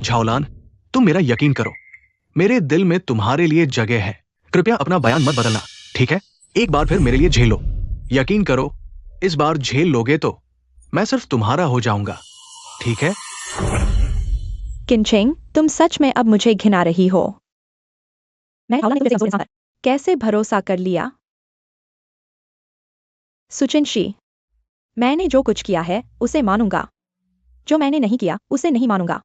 झाओलान, तुम मेरा यकीन करो, मेरे दिल में तुम्हारे लिए जगह है। कृपया अपना बयान मत बदलना, ठीक है? एक बार फिर मेरे लिए झेल लो। यकीन करो, इस बार झेल लोगे तो मैं सिर्फ तुम्हारा हो जाऊंगा, ठीक है? किनचेंग, तुम सच में अब मुझे घिना रही हो। मैं झाओलान ने तुमसे कैसे भरोसा कर लिया? सुचिंशी, मैंने जो कुछ किया है उसे मानूंगा, जो मैंने नहीं किया उसे नहीं मानूंगा।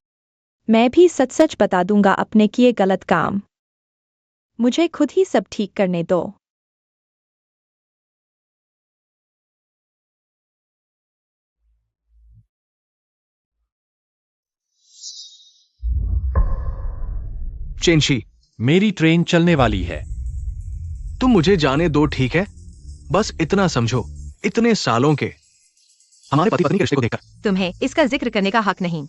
मैं भी सच सच बता दूंगा अपने किए गलत काम। मुझे खुद ही सब ठीक करने दो। चेंशी, मेरी ट्रेन चलने वाली है। तुम मुझे जाने दो, ठीक है? बस इतना समझो, इतने सालों के हमारे पति पत्नी के रिश्ते को देखकर तुम्हें इसका जिक्र करने का हक नहीं।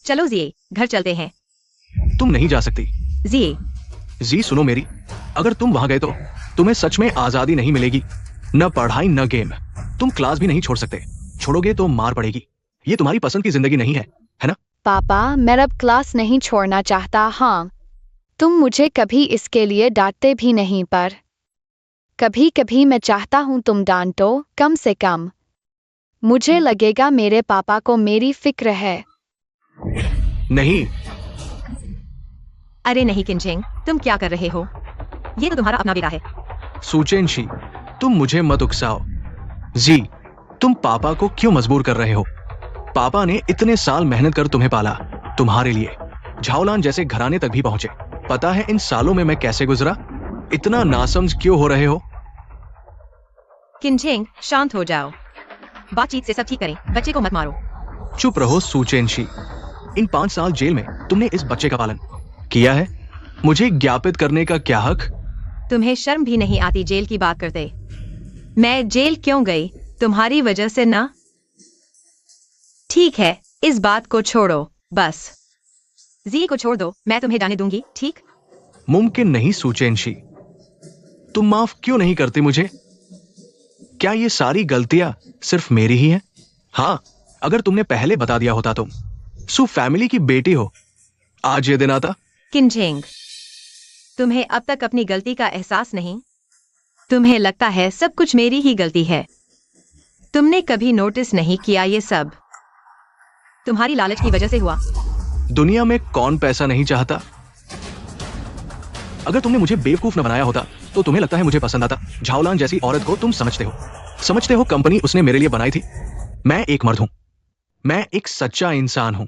चलो जिए, घर चलते हैं। तुम नहीं जा सकती। जिए, जी सुनो मेरी, अगर तुम वहां गए तो तुम्हें सच में आजादी नहीं मिलेगी। न पढ़ाई न गेम, तुम क्लास भी नहीं छोड़ सकते। छोड़ोगे तो मार पड़ेगी। ये तुम्हारी पसंद की जिंदगी नहीं है ना? पापा, मैं अब क्लास नहीं छोड़ना चाहता। हाँ, तुम मुझे कभी इसके लिए डांटते भी नहीं, पर कभी कभी मैं चाहता हूँ तुम डांटो। कम से कम मुझे लगेगा मेरे पापा को मेरी फिक्र है। नहीं। अरे नहीं किनचेंग, तुम क्या कर रहे हो? ये तो तुम्हारा अपना बेटा है। सुचेंशी, तुम मुझे मत उकसाओ। जी, तुम पापा को क्यों मजबूर कर रहे हो? पापा ने इतने साल मेहनत कर तुम्हें पाला, तुम्हारे लिए झाओलान जैसे घराने तक भी पहुंचे। पता है इन सालों में मैं कैसे गुजरा? इतना नासमझ क्यों हो रहे हो? किनचेंग, शांत हो जाओ। बातचीत से सब ठीक करें, बच्चे को मत मारो। चुप रहो सुचेंशी। इन 5 साल जेल में तुमने इस बच्चे का पालन किया है। मुझे ज्ञापित करने का क्या हक? तुम्हें शर्म भी नहीं आती जेल की बात करते? मैं जेल क्यों गई? तुम्हारी वजह से ना? ठीक है, इस बात को छोड़ो बस। जी को छोड़ दो, मैं तुम्हें जाने दूंगी, ठीक? मुमकिन नहीं सुचेंशी। तुम माफ क्यों नहीं करती मुझे? क्या ये सारी गलतियां सिर्फ मेरी ही हैं? हाँ, अगर तुमने पहले बता दिया होता तुम सु फैमिली की बेटी हो, आज ये दिन आता। किनचेंग, तुम्हें अब तक अपनी गलती का एहसास नहीं? तुम्हें लगता है सब कुछ मेरी ही गलती है। तुमने कभी नोटिस नहीं किया ये सब तुम्हारी लालच की वजह से हुआ। दुनिया में कौन पैसा नहीं चाहता? अगर तुमने मुझे बेवकूफ न बनाया होता तो तुम्हें लगता है मुझे पसंद आता। झाओलान जैसी औरत को तुम समझते हो कंपनी उसने मेरे लिए बनाई थी। मैं एक मर्द हूं, मैं एक सच्चा इंसान हूं।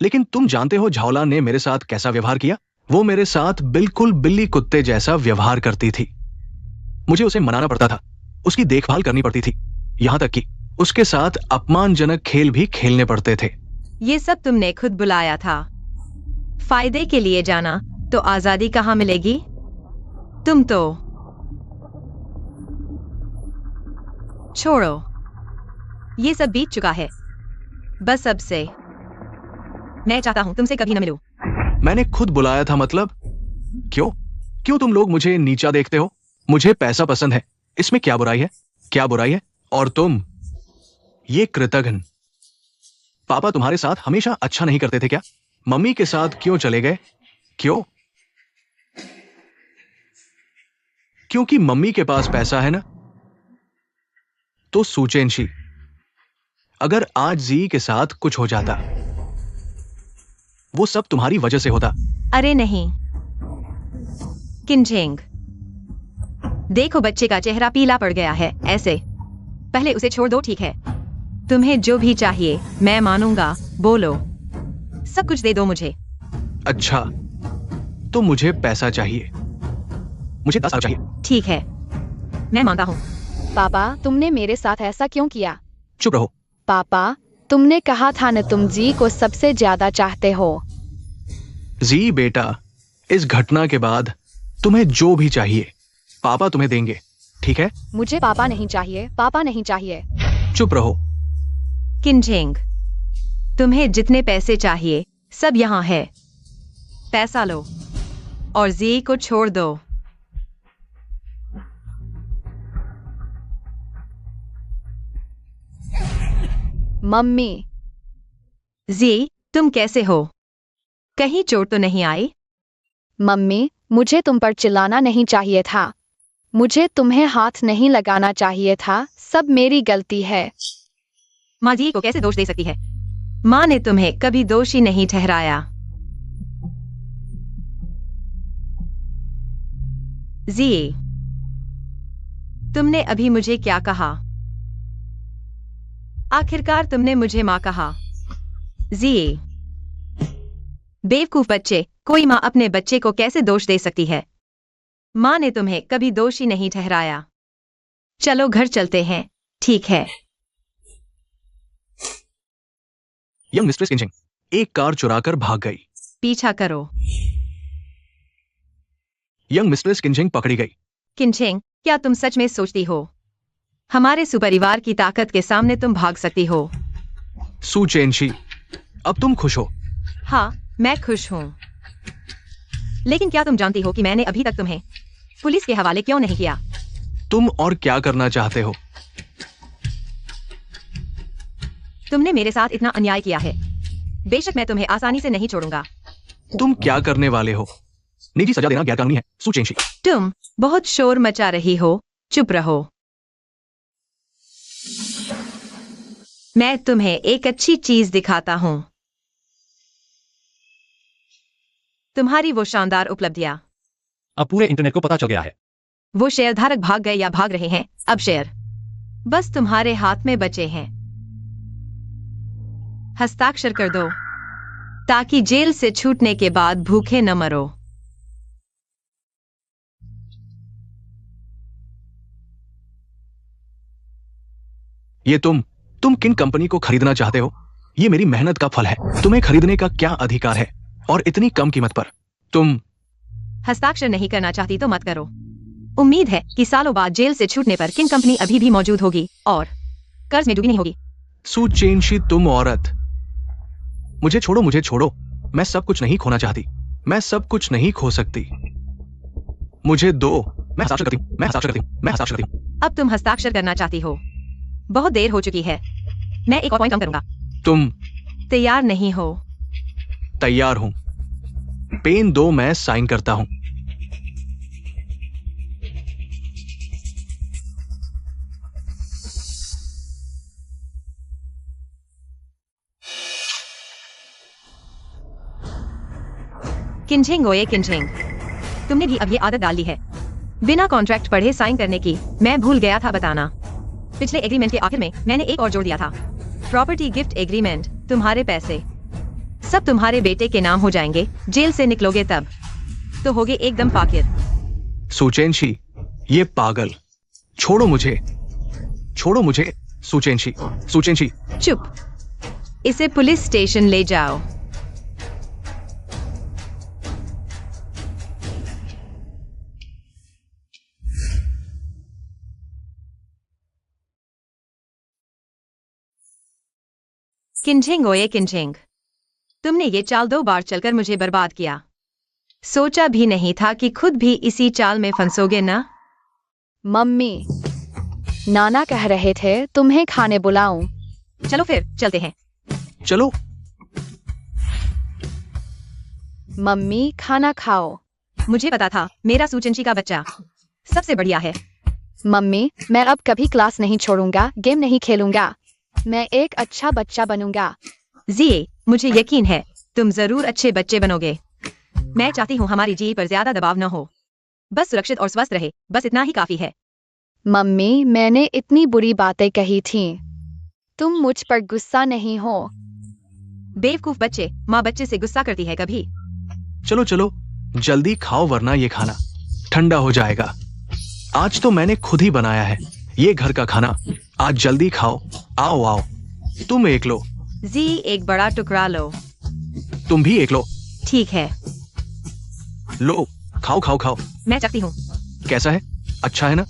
लेकिन तुम जानते हो झाओलान ने मेरे साथ कैसा व्यवहार किया? वो मेरे साथ बिल्कुल बिल्ली कुत्ते जैसा व्यवहार करती थी। मुझे उसे मनाना पड़ता था, उसकी देखभाल करनी पड़ती थी, यहां तक कि उसके साथ अपमानजनक खेल भी खेलने पड़ते थे। ये सब तुमने खुद बुलाया था। फायदे के लिए जाना तो आजादी कहां मिलेगी? तुम तो छोड़ो, ये सब बीत चुका है। बस अब से मैं चाहता हूं तुमसे कभी न मिलूं। मैंने खुद बुलाया था मतलब? क्यों तुम लोग मुझे नीचा देखते हो? मुझे पैसा पसंद है, इसमें क्या बुराई है? क्या बुराई है? और तुम ये कृतघ्न, पापा तुम्हारे साथ हमेशा अच्छा नहीं करते थे क्या? मम्मी के साथ क्यों चले गए? क्यों? क्योंकि मम्मी के पास पैसा है ना। तो सूचेंशी, अगर आज जी के साथ कुछ हो जाता, वो सब तुम्हारी वजह से होता। अरे नहीं किनझेंग, देखो बच्चे का चेहरा पीला पड़ गया है। ऐसे पहले उसे छोड़ दो, ठीक है? तुम्हें जो भी चाहिए मैं मानूंगा, बोलो, सब कुछ दे दो मुझे। अच्छा, तो मुझे पैसा चाहिए, मुझे 10 चाहिए। ठीक है, मैं मानता हूँ। पापा, तुमने मेरे साथ ऐसा क्यों किया? चुप रहो। पापा, तुमने कहा था न तुम जी को सबसे ज्यादा चाहते हो। जी बेटा, इस घटना के बाद तुम्हें जो भी चाहिए पापा तुम्हें देंगे, ठीक है? मुझे पापा नहीं चाहिए, पापा नहीं चाहिए। चुप रहो। किनझेंग, तुम्हें जितने पैसे चाहिए सब यहाँ है, पैसा लो और जी को छोड़ दो। मम्मी, जी, तुम कैसे हो? कहीं चोट तो नहीं आई? मम्मी, मुझे तुम पर चिल्लाना नहीं चाहिए था, मुझे तुम्हें हाथ नहीं लगाना चाहिए था, सब मेरी गलती है। माँ जी को कैसे दोष दे सकती है? माँ ने तुम्हें कभी दोषी नहीं ठहराया। जी, तुमने अभी मुझे क्या कहा? आखिरकार तुमने मुझे माँ कहा। जी, बेवकूफ बच्चे, कोई माँ अपने बच्चे को कैसे दोष दे सकती है? माँ ने तुम्हें कभी दोषी नहीं ठहराया। चलो घर चलते हैं, ठीक है? यंग मिस्ट्रेस किनझेंग एक कार चुराकर भाग गई। पीछा करो। यंग मिस्ट्रेस किनझेंग पकड़ी गई। किनझेंग, क्या तुम सच में सोचती हो हमारे सुपरिवार की ताकत के सामने तुम भाग सकती हो? सूचेंशी, अब तुम खुश हो? हाँ, मैं खुश हूँ। लेकिन क्या तुम जानती हो कि मैंने अभी तक तुम्हें पुलिस के हवाले क्यों नहीं किया? तुम और क्या करना चाहते हो? तुमने मेरे साथ इतना अन्याय किया है, बेशक मैं तुम्हें आसानी से नहीं छोड़ूंगा। तुम क्या करने वाले हो? निजी सजा देना गैरकानूनी है, सूचेंशी। तुम बहुत शोर मचा रही हो, चुप रहो। मैं तुम्हें एक अच्छी चीज दिखाता हूँ। तुम्हारी वो शानदार उपलब्धियां। अब पूरे इंटरनेट को पता चल गया है। वो शेयरधारक भाग गए या भाग रहे हैं, अब शेयर बस तुम्हारे हाथ में बचे हैं। हस्ताक्षर कर दो ताकि जेल से छूटने के बाद भूखे न मरो। ये तुम किन कंपनी को खरीदना चाहते हो? ये मेरी मेहनत का फल है। तुम्हें खरीदने का क्या अधिकार है, और इतनी कम कीमत पर? तुम हस्ताक्षर नहीं करना चाहती तो मत करो। उम्मीद है कि सालों बाद जेल से छूटने पर किन कंपनी अभी भी मौजूद होगी और कर्ज में डूबी नहीं होगी। सूचेंशी, तुम औरत, मुझे छोड़ो, मुझे छोड़ो। मैं सब कुछ नहीं खोना चाहती, मैं सब कुछ नहीं खो सकती। मुझे दो, मैं हस्ताक्षर करती हूँ, मैं हस्ताक्षर करती हूँ, मैं हस्ताक्षर करती हूँ। अब तुम हस्ताक्षर करना चाहती हो? बहुत देर हो चुकी है, मैं एक और पॉइंट कम करूंगा। तुम तैयार नहीं हो? तैयार हूं। पेन दो, मैं साइन करता हूं। किनझेंग ओए किनझेंग, तुमने भी अब ये आदत डाल ली है बिना कॉन्ट्रैक्ट पढ़े साइन करने की। मैं भूल गया था बताना, पिछले एग्रीमेंट के आखिर में मैंने एक और जोड़ दिया था, प्रॉपर्टी गिफ्ट एग्रीमेंट। तुम्हारे पैसे सब तुम्हारे बेटे के नाम हो जाएंगे। जेल से निकलोगे तब तो होगे एकदम फाकिर। सूचेंशी, ये पागल, छोड़ो मुझे, छोड़ो मुझे। सूचेंशी, सूचेंशी। चुप, इसे पुलिस स्टेशन ले जाओ। किनझेंग ओए किनझेंग, तुमने ये चाल 2 बार चलकर मुझे बर्बाद किया। सोचा भी नहीं था कि खुद भी इसी चाल में फंसोगे ना। मम्मी, नाना कह रहे थे तुम्हें खाने बुलाऊं। चलो फिर चलते हैं। चलो। मम्मी खाना खाओ। मुझे पता था मेरा सुचंची का बच्चा सबसे बढ़िया है। मम्मी मैं अब कभी क्लास नहीं छोड़ूंगा, गेम नहीं खेलूंगा। मैं एक अच्छा बच्चा बनूंगा। जी, मुझे यकीन है तुम जरूर अच्छे बच्चे बनोगे। मैं चाहती हूँ हमारी जी पर ज्यादा दबाव न हो, बस सुरक्षित और स्वस्थ रहे, बस इतना ही काफी है। मम्मी मैंने इतनी बुरी बातें कही थी, तुम मुझ पर गुस्सा नहीं हो? बेवकूफ बच्चे, माँ बच्चे से गुस्सा करती है कभी? चलो चलो जल्दी खाओ वरना ये खाना ठंडा हो जाएगा। आज तो मैंने खुद ही बनाया है ये घर का खाना। आज जल्दी खाओ। आओ आओ, तुम एक लो। जी, एक बड़ा टुकड़ा लो। तुम भी एक लो। ठीक है, लो खाओ खाओ खाओ। मैं चाहती हूँ। कैसा है? अच्छा है ना?